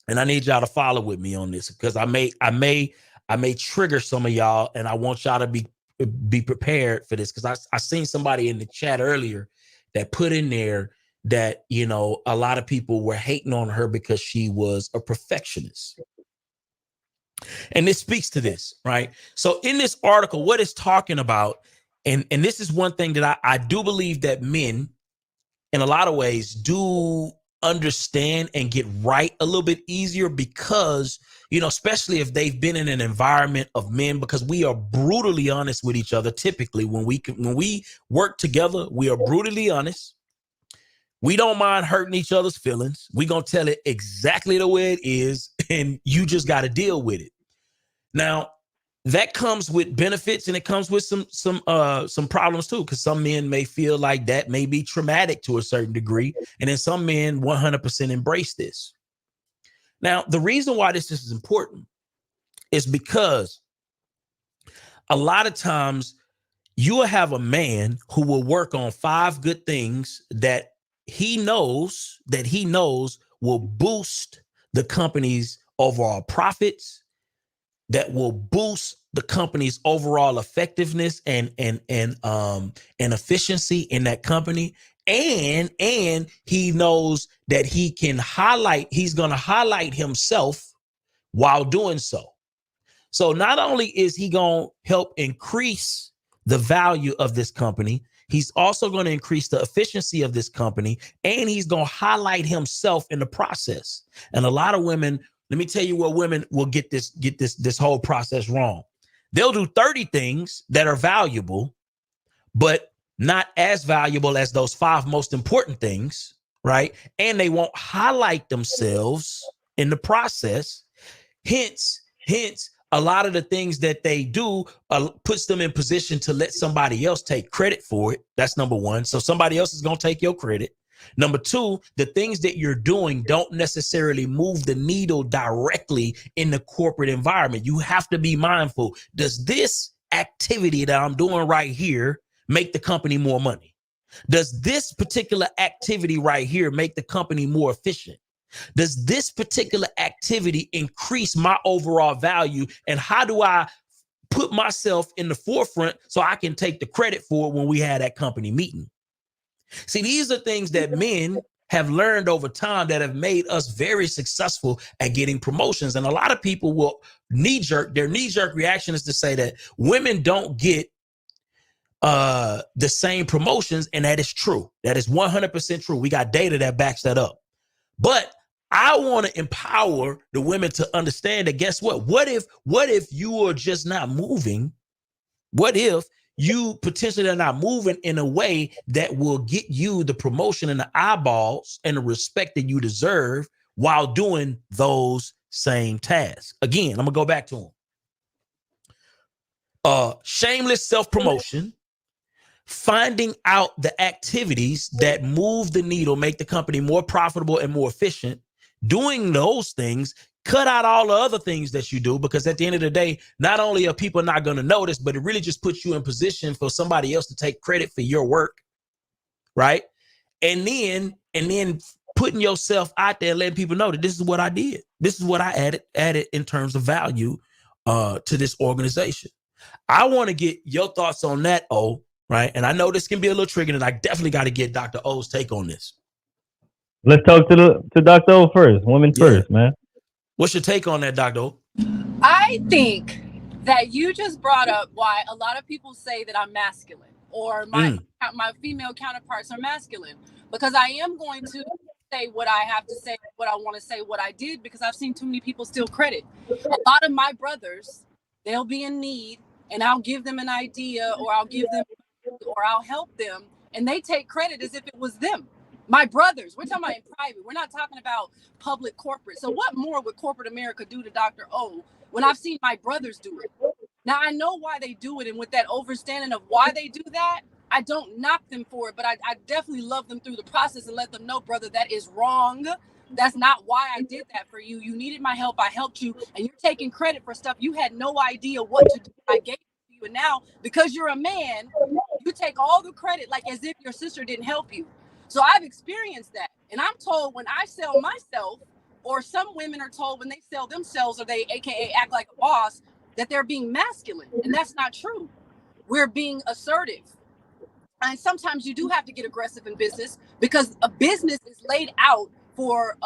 And I need y'all to follow with me on this, because I may trigger some of y'all, and I want y'all to be prepared for this, because I seen somebody in the chat earlier that put in there that, a lot of people were hating on her because she was a perfectionist. And this speaks to this, right? So in this article, what it's talking about, and this is one thing that I do believe that men, in a lot of ways, do understand and get right a little bit easier, because, especially if they've been in an environment of men, because we are brutally honest with each other. Typically, when we work together, we are brutally honest. We don't mind hurting each other's feelings. We're going to tell it exactly the way it is, and you just got to deal with it. Now, that comes with benefits, and it comes with some problems too, because some men may feel like that may be traumatic to a certain degree, and then some men 100% embrace this. Now, the reason why this is important is because a lot of times you will have a man who will work on 5 good things that he knows will boost the company's overall profits, that will boost the company's overall effectiveness and efficiency in that company. And he knows that he's going to highlight himself while doing so. So not only is he going to help increase the value of this company, he's also going to increase the efficiency of this company, and he's going to highlight himself in the process. And a lot of women, let me tell you where women will get this whole process wrong. They'll do 30 things that are valuable, but not as valuable as those 5 most important things, right? And they won't highlight themselves in the process. Hence, a lot of the things that they do puts them in position to let somebody else take credit for it. That's number 1. So somebody else is going to take your credit. Number 2, the things that you're doing don't necessarily move the needle directly in the corporate environment. You have to be mindful. Does this activity that I'm doing right here make the company more money? Does this particular activity right here make the company more efficient? Does this particular activity increase my overall value? And how do I put myself in the forefront so I can take the credit for it when we had that company meeting? See, these are things that men have learned over time that have made us very successful at getting promotions. And a lot of people will their knee-jerk reaction is to say that women don't get the same promotions. And that is true. That is 100% true. We got data that backs that up. But I want to empower the women to understand that, guess what? What if you are just not moving? What if you potentially are not moving in a way that will get you the promotion and the eyeballs and the respect that you deserve while doing those same tasks? Again, I'm gonna go back to them. Shameless self-promotion, finding out the activities that move the needle, make the company more profitable and more efficient, doing those things, cut out all the other things that you do, because at the end of the day, not only are people not going to notice, but it really just puts you in position for somebody else to take credit for your work, right? And then putting yourself out there, letting people know that this is what I did. This is what I added in terms of value to this organization. I want to get your thoughts on that, O, right? And I know this can be a little triggering, and I definitely got to get Dr. O's take on this. Let's talk to Dr. O first. Women first, man. What's your take on that, Dr. O? I think that you just brought up why a lot of people say that I'm masculine, or my female counterparts are masculine, because I am going to say what I have to say, what I want to say, what I did, because I've seen too many people steal credit. A lot of my brothers, they'll be in need, and I'll give them an idea, or I'll give them, or I'll help them, and they take credit as if it was them. My brothers, we're talking about in private. We're not talking about public corporate. So what more would corporate America do to Dr. O when I've seen my brothers do it? Now, I know why they do it. And with that understanding of why they do that, I don't knock them for it. But I definitely love them through the process and let them know, brother, that is wrong. That's not why I did that for you. You needed my help. I helped you. And you're taking credit for stuff you had no idea what to do. I gave it to you. And now, because you're a man, you take all the credit like as if your sister didn't help you. So I've experienced that. And I'm told when I sell myself, or some women are told when they sell themselves, or they AKA act like a boss, that they're being masculine. And that's not true. We're being assertive. And sometimes you do have to get aggressive in business, because a business is laid out for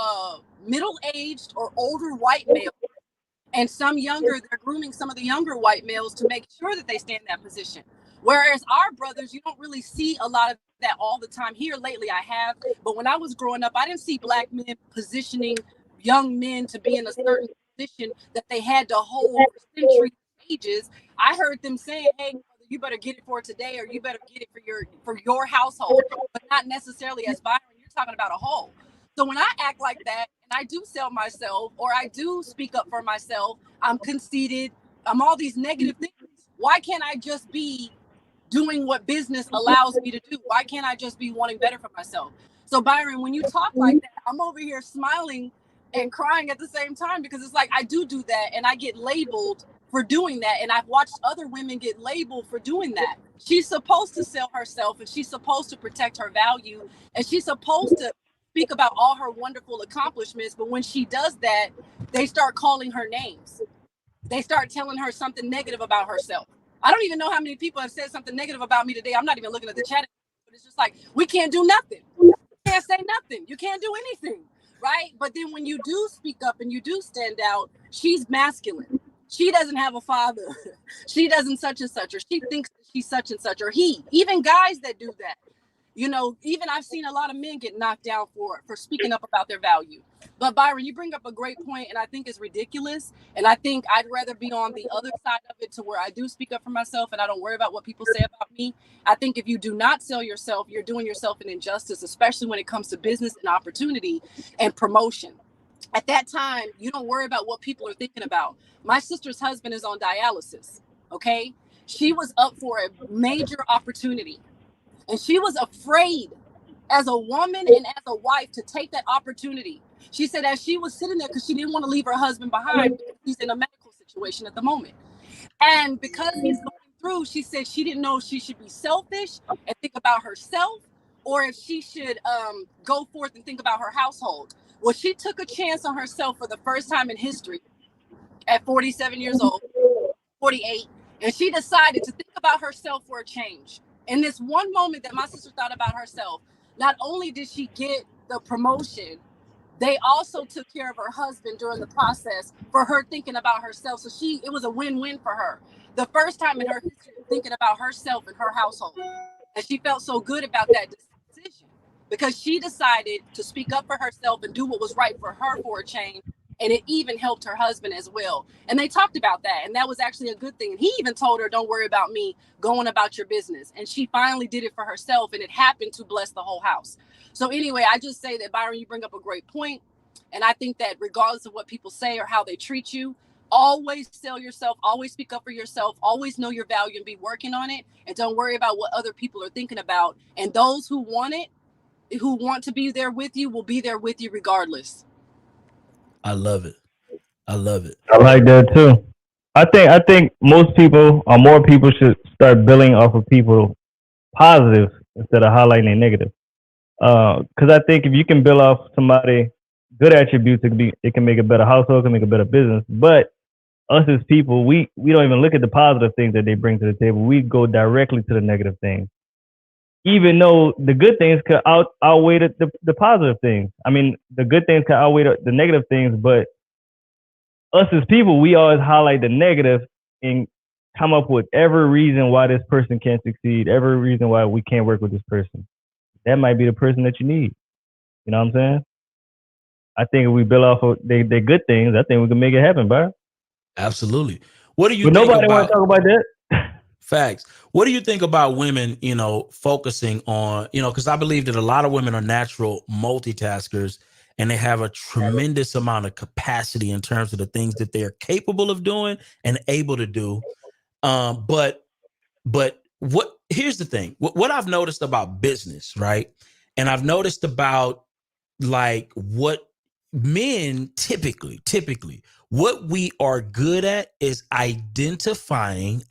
middle-aged or older white males. And some younger, they're grooming some of the younger white males to make sure that they stay in that position. Whereas our brothers, you don't really see a lot of that all the time. Here lately I have, but when I was growing up, I didn't see black men positioning young men to be in a certain position that they had to hold for centuries, ages. I heard them saying, hey, you better get it for today, or you better get it for your household, but not necessarily as Byron, you're talking about a whole. So when I act like that, and I do sell myself, or I do speak up for myself, I'm conceited, I'm all these negative things. Why can't I just be doing what business allows me to do? Why can't I just be wanting better for myself? So Byron, when you talk like that, I'm over here smiling and crying at the same time, because it's like I do that, and I get labeled for doing that. And I've watched other women get labeled for doing that. She's supposed to sell herself, and she's supposed to protect her value, and she's supposed to speak about all her wonderful accomplishments. But when she does that, they start calling her names. They start telling her something negative about herself. I don't even know how many people have said something negative about me today. I'm not even looking at the chat, but it's just like, we can't do nothing. You can't say nothing. You can't do anything, right? But then when you do speak up and you do stand out, she's masculine. She doesn't have a father. She doesn't such and such, or she thinks that she's such and such, or he. Even guys that do that. You know, even I've seen a lot of men get knocked down for speaking up about their value. But Byron, you bring up a great point, and I think it's ridiculous. And I think I'd rather be on the other side of it, to where I do speak up for myself and I don't worry about what people say about me. I think if you do not sell yourself, you're doing yourself an injustice, especially when it comes to business and opportunity and promotion. At that time, you don't worry about what people are thinking about. My sister's husband is on dialysis, okay? She was up for a major opportunity. And she was afraid as a woman and as a wife to take that opportunity. She said as she was sitting there, because she didn't want to leave her husband behind, because he's in a medical situation at the moment. And because he's going through, she said she didn't know if she should be selfish and think about herself, or if she should go forth and think about her household. Well, she took a chance on herself for the first time in history at 47 years old, 48. And she decided to think about herself for a change. In this one moment that my sister thought about herself, not only did she get the promotion, they also took care of her husband during the process for her thinking about herself. So it was a win-win for her. The first time in her history thinking about herself and her household. And she felt so good about that decision. because she decided to speak up for herself and do what was right for her for a change. And it even helped her husband as well. And they talked about that. And that was actually a good thing. And he even told her, don't worry about me, going about your business. And she finally did it for herself. And it happened to bless the whole house. So anyway, I just say that, Byron, you bring up a great point. And I think that regardless of what people say or how they treat you, always sell yourself, always speak up for yourself, always know your value and be working on it. And don't worry about what other people are thinking about. And those who want it, who want to be there with you, will be there with you regardless. I love it. I love it. I like that too. I think most people or more people should start building off of people positive instead of highlighting their negative. Because I think if you can build off somebody good attributes, it can make a better household, can make a better business. But us as people, we don't even look at the positive things that they bring to the table. We go directly to the negative things, even though the good things could outweigh the positive things. I mean, the good things could outweigh the negative things, but us as people, we always highlight the negative and come up with every reason why this person can't succeed, every reason why we can't work with this person. That might be the person that you need. You know what I'm saying? I think if we build off of their good things, I think we can make it happen, bro. Absolutely. What do you but think nobody about? Want to talk about that. Facts. What do you think about women, focusing on, because I believe that a lot of women are natural multitaskers and they have a tremendous amount of capacity in terms of the things that they're capable of doing and able to do. But here's the thing, what I've noticed about business, right? And I've noticed about like what men typically, what we are good at is identifying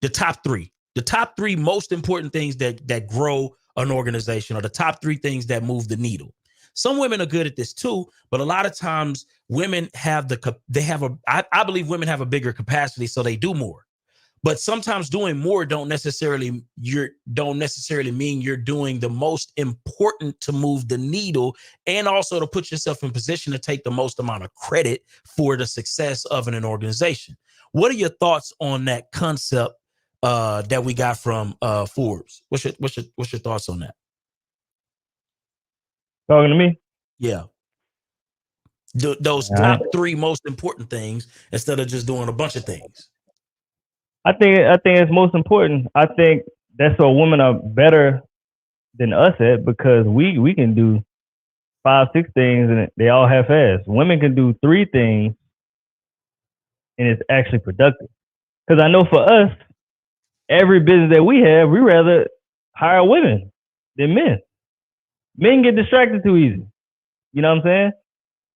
the top three most important things that grow an organization, or the top three things that move the needle. Some women are good at this too, but a lot of times women I believe women have a bigger capacity, so they do more. But sometimes doing more don't necessarily mean you're doing the most important to move the needle, and also to put yourself in position to take the most amount of credit for the success of an organization. What are your thoughts on that concept that we got from Forbes? What's your thoughts on that? Talking to me? Yeah. Those top three most important things instead of just doing a bunch of things. I think it's most important. I think that's what women are better than us at, because we can do 5-6 things and they all half-ass. Women can do 3 things and it's actually productive. Because I know for us, every business that we have, we rather hire women than men. Men get distracted too easy. You know what I'm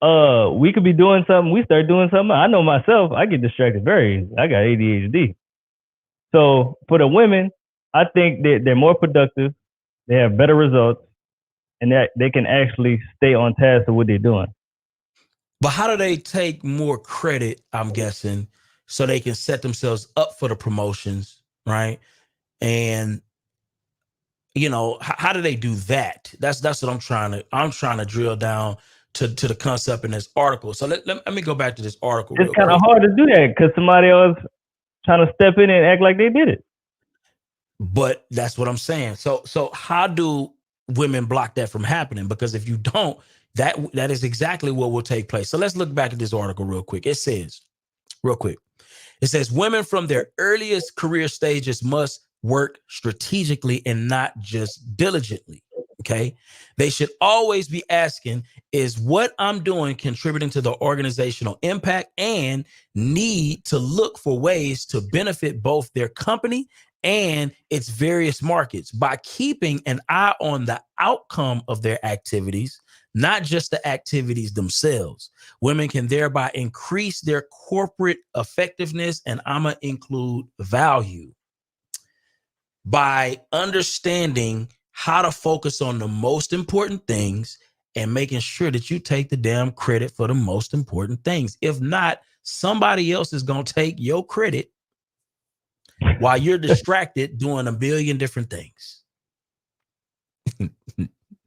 saying? We could be doing something, we start doing something. I know myself, I get distracted very easy. I got ADHD. So for the women, I think they're more productive, they have better results, and that they can actually stay on task with what they're doing. But how do they take more credit, I'm guessing, so they can set themselves up for the promotions, right? And how do they do that? That's what I'm trying to drill down to the concept in this article. So let me go back to this article. It's kind of hard to do that because somebody else trying to step in and act like they did it. But that's what I'm saying. So how do women block that from happening? Because if you don't, that is exactly what will take place. So let's look back at this article real quick. It says, women from their earliest career stages must work strategically and not just diligently. Okay. They should always be asking, is what I'm doing contributing to the organizational impact, and need to look for ways to benefit both their company and its various markets by keeping an eye on the outcome of their activities, not just the activities themselves. Women can thereby increase their corporate effectiveness, and I'm going to include value, by understanding how to focus on the most important things and making sure that you take the damn credit for the most important things. If not, somebody else is going to take your credit while you're distracted doing a billion different things.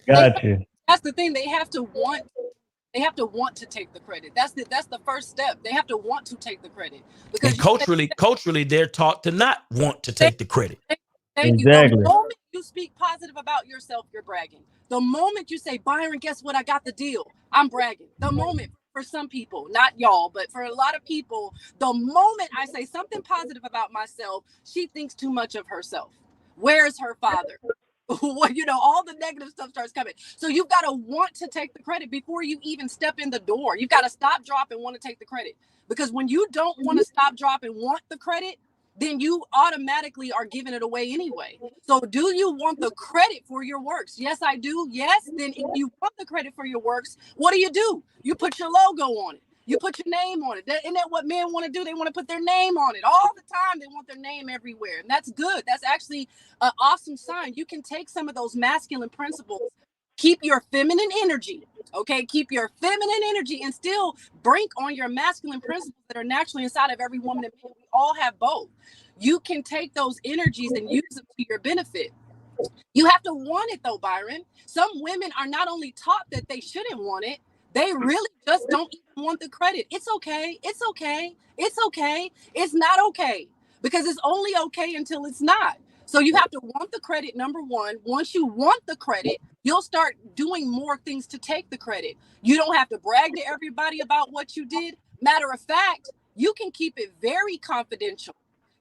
Gotcha. That's the thing. They have to want to take the credit. That's the first step. They have to want to take the credit. Because culturally, they're taught to not want to take the credit. Thank exactly. you. The moment you speak positive about yourself, you're bragging. The moment you say, Byron, guess what? I got the deal. I'm bragging. The moment, for some people, not y'all, but for a lot of people, the moment I say something positive about myself, she thinks too much of herself. Where's her father? You know, all the negative stuff starts coming. So you've got to want to take the credit before you even step in the door. You've got to stop, drop, and want to take the credit. Because when you don't want to stop, drop, and want the credit, then you automatically are giving it away anyway. So do you want the credit for your works? Yes, I do. Yes. Then if you want the credit for your works, what do? You put your logo on it. You put your name on it. Isn't that what men want to do? They want to put their name on it all the time. They want their name everywhere. And that's good. That's actually an awesome sign. You can take some of those masculine principles, keep your feminine energy, okay? Keep your feminine energy and still brink on your masculine principles that are naturally inside of every woman and man. We all have both. You can take those energies and use them to your benefit. You have to want it though, Byron. Some women are not only taught that they shouldn't want it, they really just don't even want the credit. It's okay. It's okay. It's okay. It's not okay, because it's only okay until it's not. So you have to want the credit, number one. Once you want the credit, you'll start doing more things to take the credit. You don't have to brag to everybody about what you did. Matter of fact, you can keep it very confidential.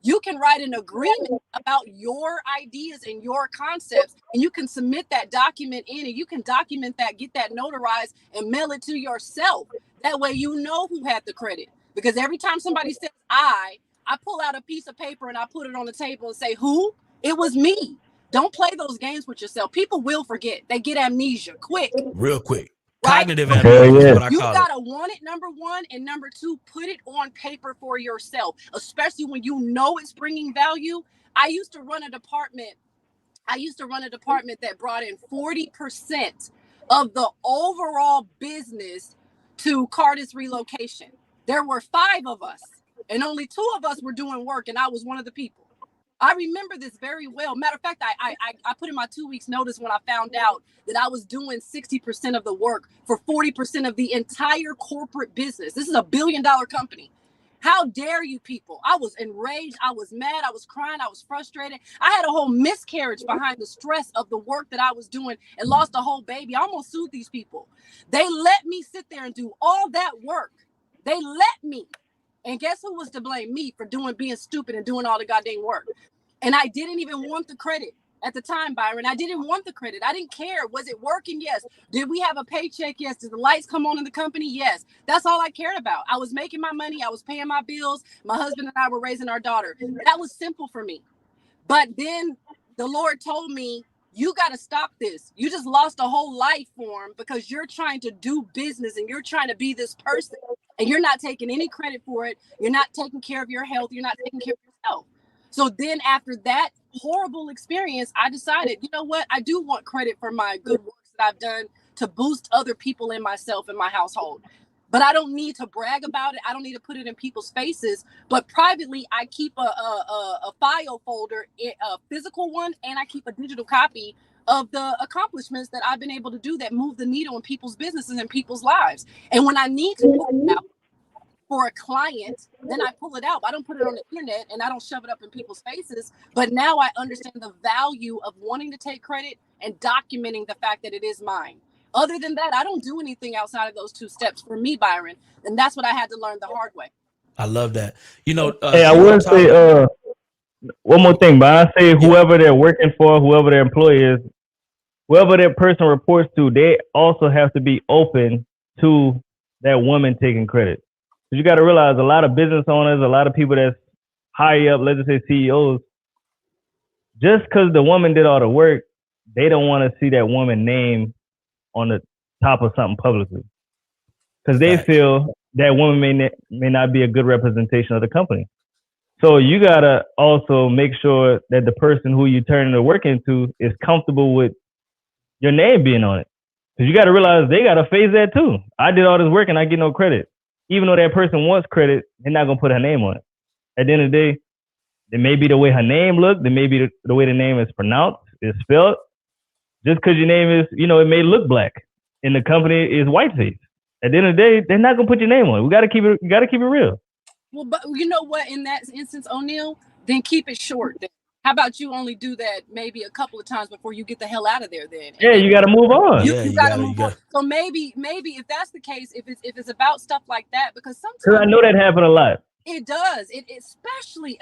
You can write an agreement about your ideas and your concepts, and you can submit that document in, and you can document that, get that notarized, and mail it to yourself. That way you know who had the credit. Because every time somebody says I pull out a piece of paper and I put it on the table and say, who? It was me. Don't play those games with yourself. People will forget. They get amnesia quick. Real quick. Right? Cognitive amnesia is what I you call it. You gotta want it, number one, and number two, put it on paper for yourself, especially when you know it's bringing value. I used to run a department that brought in 40% of the overall business to Cardis relocation. There were 5 of us, and only 2 of us were doing work, and I was one of the people. I remember this very well. Matter of fact, I put in my 2 weeks notice when I found out that I was doing 60% of the work for 40% of the entire corporate business. This is a $1 billion company. How dare you people? I was enraged. I was mad. I was crying. I was frustrated. I had a whole miscarriage behind the stress of the work that I was doing and lost a whole baby. I almost sued these people. They let me sit there and do all that work. They let me. And guess who was to blame? Me for being stupid and doing all the goddamn work. And I didn't even want the credit at the time, Byron. I didn't want the credit. I didn't care. Was it working? Yes. Did we have a paycheck? Yes. Did the lights come on in the company? Yes. That's all I cared about. I was making my money. I was paying my bills. My husband and I were raising our daughter. That was simple for me. But then the Lord told me, you got to stop this. You just lost a whole life form because you're trying to do business and you're trying to be this person and you're not taking any credit for it. You're not taking care of your health. You're not taking care of yourself. So then after that horrible experience, I decided, you know what? I do want credit for my good works that I've done to boost other people and myself and my household. But I don't need to brag about it. I don't need to put it in people's faces. But privately, I keep a file folder, a physical one, and I keep a digital copy of the accomplishments that I've been able to do that move the needle in people's businesses and people's lives. And when I need to pull it out for a client, then I pull it out. I don't put it on the internet and I don't shove it up in people's faces. But now I understand the value of wanting to take credit and documenting the fact that it is mine. Other than that, I don't do anything outside of those 2 steps for me, Byron. And that's what I had to learn the hard way. I love that. You know, hey, I would say one more thing, but I say whoever they're working for, whoever their employee is, whoever that person reports to, they also have to be open to that woman taking credit. Because you got to realize a lot of business owners, a lot of people that's high up, let's just say CEOs, just because the woman did all the work, they don't want to see that woman name on the top of something publicly. Because they feel that woman may not be a good representation of the company. So you got to also make sure that the person who you turn the work into is comfortable with your name being on it. Because you got to realize they got to face that too. I did all this work and I get no credit. Even though that person wants credit, they're not going to put her name on it. At the end of the day, it may be the way her name looked. It may be the way the name is pronounced, is spelled. Just because your name is, it may look black and the company is whiteface. At the end of the day, they're not going to put your name on it. You got to keep it real. Well, but you know what? In that instance, O'Neal, then keep it short. How about you only do that maybe a couple of times before you get the hell out of there then? Yeah, you got to move on. You gotta move on. So maybe if that's the case, if it's about stuff like that, because sometimes I know that happen a lot. It does. It especially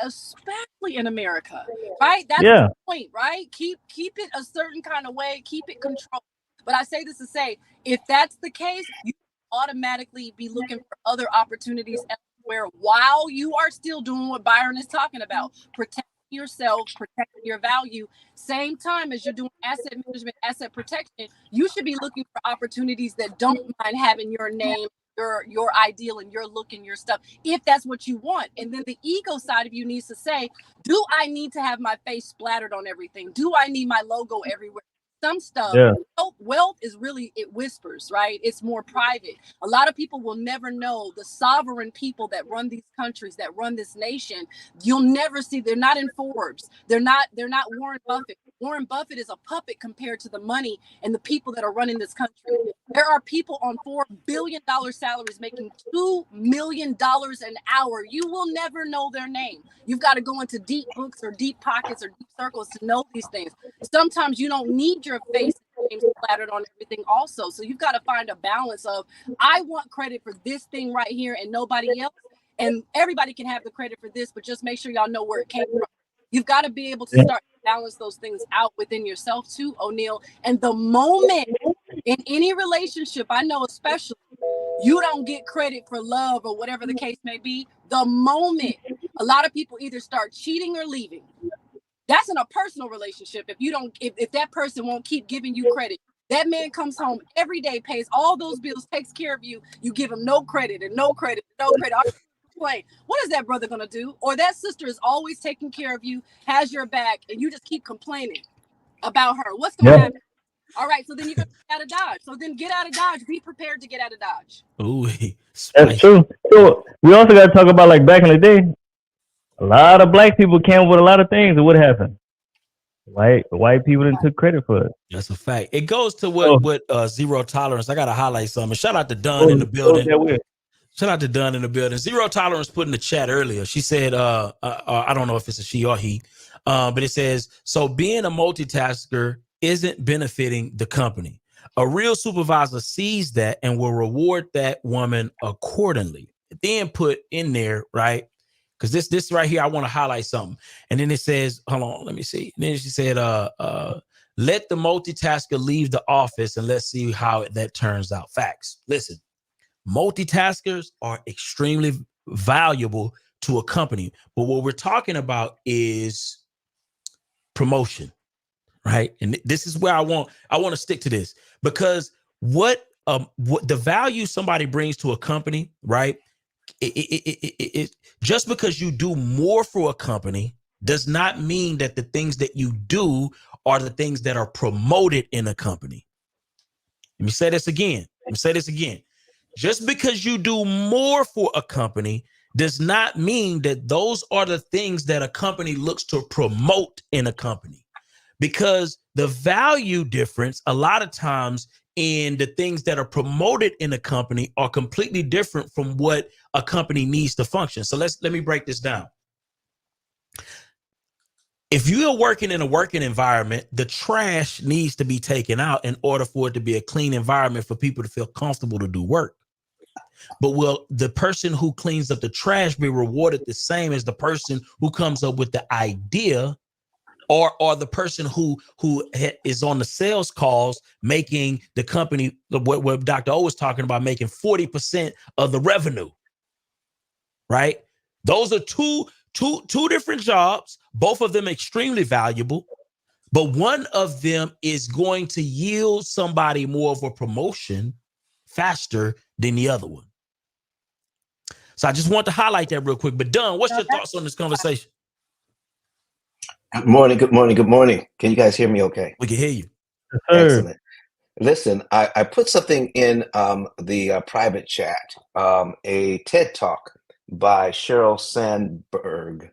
in America, right? That's the point, right? Keep it a certain kind of way. Keep it controlled. But I say this to say, if that's the case, you automatically be looking for other opportunities elsewhere while you are still doing what Byron is talking about, protecting yourself, protecting your value. Same time as you're doing asset management, asset protection, you should be looking for opportunities that don't mind having your name, your ideal and your look and your stuff, if that's what you want. And then the ego side of you needs to say, do I need to have my face splattered on everything? Do I need my logo everywhere? Some stuff, wealth is really, it whispers, right? It's more private. A lot of people will never know the sovereign people that run these countries, that run this nation. You'll never see, they're not in Forbes. They're not Warren Buffett. Warren Buffett is a puppet compared to the money and the people that are running this country. There are people on $4 billion salaries making $2 million an hour. You will never know their name. You've got to go into deep books or deep pockets or deep circles to know these things. Sometimes you don't need your face splattered on everything also. So you've got to find a balance of, I want credit for this thing right here and nobody else. And everybody can have the credit for this, but just make sure y'all know where it came from. You've got to be able to start to balance those things out within yourself too, O'Neal. And the moment in any relationship, I know especially, you don't get credit for love or whatever the case may be, the moment a lot of people either start cheating or leaving. That's in a personal relationship. If that person won't keep giving you credit, that man comes home every day, pays all those bills, takes care of you. You give him no credit and no credit, no credit. What is that brother gonna do? Or that sister is always taking care of you, has your back, and you just keep complaining about her. What's gonna happen? All right, so then you're gonna get out of Dodge. So then get out of Dodge. Be prepared to get out of Dodge. Ooh, that's true. So we also got to talk about, like, back in the day, a lot of black people came with a lot of things. And what happened? White people didn't took credit for it. That's a fact. It goes to what zero tolerance. I gotta highlight something. Shout out to Dunn in the building. Shout out to Dunn in the building. Zero tolerance put in the chat earlier. She said, I don't know if it's a she or he, but it says, so being a multitasker isn't benefiting the company. A real supervisor sees that and will reward that woman accordingly. Then put in there, right? Because this right here, I want to highlight something. And then it says, hold on, let me see. And then she said, let the multitasker leave the office and let's see how that turns out. Facts. Listen, multitaskers are extremely valuable to a company. But what we're talking about is promotion, right? And this is where I want to stick to this, because what the value somebody brings to a company, right? It just because you do more for a company does not mean that the things that you do are the things that are promoted in a company. Let me say this again. Just because you do more for a company does not mean that those are the things that a company looks to promote in a company, because the value difference a lot of times in the things that are promoted in a company are completely different from what a company needs to function. So let me break this down. If you are working in a working environment, the trash needs to be taken out in order for it to be a clean environment for people to feel comfortable to do work. But will the person who cleans up the trash be rewarded the same as the person who comes up with the idea, or the person who is on the sales calls making the company, what Dr. O was talking about, making 40% of the revenue, right? Those are two different jobs, both of them extremely valuable, but one of them is going to yield somebody more of a promotion faster than the other one. So I just want to highlight that real quick. But Dunn, what's your thoughts on this conversation? Good morning. Can you guys hear me okay? We can hear you. Excellent. Listen, I put something in the private chat, a TED Talk by Sheryl Sandberg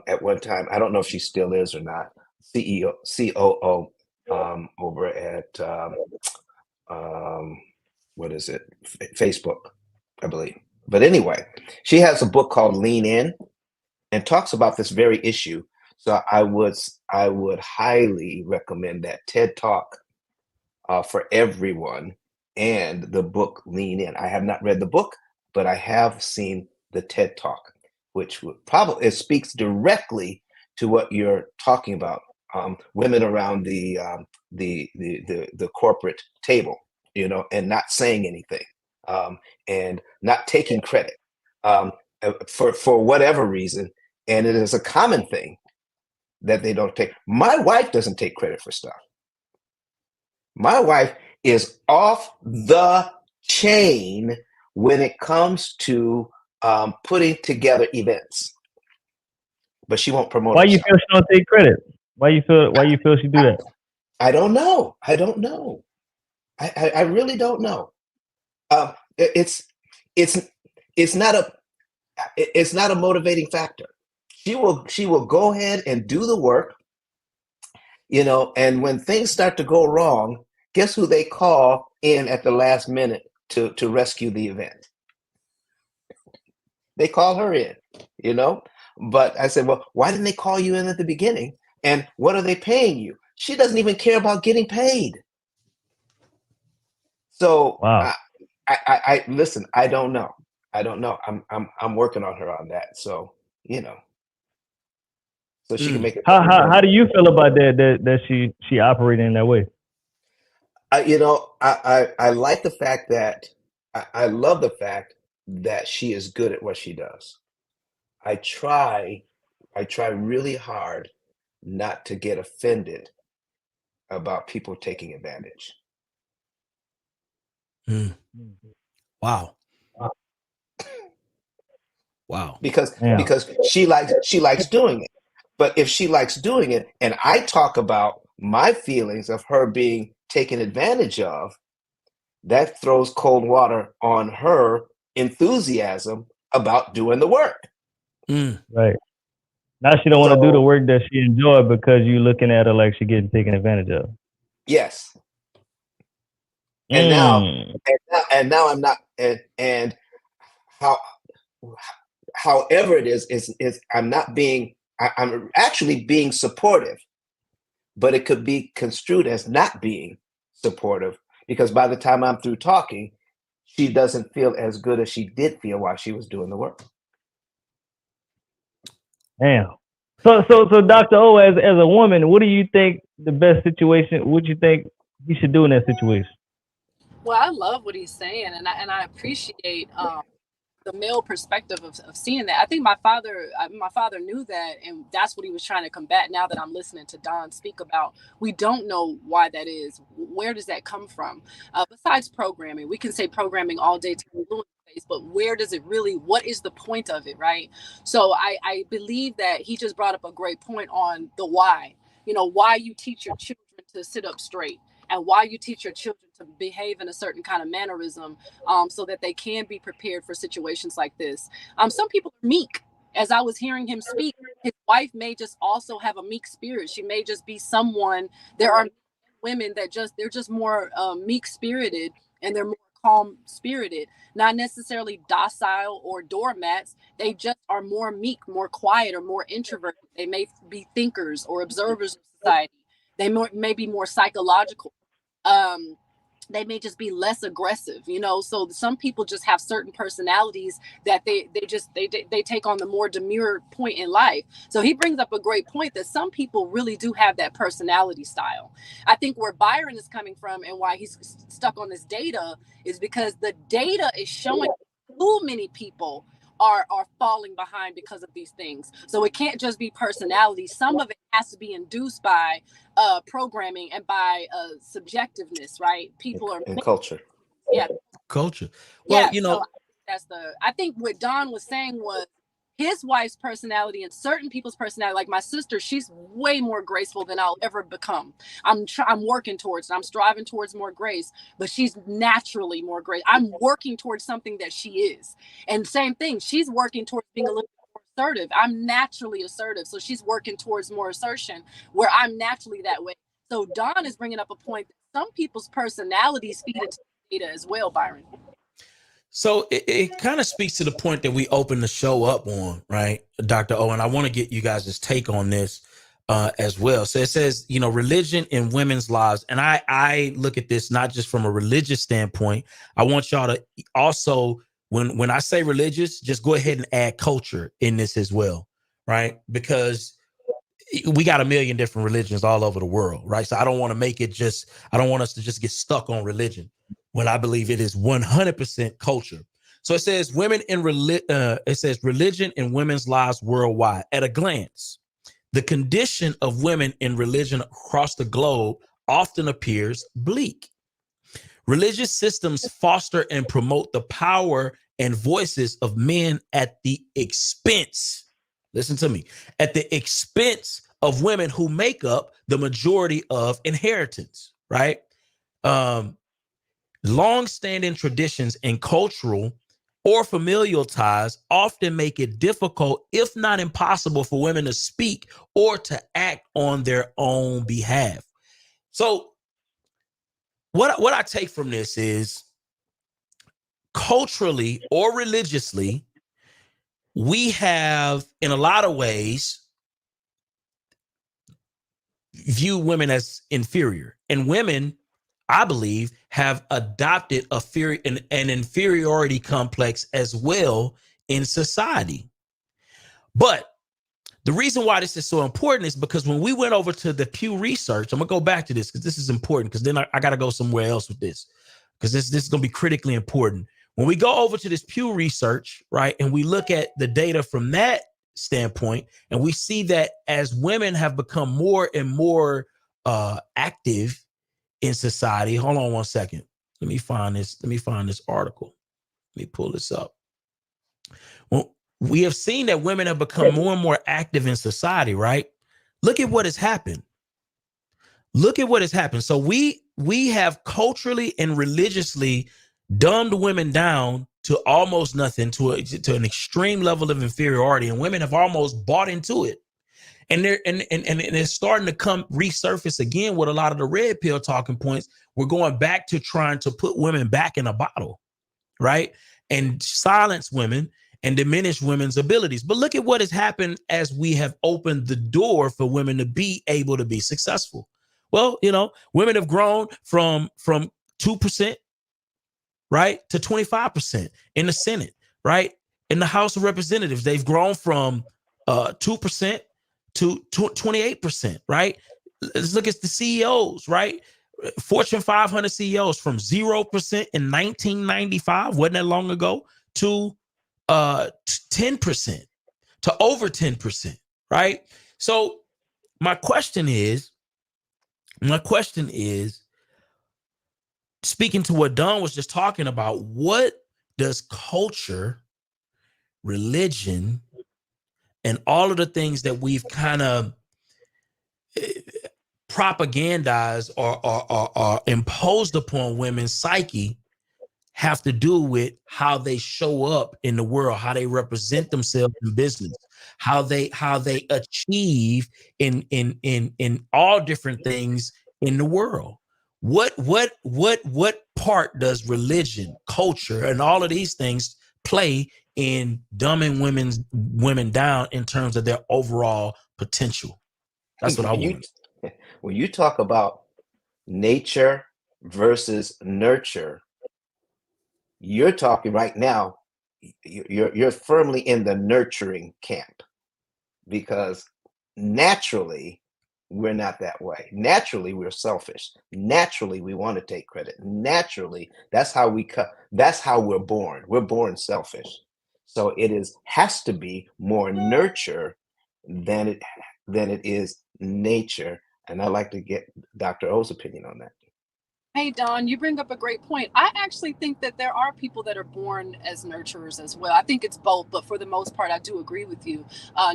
at one time. I don't know if she still is or not. COO over at, what is it? Facebook, I believe. But anyway, she has a book called Lean In and talks about this very issue. So I would highly recommend that TED Talk for everyone, and the book Lean In. I have not read the book, but I have seen the TED Talk, which would probably, it speaks directly to what you're talking about. Women around the corporate table, and not saying anything, and not taking credit for whatever reason. And it is a common thing that they don't take. My wife doesn't take credit for stuff. My wife is off the chain when it comes to putting together events, but she won't promote. Why you feel she don't take credit? Why you feel she do that? I don't know. I really don't know. It's not a motivating factor. She will go ahead and do the work, and when things start to go wrong, guess who they call in at the last minute to rescue the event? They call her in, But I said, well, why didn't they call you in at the beginning? And what are they paying you? She doesn't even care about getting paid. So wow. I listen. I don't know. I'm working on her on that. So so she can make it. How do you feel about that she operating in that way? I like the fact that I love the fact that she is good at what she does. I try really hard not to get offended about people taking advantage. Wow. Wow. Because she likes doing it. But if she likes doing it and I talk about my feelings of her being taken advantage of, that throws cold water on her enthusiasm about doing the work. Right. Now she don't want to do the work that she enjoyed because you looking at her like she getting taken advantage of. Yes. And now I'm not, and however it is I'm actually being supportive, but it could be construed as not being supportive, because by the time I'm through talking, she doesn't feel as good as she did feel while she was doing the work. Damn. So Dr. O, as a woman, what do you think the best situation? What do you think you should do in that situation? Well, I love what he's saying, and I appreciate the male perspective of seeing that. I think my father knew that, and that's what he was trying to combat. Now that I'm listening to Don speak about, we don't know why that is. Where does that come from? Besides programming, we can say programming all day to influence, but where does it really? What is the point of it, right? So I believe that he just brought up a great point on the why. Why you teach your children to sit up straight, and why you teach your children to behave in a certain kind of mannerism, so that they can be prepared for situations like this. Some people are meek. As I was hearing him speak, his wife may just also have a meek spirit. She may just be someone. There are women that they're just more meek spirited, and they're more calm spirited, not necessarily docile or doormats. They just are more meek, more quiet, or more introverted. They may be thinkers or observers of society. They may be more psychological. They may just be less aggressive, so some people just have certain personalities that they take on the more demure point in life. So he brings up a great point that some people really do have that personality style. I think where Byron is coming from and why he's stuck on this data is because the data is showing too many people are falling behind because of these things. So it can't just be personality. Some of it has to be induced by programming and by subjectiveness, right? People are and culture. Yeah, culture. Well, So I think what Don was saying was his wife's personality and certain people's personality. Like my sister, she's way more graceful than I'll ever become. I'm working towards it. I'm striving towards more grace, but she's naturally more grace. I'm working towards something that she is. And same thing, she's working towards being a little more assertive. I'm naturally assertive, so she's working towards more assertion, where I'm naturally that way. So Don is bringing up a point that some people's personalities feed into data as well, Byron. So it kind of speaks to the point that we opened the show up on, right, Dr. O? And I want to get you guys' take on this as well. So it says, you know, religion in women's lives. And I look at this not just from a religious standpoint. I want y'all to also, when I say religious, just go ahead and add culture in this as well, right? Because we got a million different religions all over the world, right? So I don't want to make it just, I don't want us to just get stuck on religion when I believe it is 100% culture. So it says it says religion in women's lives worldwide. At a glance, the condition of women in religion across the globe often appears bleak. Religious systems foster and promote the power and voices of men at the expense, listen to me, at the expense of women who make up the majority of inheritance, right? Long-standing traditions and cultural or familial ties often make it difficult, if not impossible, for women to speak or to act on their own behalf. So what I take from this is, culturally or religiously, we have, in a lot of ways, view women as inferior. And women, I believe, have adopted an inferiority complex as well in society. But the reason why this is so important is because when we went over to the Pew Research, I'm going to go back to this because this is important, because then I got to go somewhere else with this, because this is going to be critically important. When we go over to this Pew Research, right, and we look at the data from that standpoint, and we see that as women have become more and more active in society. Hold on one second. Let me find this article. Let me pull this up. Well, we have seen that women have become more and more active in society, right? Look at what has happened. Look at what has happened. So we have culturally and religiously dumbed women down to almost nothing, to an extreme level of inferiority, and women have almost bought into it. And it's starting to resurface again with a lot of the red pill talking points. We're going back to trying to put women back in a bottle, right? And silence women and diminish women's abilities. But look at what has happened as we have opened the door for women to be able to be successful. Well, you know, women have grown from 2%, right, to 25% in the Senate, right? In the House of Representatives, they've grown from 2% to 28%, right? Let's look at the CEOs, right? Fortune 500 CEOs from 0% in 1995, wasn't that long ago, to 10%, to over 10%, right? So my question is, speaking to what Don was just talking about, what does culture, religion, and all of the things that we've kind of propagandized or imposed upon women's psyche have to do with how they show up in the world, how they represent themselves in business, how they achieve in all different things in the world? What part does religion, culture, and all of these things play in dumbing women down in terms of their overall potential? That's what I want. When you talk about nature versus nurture, you're talking right now, you're firmly in the nurturing camp, because naturally we're not that way. Naturally we're selfish. Naturally we want to take credit. Naturally, that's how we're born. We're born selfish. So it has to be more nurture than it is nature. And I'd like to get Dr. O's opinion on that. Hey, Don, you bring up a great point. I actually think that there are people that are born as nurturers as well. I think it's both, but for the most part, I do agree with you.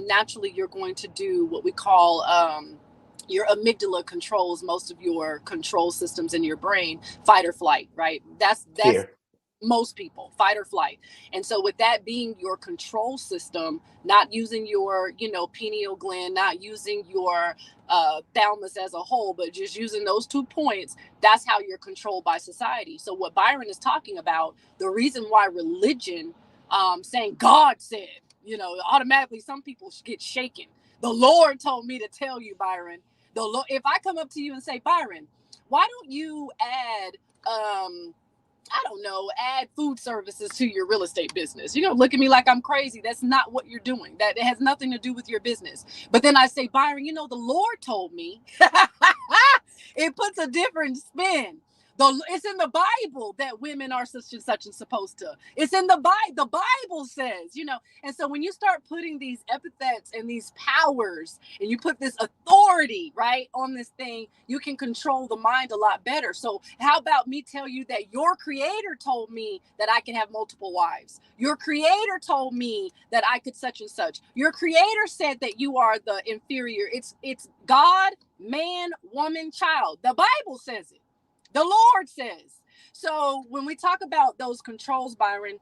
Naturally, you're going to do what we call your amygdala controls most of your control systems in your brain, fight or flight, right? That's Fear. most people, fight or flight. And so with that being your control system, not using your, pineal gland, not using your thalamus as a whole, but just using those 2 points, that's how you're controlled by society. So what Byron is talking about, the reason why religion, saying God said, automatically some people get shaken. The Lord told me to tell you, Byron. If I come up to you and say, Byron, why don't you add add food services to your real estate business? You're going to look at me like I'm crazy. That's not what you're doing. That it has nothing to do with your business. But then I say, Byron, the Lord told me. It puts a different spin. It's in the Bible that women are such and such and supposed to. It's in the Bible. The Bible says, And so when you start putting these epithets and these powers, and you put this authority, right, on this thing, you can control the mind a lot better. So how about me tell you that your creator told me that I can have multiple wives? Your creator told me that I could such and such. Your creator said that you are the inferior. It's God, man, woman, child. The Bible says it. The Lord says. So when we talk about those controls, Byron,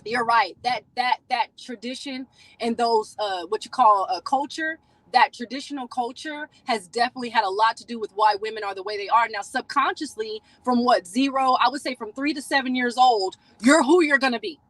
you're right. That tradition and those what you call a culture, that traditional culture has definitely had a lot to do with why women are the way they are. Now, subconsciously, from I would say from 3 to 7 years old, you're who you're going to be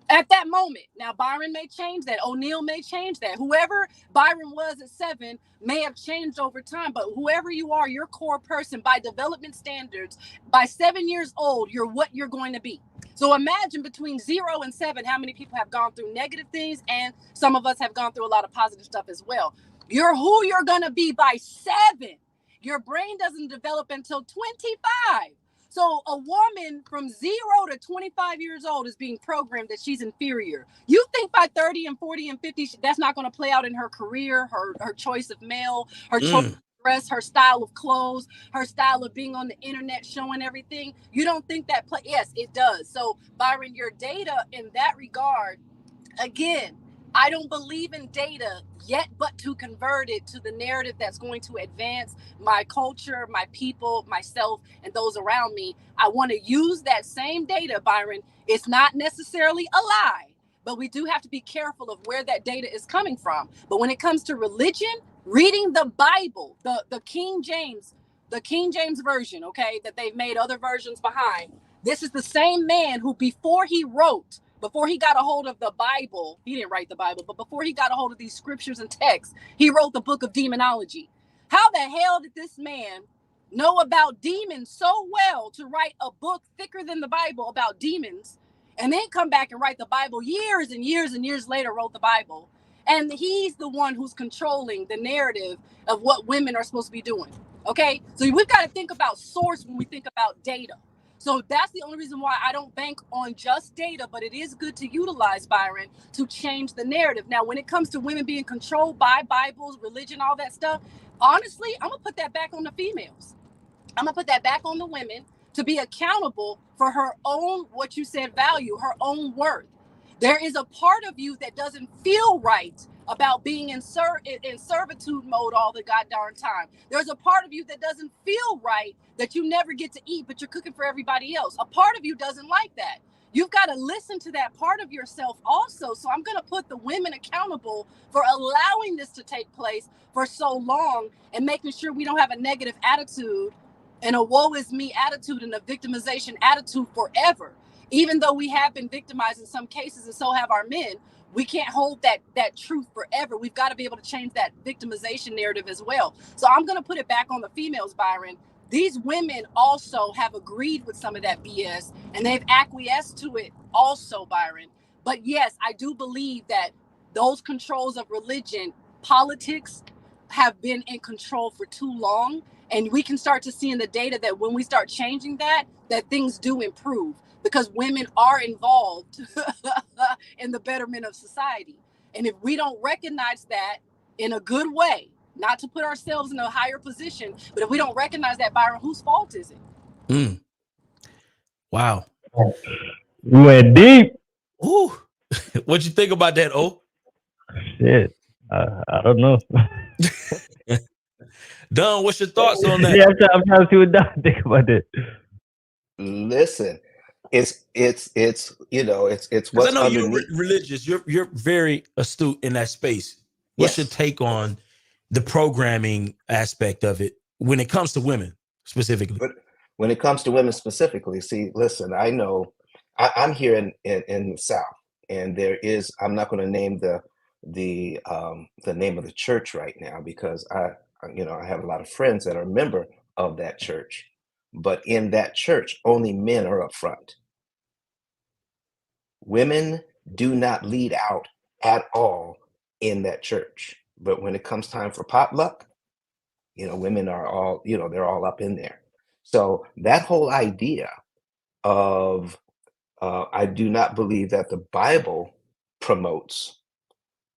at that moment. Now, Byron may change that. O'Neill may change that. Whoever Byron was at 7 may have changed over time, but whoever you are, your core person, by development standards, by 7 years old, you're what you're going to be. So imagine between 0 and 7, how many people have gone through negative things, and some of us have gone through a lot of positive stuff as well. You're who you're going to be by 7. Your brain doesn't develop until 25. So a woman from 0 to 25 years old is being programmed that she's inferior. You think by 30 and 40 and 50, that's not going to play out in her career, her choice of male, her choice of dress, her style of clothes, her style of being on the internet showing everything? You don't think that yes, it does. So Byron, your data in that regard, again, I don't believe in data yet, but to convert it to the narrative that's going to advance my culture, my people, myself, and those around me. I want to use that same data, Byron. It's not necessarily a lie, but we do have to be careful of where that data is coming from. But when it comes to religion, reading the Bible, the King James version, okay, that they've made other versions behind. This is the same man who, before he got a hold of the Bible, he didn't write the Bible, but before he got a hold of these scriptures and texts, he wrote the book of demonology. How the hell did this man know about demons so well to write a book thicker than the Bible about demons, and then come back and write the Bible years and years and years later, wrote the Bible? And he's the one who's controlling the narrative of what women are supposed to be doing. Okay, so we've got to think about source when we think about data. So that's the only reason why I don't bank on just data, but it is good to utilize, Byron, to change the narrative. Now, when it comes to women being controlled by Bibles, religion, all that stuff, honestly, I'm going to put that back on the females. I'm going to put that back on the women to be accountable for her own, what you said, value, her own worth. There is a part of you that doesn't feel right about being in servitude mode all the goddamn time. There's a part of you that doesn't feel right that you never get to eat, but you're cooking for everybody else. A part of you doesn't like that. You've got to listen to that part of yourself also. So I'm going to put the women accountable for allowing this to take place for so long and making sure we don't have a negative attitude and a woe is me attitude and a victimization attitude forever. Even though we have been victimized in some cases, and so have our men, we can't hold that truth forever. We've got to be able to change that victimization narrative as well. So I'm going to put it back on the females, Byron. These women also have agreed with some of that BS, and they've acquiesced to it also, Byron. But yes, I do believe that those controls of religion, politics, have been in control for too long. And we can start to see in the data that when we start changing that things do improve, because women are involved in the betterment of society. And if we don't recognize that in a good way, not to put ourselves in a higher position, but if we don't recognize that, Byron, whose fault is it? Wow. You went deep. Ooh. What you think about that, O? Shit. I don't know. Don, what's your thoughts on that? Yeah, I'm trying to see what Don think about that. Listen, it's you know, it's Because what's I know you're underneath. religious. You're very astute in that space. What's your Yes. take on the programming aspect of it when it comes to women specifically? But when it comes to women specifically, see, listen, I know I'm here in the South, and there is, I'm not going to name the name of the church right now, because I have a lot of friends that are a member of that church, but in that church, only men are up front. Women do not lead out at all in that church. But when it comes time for potluck, women are all, they're all up in there. So that whole idea of, I do not believe that the Bible promotes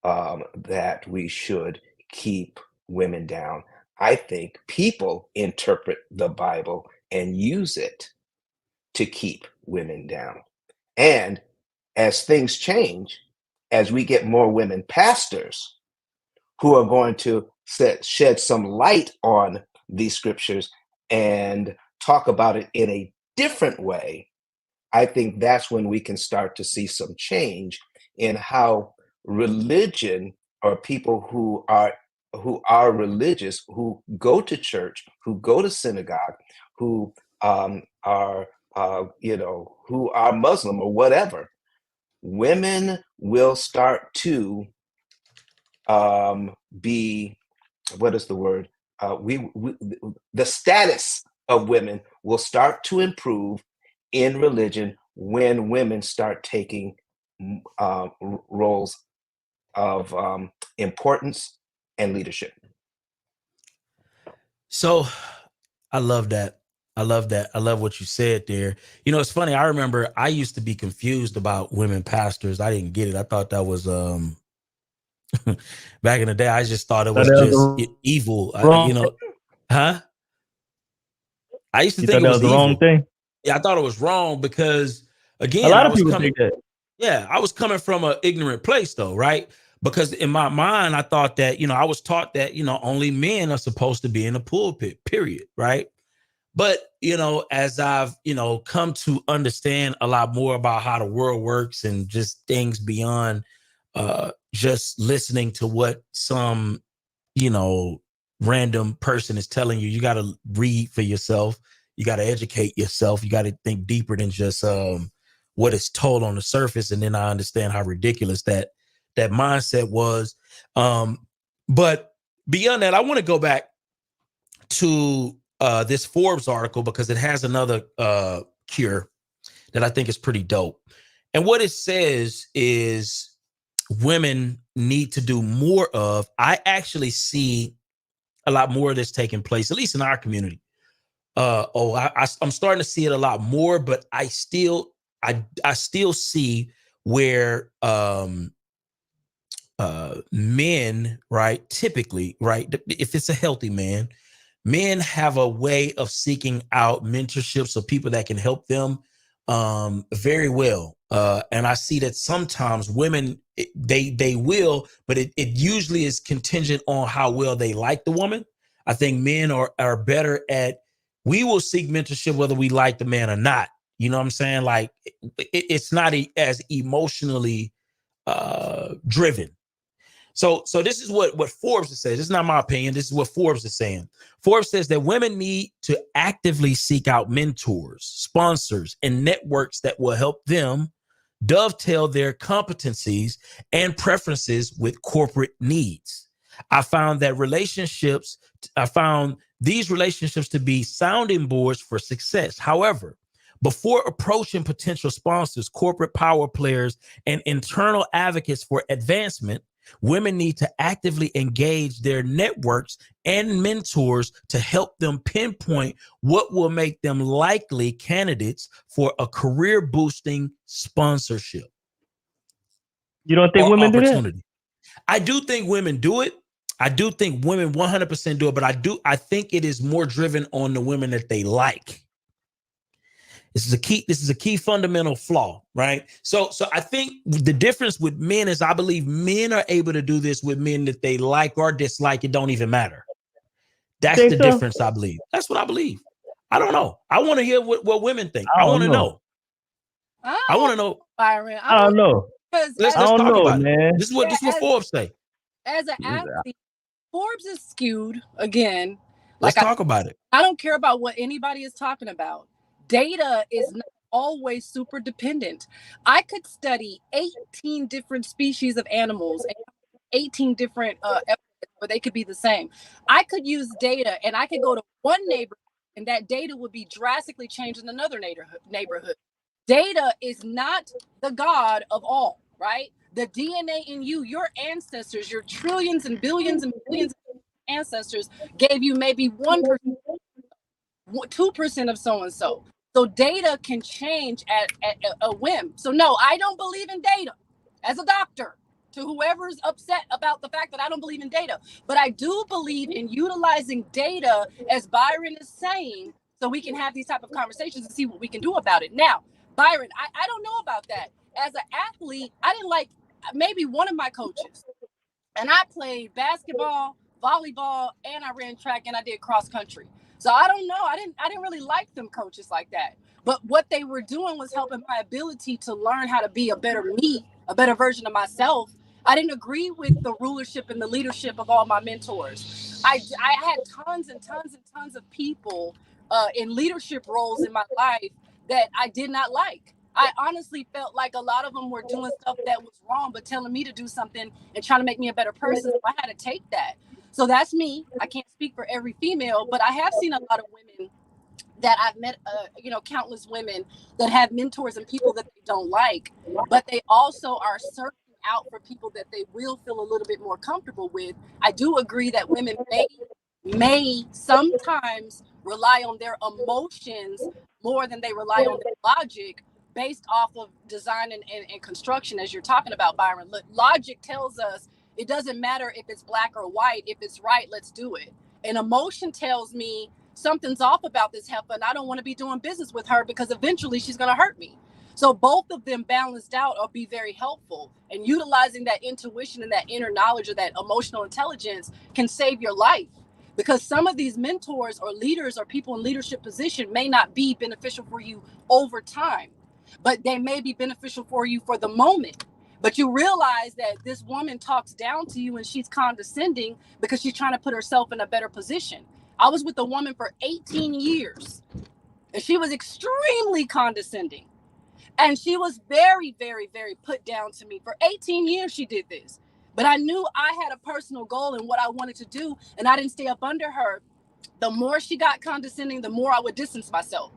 that we should keep women down. I think people interpret the Bible and use it to keep women down. And as things change, as we get more women pastors who are going to shed some light on these scriptures and talk about it in a different way, I think that's when we can start to see some change in how religion, or people who are religious, who go to church, who go to synagogue, who are who are Muslim or whatever, women will start to be, what is the word? The status of women will start to improve in religion when women start taking roles of importance and leadership. So I love that. I love that. I love what you said there. It's funny. I remember I used to be confused about women pastors. I didn't get it. I thought that was back in the day. I just thought it was just evil. Huh? I used to think it was the evil. wrong thing. Yeah, I thought it was wrong because, again, A lot of people think that. Yeah, I was coming from an ignorant place, though, right? Because in my mind, I thought that, I was taught that, only men are supposed to be in the pulpit, period, right? But, as I've, come to understand a lot more about how the world works and just things beyond just listening to what some, random person is telling you, you got to read for yourself. You got to educate yourself. You got to think deeper than just what is told on the surface. And then I understand how ridiculous that mindset was. But beyond that, I want to go back to this Forbes article because it has another cure that I think is pretty dope. And what it says is women need to do more of. I actually see a lot more of this taking place, at least in our community. I'm starting to see it a lot more, but I still see where men, right, typically, right, if it's a healthy man, men have a way of seeking out mentorships of people that can help them very well. And I see that sometimes women, they will, but it usually is contingent on how well they like the woman. I think men are better at, we will seek mentorship whether we like the man or not. You know what I'm saying? Like it's not as emotionally driven. So this is what Forbes is saying. This is not my opinion. This is what Forbes is saying. Forbes says that women need to actively seek out mentors, sponsors, and networks that will help them dovetail their competencies and preferences with corporate needs. I found these relationships to be sounding boards for success. However, before approaching potential sponsors, corporate power players, and internal advocates for advancement, women need to actively engage their networks and mentors to help them pinpoint what will make them likely candidates for a career-boosting sponsorship. You don't think women do that? I do think women do it. I do think women 100% do it, but I think it is more driven on the women that they like. This is a key fundamental flaw, right? So I think the difference with men is I believe men are able to do this with men that they like or dislike. It don't even matter. That's the difference, I believe. That's what I believe. I don't know. I want to hear what women think. I want to know. I want to know, Byron. I don't know. let's I don't talk know, about man. it. This is what Forbes say. As an athlete, Forbes is skewed again. Let's talk about it. I don't care about what anybody is talking about. Data is not always super dependent. I could study 18 different species of animals and 18 different episodes where they could be the same. I could use data and I could go to one neighborhood and that data would be drastically changed in another neighborhood. Data is not the God of all, right? The DNA in you, your ancestors, your trillions and billions of ancestors gave you maybe 1%, 2% of so-and-so. So data can change at a whim. So no, I don't believe in data as a doctor, to whoever's upset about the fact that I don't believe in data. But I do believe in utilizing data, as Byron is saying, so we can have these type of conversations and see what we can do about it. Now, Byron, I don't know about that. As an athlete, I didn't like maybe one of my coaches. And I played basketball, volleyball, and I ran track and I did cross country. So I don't know. I didn't really like them coaches like that. But what they were doing was helping my ability to learn how to be a better me, a better version of myself. I didn't agree with the rulership and the leadership of all my mentors. I had tons and tons and tons of people in leadership roles in my life that I did not like. I honestly felt like a lot of them were doing stuff that was wrong, but telling me to do something and trying to make me a better person. So I had to take that. So that's me. I can't speak for every female, but I have seen a lot of women that I've met, countless women that have mentors and people that they don't like, but they also are searching out for people that they will feel a little bit more comfortable with. I do agree that women may sometimes rely on their emotions more than they rely on their logic, based off of design and construction, as you're talking about, Byron. Logic tells us it doesn't matter if it's black or white. If it's right, let's do it. And emotion tells me something's off about this heifer and I don't want to be doing business with her because eventually she's going to hurt me. So both of them balanced out or be very helpful. And utilizing that intuition and that inner knowledge or that emotional intelligence can save your life. Because some of these mentors or leaders or people in leadership position may not be beneficial for you over time, but they may be beneficial for you for the moment. But you realize that this woman talks down to you and she's condescending because she's trying to put herself in a better position. I was with a woman for 18 years and she was extremely condescending. And she was very, very, very put down to me. For 18 years, she did this. But I knew I had a personal goal and what I wanted to do, and I didn't stay up under her. The more she got condescending, the more I would distance myself.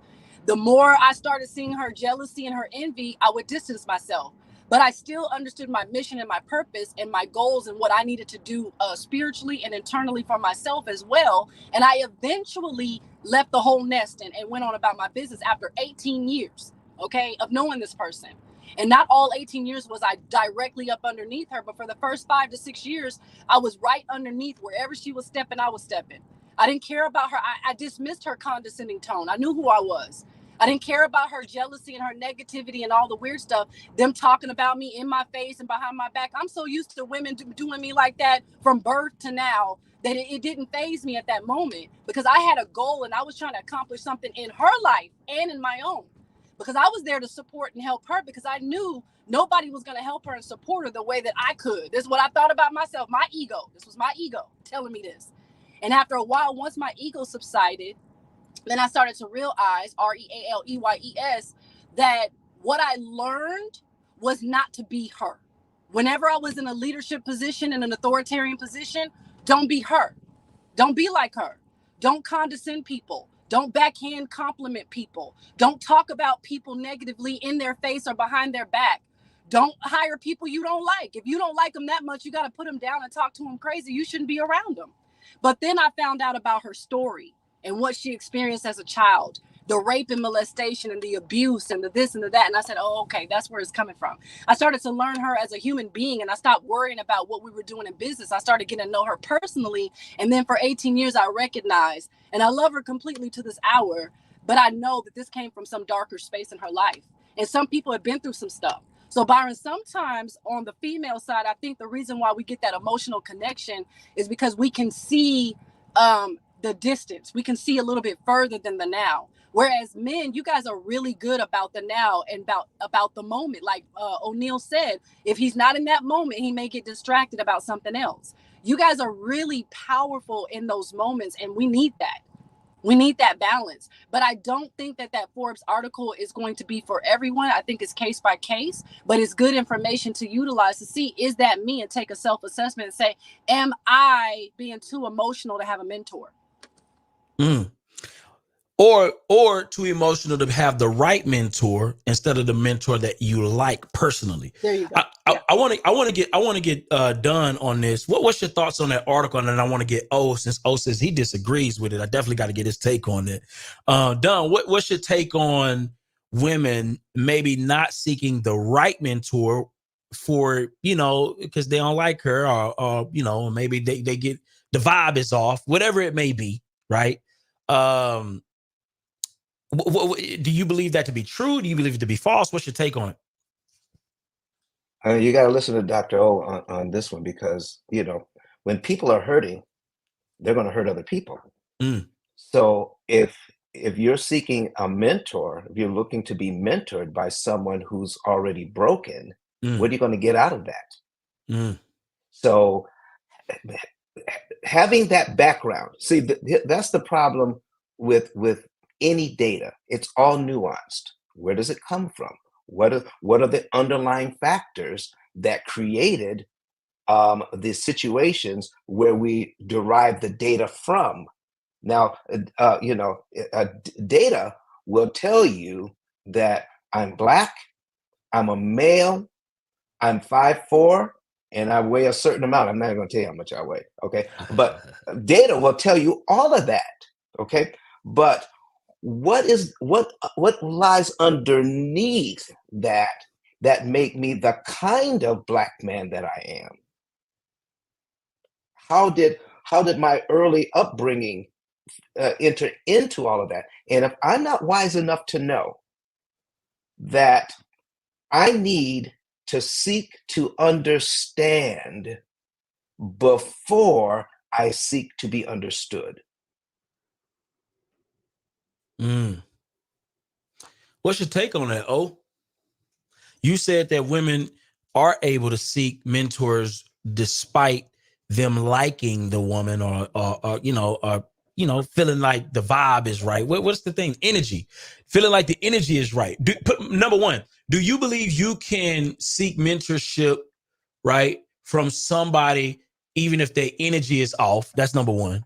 The more I started seeing her jealousy and her envy, I would distance myself. But I still understood my mission and my purpose and my goals and what I needed to do spiritually and internally for myself as well. And I eventually left the whole nest and went on about my business after 18 years. Okay, of knowing this person. And not all 18 years was I directly up underneath her, but for the first 5 to 6 years, I was right underneath. Wherever she was stepping, I was stepping. I didn't care about her. I dismissed her condescending tone. I knew who I was. I didn't care about her jealousy and her negativity and all the weird stuff, them talking about me in my face and behind my back. I'm so used to women doing me like that from birth to now that it didn't faze me at that moment, because I had a goal and I was trying to accomplish something in her life and in my own. Because I was there to support and help her, because I knew nobody was going to help her and support her the way that I could. This is what I thought about myself, my ego. This was my ego telling me this. And after a while, once my ego subsided, then I started to realize, REALEYES, that what I learned was not to be her. Whenever I was in a leadership position, in an authoritarian position, don't be her. Don't be like her. Don't condescend people. Don't backhand compliment people. Don't talk about people negatively in their face or behind their back. Don't hire people you don't like. If you don't like them that much, you got to put them down and talk to them crazy. You shouldn't be around them. But then I found out about her story and what she experienced as a child, the rape and molestation and the abuse and the this and the that. And I said, oh, okay, that's where it's coming from. I started to learn her as a human being, and I stopped worrying about what we were doing in business. I started getting to know her personally. And then for 18 years, I recognized, and I love her completely to this hour, but I know that this came from some darker space in her life. And some people have been through some stuff. So Byron, sometimes on the female side, I think the reason why we get that emotional connection is because we can see the distance. We can see a little bit further than the now. Whereas men, you guys are really good about the now and about the moment. Like O'Neill said, if he's not in that moment, he may get distracted about something else. You guys are really powerful in those moments, and we need that. We need that balance. But I don't think that Forbes article is going to be for everyone. I think it's case by case, but it's good information to utilize to see, is that me, and take a self-assessment and say, am I being too emotional to have a mentor? Or too emotional to have the right mentor instead of the mentor that you like personally. There you go. I want to get done on this. What's your thoughts on that article? And then I want to get since O says he disagrees with it. I definitely got to get his take on it. Don, what's your take on women maybe not seeking the right mentor for, because they don't like her, or maybe they get the vibe is off, whatever it may be, right? Do you believe that to be true? Do you believe it to be false? What's your take on it? You got to listen to Dr. O on this one, because, when people are hurting, they're going to hurt other people. So if you're seeking a mentor, if you're looking to be mentored by someone who's already broken, what are you going to get out of that? So having that background, see, that's the problem with any data. It's all nuanced. Where does it come from? What are the underlying factors that created the situations where we derive the data from? Now, data will tell you that I'm Black, I'm a male, I'm 5'4", and I weigh a certain amount. I'm not going to tell you how much I weigh, okay? But data will tell you all of that, okay? But what lies underneath that make me the kind of Black man that I am? How did my early upbringing enter into all of that? And if I'm not wise enough to know that I need to seek to understand before I seek to be understood. What's your take on that, O? You said that women are able to seek mentors despite them liking the woman, or feeling like the vibe is right. What's the thing? Energy. Feeling like the energy is right. Number one, do you believe you can seek mentorship, right, from somebody even if their energy is off? That's number one.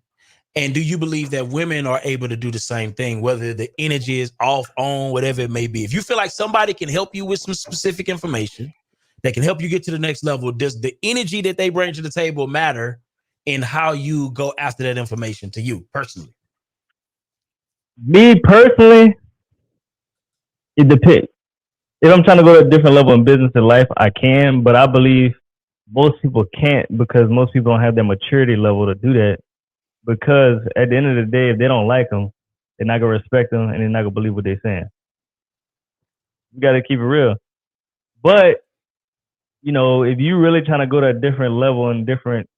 And do you believe that women are able to do the same thing, whether the energy is off, on, whatever it may be? If you feel like somebody can help you with some specific information that can help you get to the next level, does the energy that they bring to the table matter in how you go after that information to you personally? Me personally, it depends. If I'm trying to go to a different level in business and life, I can, but I believe most people can't, because most people don't have that maturity level to do that. Because at the end of the day, if they don't like them, they're not going to respect them, and they're not going to believe what they're saying. You got to keep it real. But, if you really trying to go to a different level and different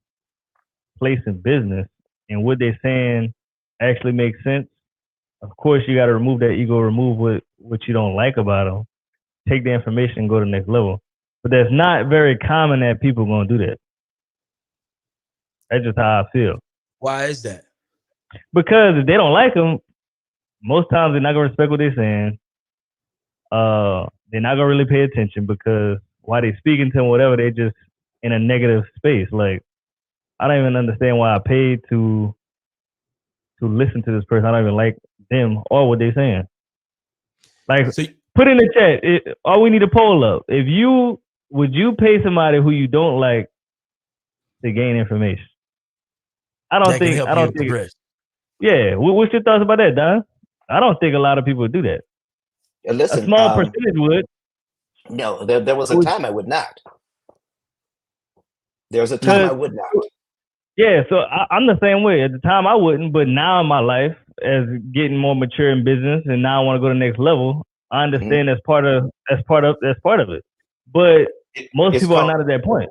place in business, and what they're saying actually makes sense, of course, you got to remove that ego, remove what you don't like about them, take the information and go to the next level. But that's not very common that people are going to do that. That's just how I feel. Why is that? Because if they don't like them, most times they're not going to respect what they're saying. They're not going to really pay attention, because while they're speaking to them, whatever, they're just in a negative space. Like, I don't even understand why I paid to listen to this person. I don't even like them or what they're saying. Like, so, put in the chat. All we need a poll up. Would you pay somebody who you don't like to gain information? I don't think. Yeah. What's your thoughts about that, Don? I don't think a lot of people would do that. Listen, a small percentage would. No, there was a time I would not. There was a time I would not. Yeah, so I'm the same way. At the time, I wouldn't, but now in my life, as getting more mature in business, and now I want to go to the next level, I understand that's part of it. But most people are not at that point.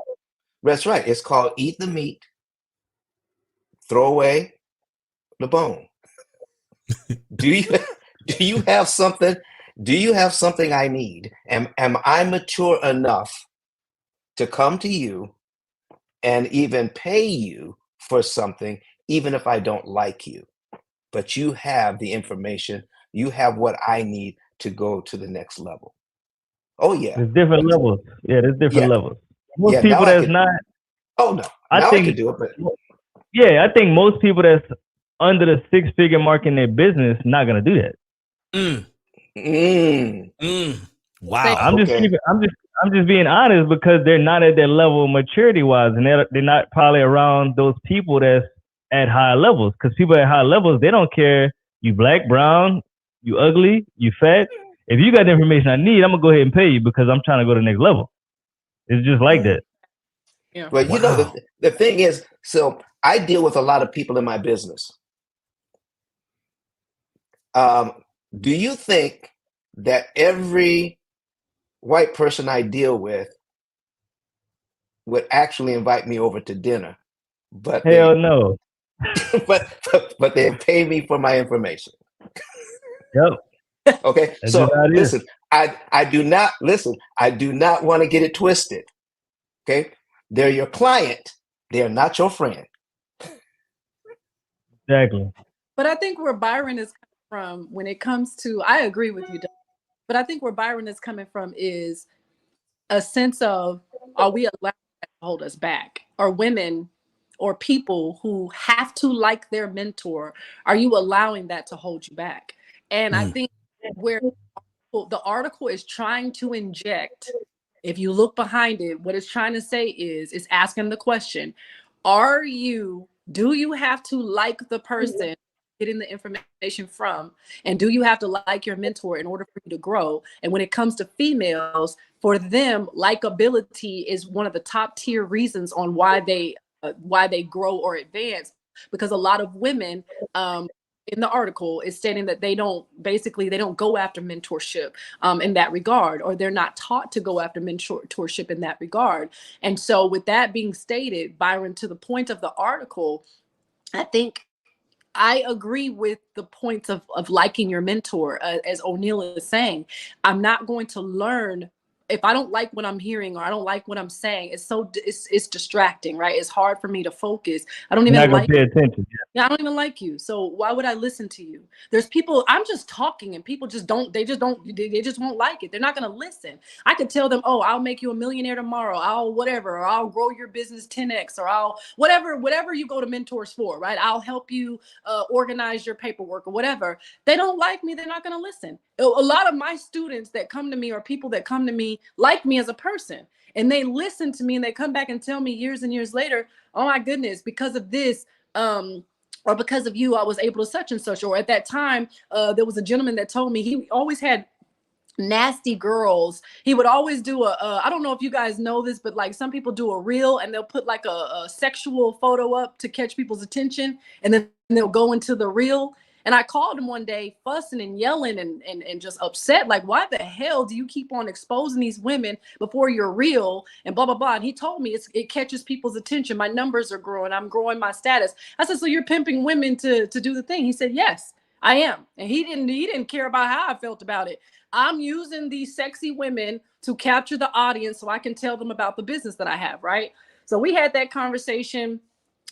That's right. It's called eat the meat, throw away the bone. Do Do you have something? Do you have something I need? Am I mature enough to come to you and even pay you for something, even if I don't like you? But you have the information. You have what I need to go to the next level. Oh yeah. There's different levels. Yeah, there's different Yeah. levels. Most Yeah. people Now I that's can. not, Oh no. I Now I think, can do it. But yeah, I think most people that's under the six-figure mark in their business not gonna do that. Wow. I'm just being honest because they're not at that level maturity wise, and they're not probably around those people that's at high levels. Because people at high levels, they don't care you black, brown, you ugly, you fat. If you got the information I need, I'm gonna go ahead and pay you because I'm trying to go to the next level. It's just like that. Yeah. Well, you know, the thing is, so I deal with a lot of people in my business. Do you think that every white person I deal with would actually invite me over to dinner? But Hell no. but they pay me for my information. Yep. Okay. That's So just how it is. listen, I do not want to get it twisted. Okay. They're your client. They're not your friend. Exactly. But I think where Byron is coming from when it comes to, I agree with you, Doug, but I think where Byron is coming from is a sense of, are we allowed to hold us back? Are women or people who have to like their mentor, are you allowing that to hold you back? And I think where the article is trying to inject, if you look behind it, what it's trying to say is asking the question, do you have to like the person getting the information from, and do you have to like your mentor in order for you to grow? And when it comes to females, for them, likability is one of the top tier reasons on why they grow or advance, because a lot of women, in the article is stating that they don't go after mentorship in that regard, or they're not taught to go after mentorship in that regard. And so with that being stated, Byron, to the point of the article, I think I agree with the points of liking your mentor. As O'Neill is saying, I'm not going to learn if I don't like what I'm hearing or I don't like what I'm saying. It's distracting, right? It's hard for me to focus. I don't You're even not like gonna pay attention. Yeah, I don't even like you. So why would I listen to you? There's people, I'm just talking and people just won't like it. They're not going to listen. I could tell them, oh, I'll make you a millionaire tomorrow. I'll whatever, or I'll grow your business 10X, or I'll whatever you go to mentors for, right? I'll help you organize your paperwork or whatever. They don't like me. They're not going to listen. A lot of my students that come to me, or people that come to me, like me as a person, and they listen to me and they come back and tell me years and years later, oh my goodness, because of this, or because of you, I was able to such and such. Or at that time, there was a gentleman that told me he always had nasty girls. He would always do I don't know if you guys know this, but like some people do a reel and they'll put like a sexual photo up to catch people's attention, and then they'll go into the reel. And I called him one day fussing and yelling and just upset, like, why the hell do you keep on exposing these women before you're real and blah, blah, blah. And he told me it catches people's attention. My numbers are growing. I'm growing my status. I said, so you're pimping women to do the thing? He said, yes, I am. And he didn't care about how I felt about it. I'm using these sexy women to capture the audience so I can tell them about the business that I have, right? So we had that conversation.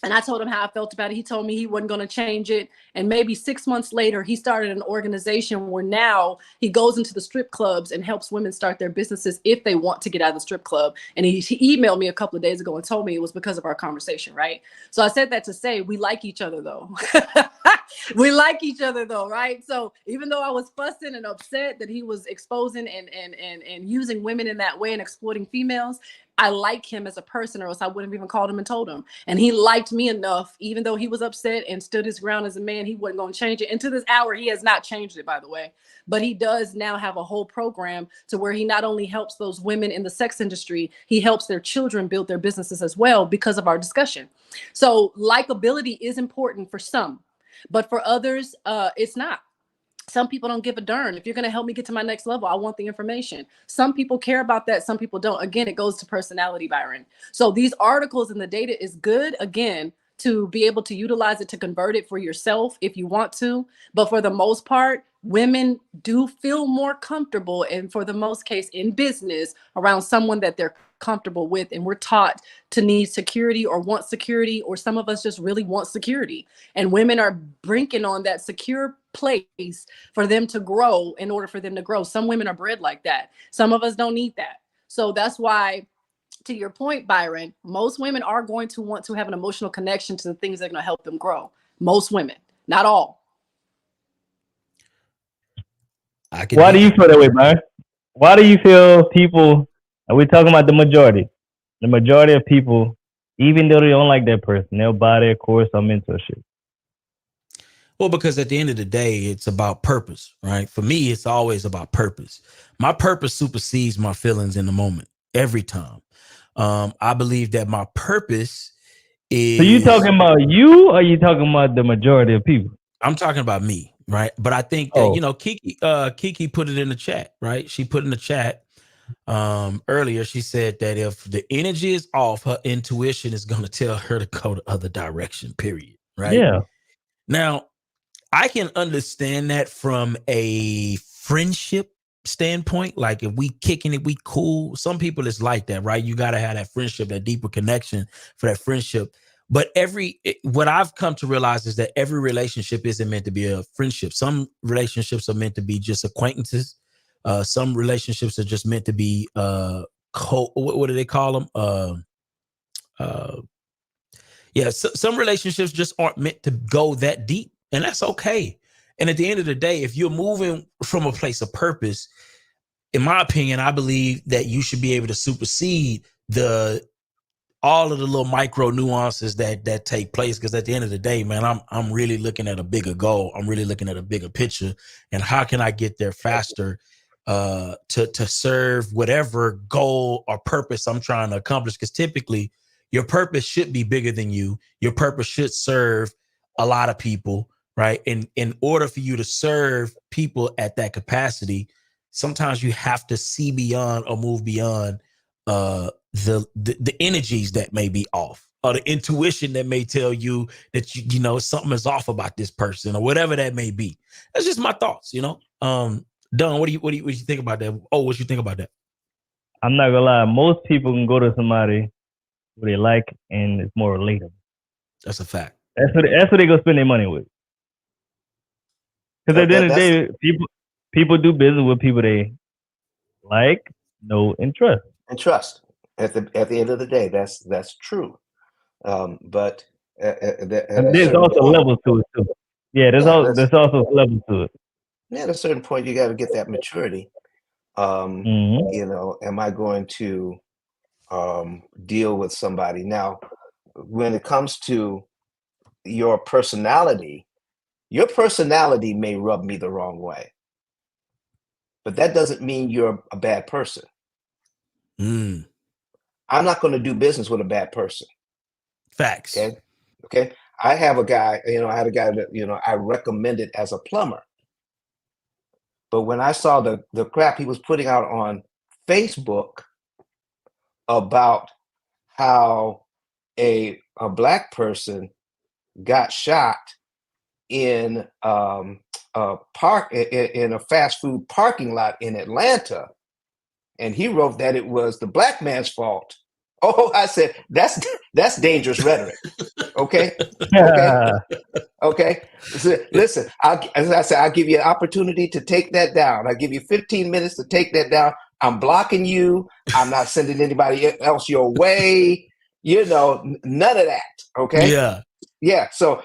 And I told him how I felt about it. He told me he wasn't going to change it. And maybe 6 months later, he started an organization where now he goes into the strip clubs and helps women start their businesses if they want to get out of the strip club. And he emailed me a couple of days ago and told me it was because of our conversation, right? So I said that to say we like each other, though. We like each other, though, right? So even though I was fussing and upset that he was exposing and using women in that way and exploiting females, I like him as a person, or else I wouldn't have even called him and told him. And he liked me enough, even though he was upset and stood his ground as a man, he wasn't going to change it. And to this hour, he has not changed it, by the way. But he does now have a whole program to where he not only helps those women in the sex industry, he helps their children build their businesses as well because of our discussion. So likability is important for some, but for others, it's not. Some people don't give a darn. If you're going to help me get to my next level, I want the information. Some people care about that. Some people don't. Again, it goes to personality, Byron. So these articles and the data is good, again, to be able to utilize it to convert it for yourself if you want to. But for the most part, women do feel more comfortable, and for the most case in business, around someone that they're comfortable with. And we're taught to need security or want security, or some of us just really want security. And women are brinking on that secure place for them to grow in order for them to grow. Some women are bred like that. Some of us don't need that. So that's why, to your point, Byron, most women are going to want to have an emotional connection to the things that are going to help them grow. Most women, not all. Why do you feel that way, Byron? Why do you feel people, and we're talking about the majority of people, even though they don't like that person, they'll buy their course on mentorship? Well, because at the end of the day, it's about purpose, right? For me, it's always about purpose. My purpose supersedes my feelings in the moment every time. I believe that my purpose is... So you talking about you, or you talking about the majority of people? I'm talking about me, right? But I think that, Kiki put it in the chat, right? She put in the chat earlier. She said that if the energy is off, her intuition is going to tell her to go the other direction, period, right? Yeah. Now, I can understand that from a friendship standpoint. Like if we kicking it, we cool. Some people it's like that, right? You got to have that friendship, that deeper connection for that friendship. But what I've come to realize is that every relationship isn't meant to be a friendship. Some relationships are meant to be just acquaintances. Some relationships are just meant to be what do they call them? Some relationships just aren't meant to go that deep, and that's okay. And at the end of the day, if you're moving from a place of purpose, in my opinion, I believe that you should be able to supersede all of the little micro nuances that take place. Because at the end of the day, man, I'm really looking at a bigger goal. I'm really looking at a bigger picture, and how can I get there faster to serve whatever goal or purpose I'm trying to accomplish? Because typically, your purpose should be bigger than you. Your purpose should serve a lot of people, right? And in order for you to serve people at that capacity, sometimes you have to see beyond or move beyond the energies that may be off, or the intuition that may tell you that you know something is off about this person, or whatever that may be. That's just my thoughts, you know. Don, what do you think about that? Oh, what you think about that? I'm not gonna lie. Most people can go to somebody who they like, and it's more relatable. That's a fact. That's what they go spend their money with. Because at the end of the day, people do business with people they like, know, and trust. And trust. At the end of the day, that's true. But there's also levels to it too. Yeah, there's also levels to it. Yeah, at a certain point, you got to get that maturity. You know, am I going to deal with somebody? Now, when it comes to your personality may rub me the wrong way, but that doesn't mean you're a bad person. I'm not going to do business with a bad person. Facts. Okay. I have a guy, I had a guy that, I recommended as a plumber. But when I saw the crap he was putting out on Facebook about how a black person got shot in a fast food parking lot in Atlanta, and he wrote that it was the black man's fault. Oh, I said, that's dangerous rhetoric. Okay. Okay. So, listen, as I said, I'll give you an opportunity to take that down. I'll give you 15 minutes to take that down. I'm blocking you. I'm not sending anybody else your way. None of that. Okay. Yeah. Yeah. So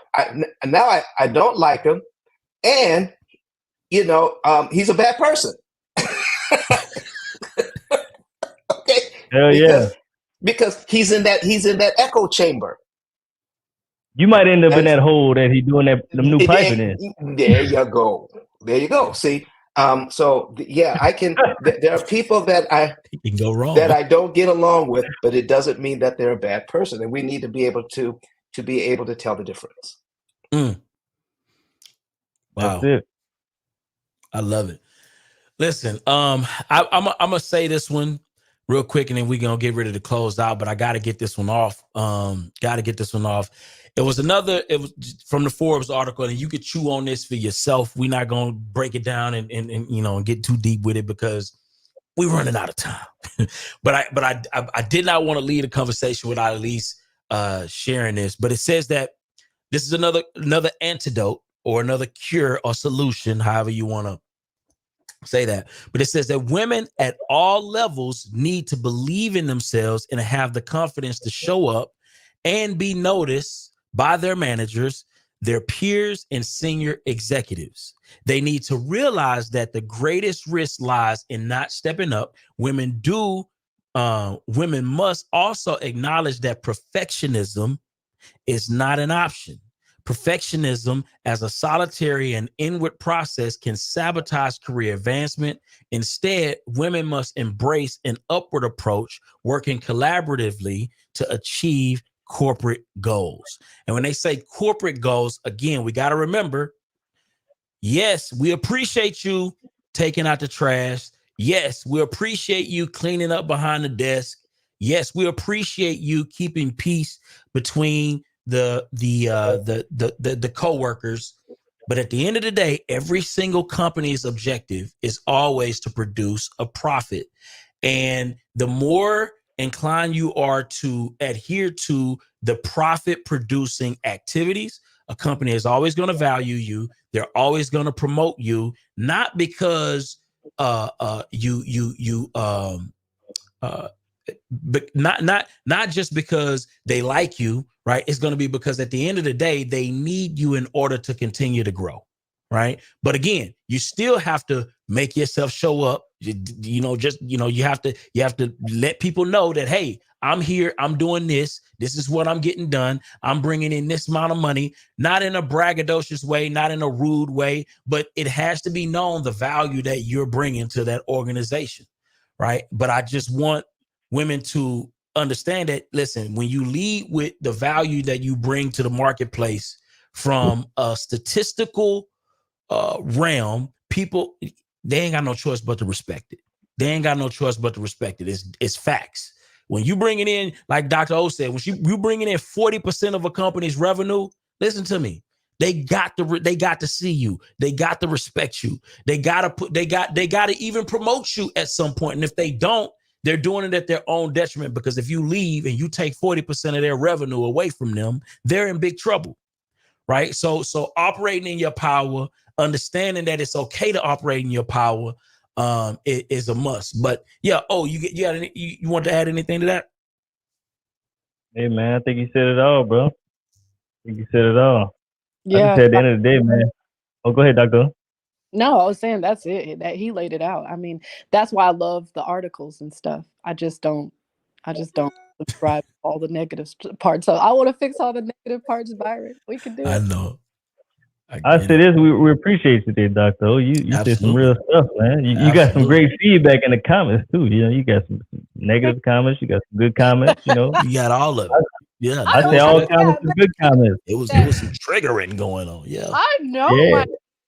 now I don't like him, and he's a bad person. Okay. Hell because he's in that echo chamber. You might end up in that hole that he's doing them new piping in. There you go. See, I can. There are people that I can go wrong, that I don't get along with, but it doesn't mean that they're a bad person, and we need to be able to tell the difference. Wow, that's it. I love it. Listen, I'm gonna say this one real quick, and then we're gonna get ready to close out. But I got to get this one off. It was from the Forbes article, and you could chew on this for yourself. We're not gonna break it down and get too deep with it because we're running out of time. but I did not want to lead a conversation without at least sharing this. But it says that this is another antidote or another cure or solution, however you want to say that. But it says that women at all levels need to believe in themselves and have the confidence to show up and be noticed by their managers, their peers, and senior executives. They need to realize that the greatest risk lies in not stepping up. Women must also acknowledge that perfectionism is not an option. Perfectionism as a solitary and inward process can sabotage career advancement. Instead, women must embrace an upward approach, working collaboratively to achieve corporate goals. And when they say corporate goals, again, we got to remember, yes, we appreciate you taking out the trash. Yes, we appreciate you cleaning up behind the desk. Yes, we appreciate you keeping peace between the co-workers. But at the end of the day, every single company's objective is always to produce a profit. And the more inclined you are to adhere to the profit producing activities, a company is always going to value you. They're always going to promote you, not because but not just because they like you, right? It's going to be because at the end of the day, they need you in order to continue to grow, right? But again, you still have to make yourself show up. You have to let people know that, hey, I'm here, I'm doing this. This is what I'm getting done. I'm bringing in this amount of money, not in a braggadocious way, not in a rude way, but it has to be known the value that you're bringing to that organization, right? But I just want women to understand that, listen, when you lead with the value that you bring to the marketplace from a statistical realm, people, they ain't got no choice but to respect it. They ain't got no choice but to respect it. It's facts. When you bring it in, like Dr. O said, when you bringing in 40% of a company's revenue, listen to me. They got to see you. They got to respect you. They got to even promote you at some point. And if they don't, they're doing it at their own detriment, because if you leave and you take 40% of their revenue away from them, they're in big trouble, right? So operating in your power, understanding that it's okay to operate in your power, is a must. But yeah, you want to add anything to that? Hey man, I think you said it all, bro. Yeah. I just said at the end of the day, man. Oh, go ahead, Doctor. No, I was saying that's it. That he laid it out. I mean, that's why I love the articles and stuff. I just don't subscribe to all the negative parts. So I want to fix all the negative parts, Byron. We can do it. I know. I say this, we appreciate you there, Doctor. Oh, you said some real stuff, man. You got some great feedback in the comments too. You know, you got some negative comments, you got some good comments, you know. You got all of it. Yeah. I say all comments are good comments. It was some triggering going on. Yeah. I know.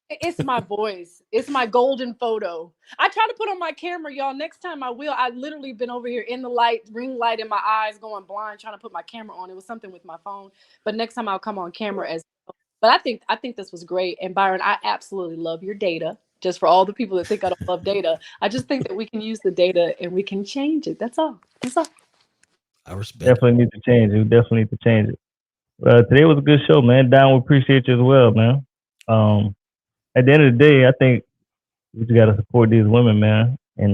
It's my voice. It's my golden photo. I try to put on my camera, y'all. Next time I will. I literally been over here in the light, ring light in my eyes, going blind, trying to put my camera on. It was something with my phone. But next time I'll come on camera as well. But I think this was great. And Byron, I absolutely love your data. Just for all the people that think I don't love data, I just think that we can use the data and we can change it. That's all. I respect. Definitely need to change it. We definitely need to change it. Today was a good show, man. Don, we appreciate you as well, man. At the end of the day, I think we just gotta support these women, man, and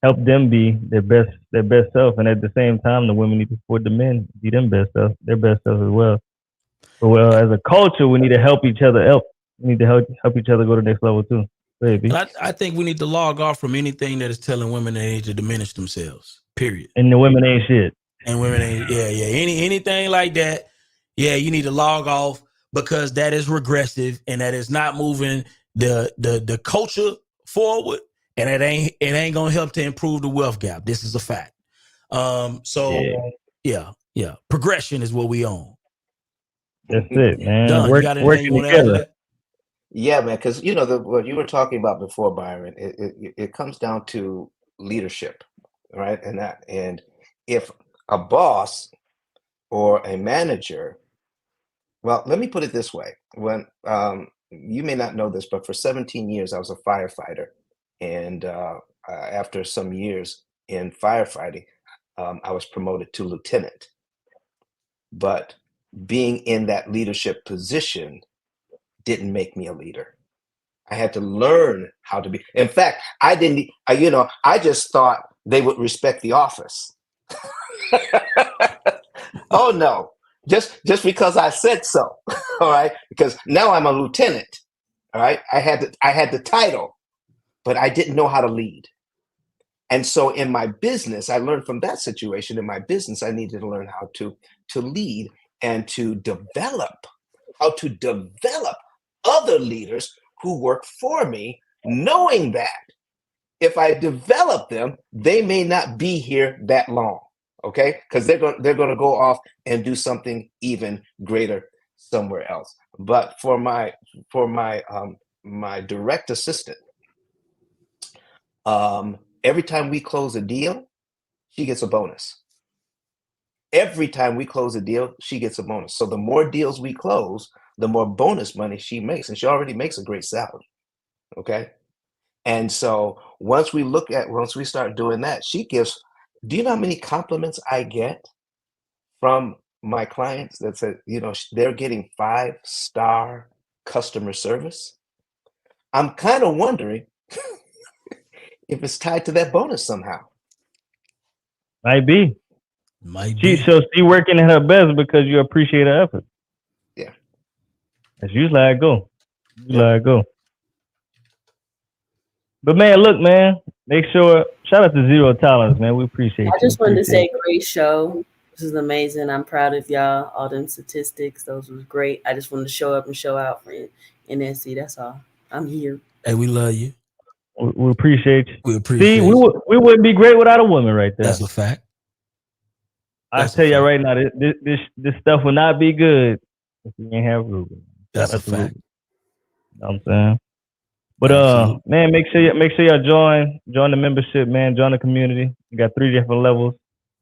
help them be their best self. And at the same time, the women need to support the men, be their best self as well. Well, as a culture, we need to help each other out. We need to help each other go to the next level too. Baby. I think we need to log off from anything that is telling women they need to diminish themselves. Period. And the women ain't shit. And women ain't anything like that. Yeah, you need to log off, because that is regressive and that is not moving the culture forward, and it ain't gonna help to improve the wealth gap. This is a fact. Yeah. Progression is what we own. That's it, man. Done. Working together. Yeah, man, because what you were talking about before, Byron, it comes down to leadership. right? And if a boss or a manager, well, let me put it this way. When you may not know this, but for 17 years I was a firefighter, and after some years in firefighting, I was promoted to lieutenant. But being in that leadership position didn't make me a leader. I had to learn how to be. In fact, I didn't, I just thought they would respect the office. Oh no, just because I said so. All right, because now I'm a lieutenant. All right, I had the title, but I didn't know how to lead. And so in my business, I learned from that situation. In my business, I needed to learn how to lead and to develop other leaders who work for me, knowing that if I develop them, they may not be here that long. Okay, because they're going to go off and do something even greater somewhere else. But for my direct assistant, every time we close a deal, she gets a bonus. Every time we close a deal, she gets a bonus. So the more deals we close, the more bonus money she makes, and she already makes a great salary. Okay, and so once we start doing that, she gives. Do you know how many compliments I get from my clients that said, they're getting 5-star customer service? I'm kind of wondering if it's tied to that bonus somehow. Might be. She working at her best because you appreciate her effort. Yeah. That's usually how it go. But man, look, man, make sure, shout out to Zero Tolerance, man. We appreciate you. I just wanted to say, great show. This is amazing. I'm proud of y'all. All them statistics, those was great. I just wanted to show up and show out for NSC. That's all. I'm here. Hey, we love you. We appreciate you. We appreciate you. We wouldn't be great without a woman right there. That's a fact. I tell you right now, this stuff will not be good if you ain't have Ruben. That's a fact. You know what I'm saying? But man, make sure y'all join the membership, man. Join the community. We got 3 different levels.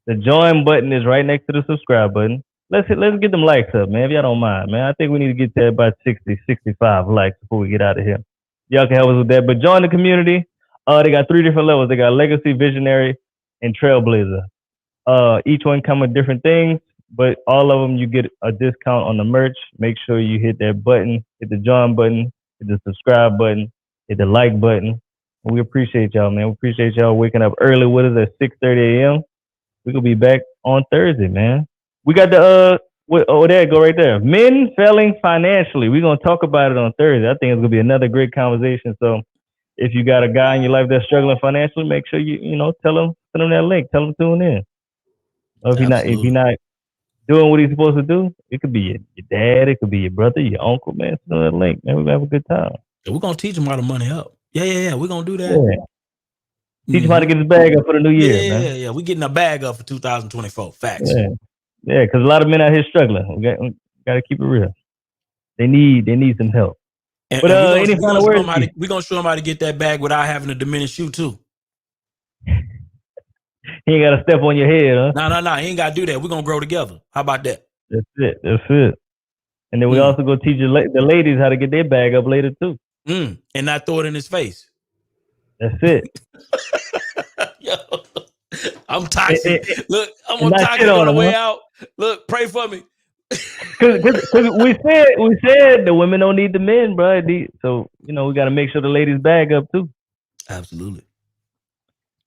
The join button is right next to the subscribe button. Let's get them likes up, man. If y'all don't mind, man. I think we need to get to about 60, 65 likes before we get out of here. Y'all can help us with that. But join the community. They got 3 different levels. They got legacy, visionary, and trailblazer. Each one come with different things, but all of them you get a discount on the merch. Make sure you hit that button, hit the join button, hit the subscribe button, hit the like button. And we appreciate y'all, man. We appreciate y'all waking up early with us at 6:30 a.m. We could be back on Thursday, man. We got the there, go right there. Men failing financially. We're gonna talk about it on Thursday. I think it's gonna be another great conversation. So if you got a guy in your life that's struggling financially, make sure you send them that link. Tell them to tune in. If you're not doing what he's supposed to do, it could be your dad, it could be your brother, your uncle, man. Send them that link, man. We're gonna have a good time. We're gonna teach him how to money up. Yeah. We're gonna do that. Yeah. Teach him how to get his bag up for the new year, man. Yeah. We're getting a bag up for 2024. Facts. Yeah, because a lot of men out here struggling. We got to keep it real. They need some help. And, but we're any final words? We're gonna show him how to get that bag without having to diminish you too. He ain't got to step on your head, huh? No. He ain't got to do that. We're gonna grow together. How about that? That's it. And then we also go teach the ladies how to get their bag up later too. And not throw it in his face. That's it. Yo, I'm toxic. Look, I'm on toxic on the way out. Look, pray for me. Because we said the women don't need the men, bro. So we got to make sure the ladies bag up too. Absolutely.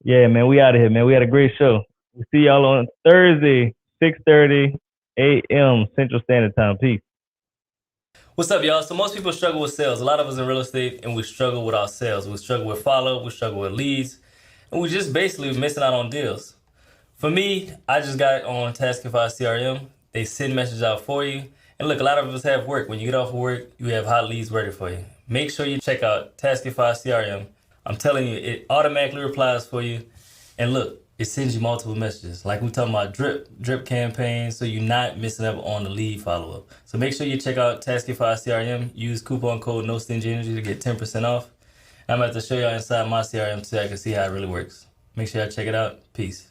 Yeah, man. We out of here, man. We had a great show. We'll see y'all on Thursday, 6:30 a.m. Central Standard Time. Peace. What's up, y'all? So most people struggle with sales. A lot of us in real estate, and we struggle with our sales. We struggle with follow-up. We struggle with leads. And we just basically missing out on deals. For me, I just got on Taskify CRM. They send messages out for you. And look, a lot of us have work. When you get off of work, you have hot leads ready for you. Make sure you check out Taskify CRM. I'm telling you, it automatically replies for you. And look, it sends you multiple messages. Like we talking about drip campaigns, so you're not missing up on the lead follow-up. So make sure you check out Taskify CRM. Use coupon code No Stingy Energy to get 10% off. I'm about to show y'all inside my CRM so I can see how it really works. Make sure y'all check it out. Peace.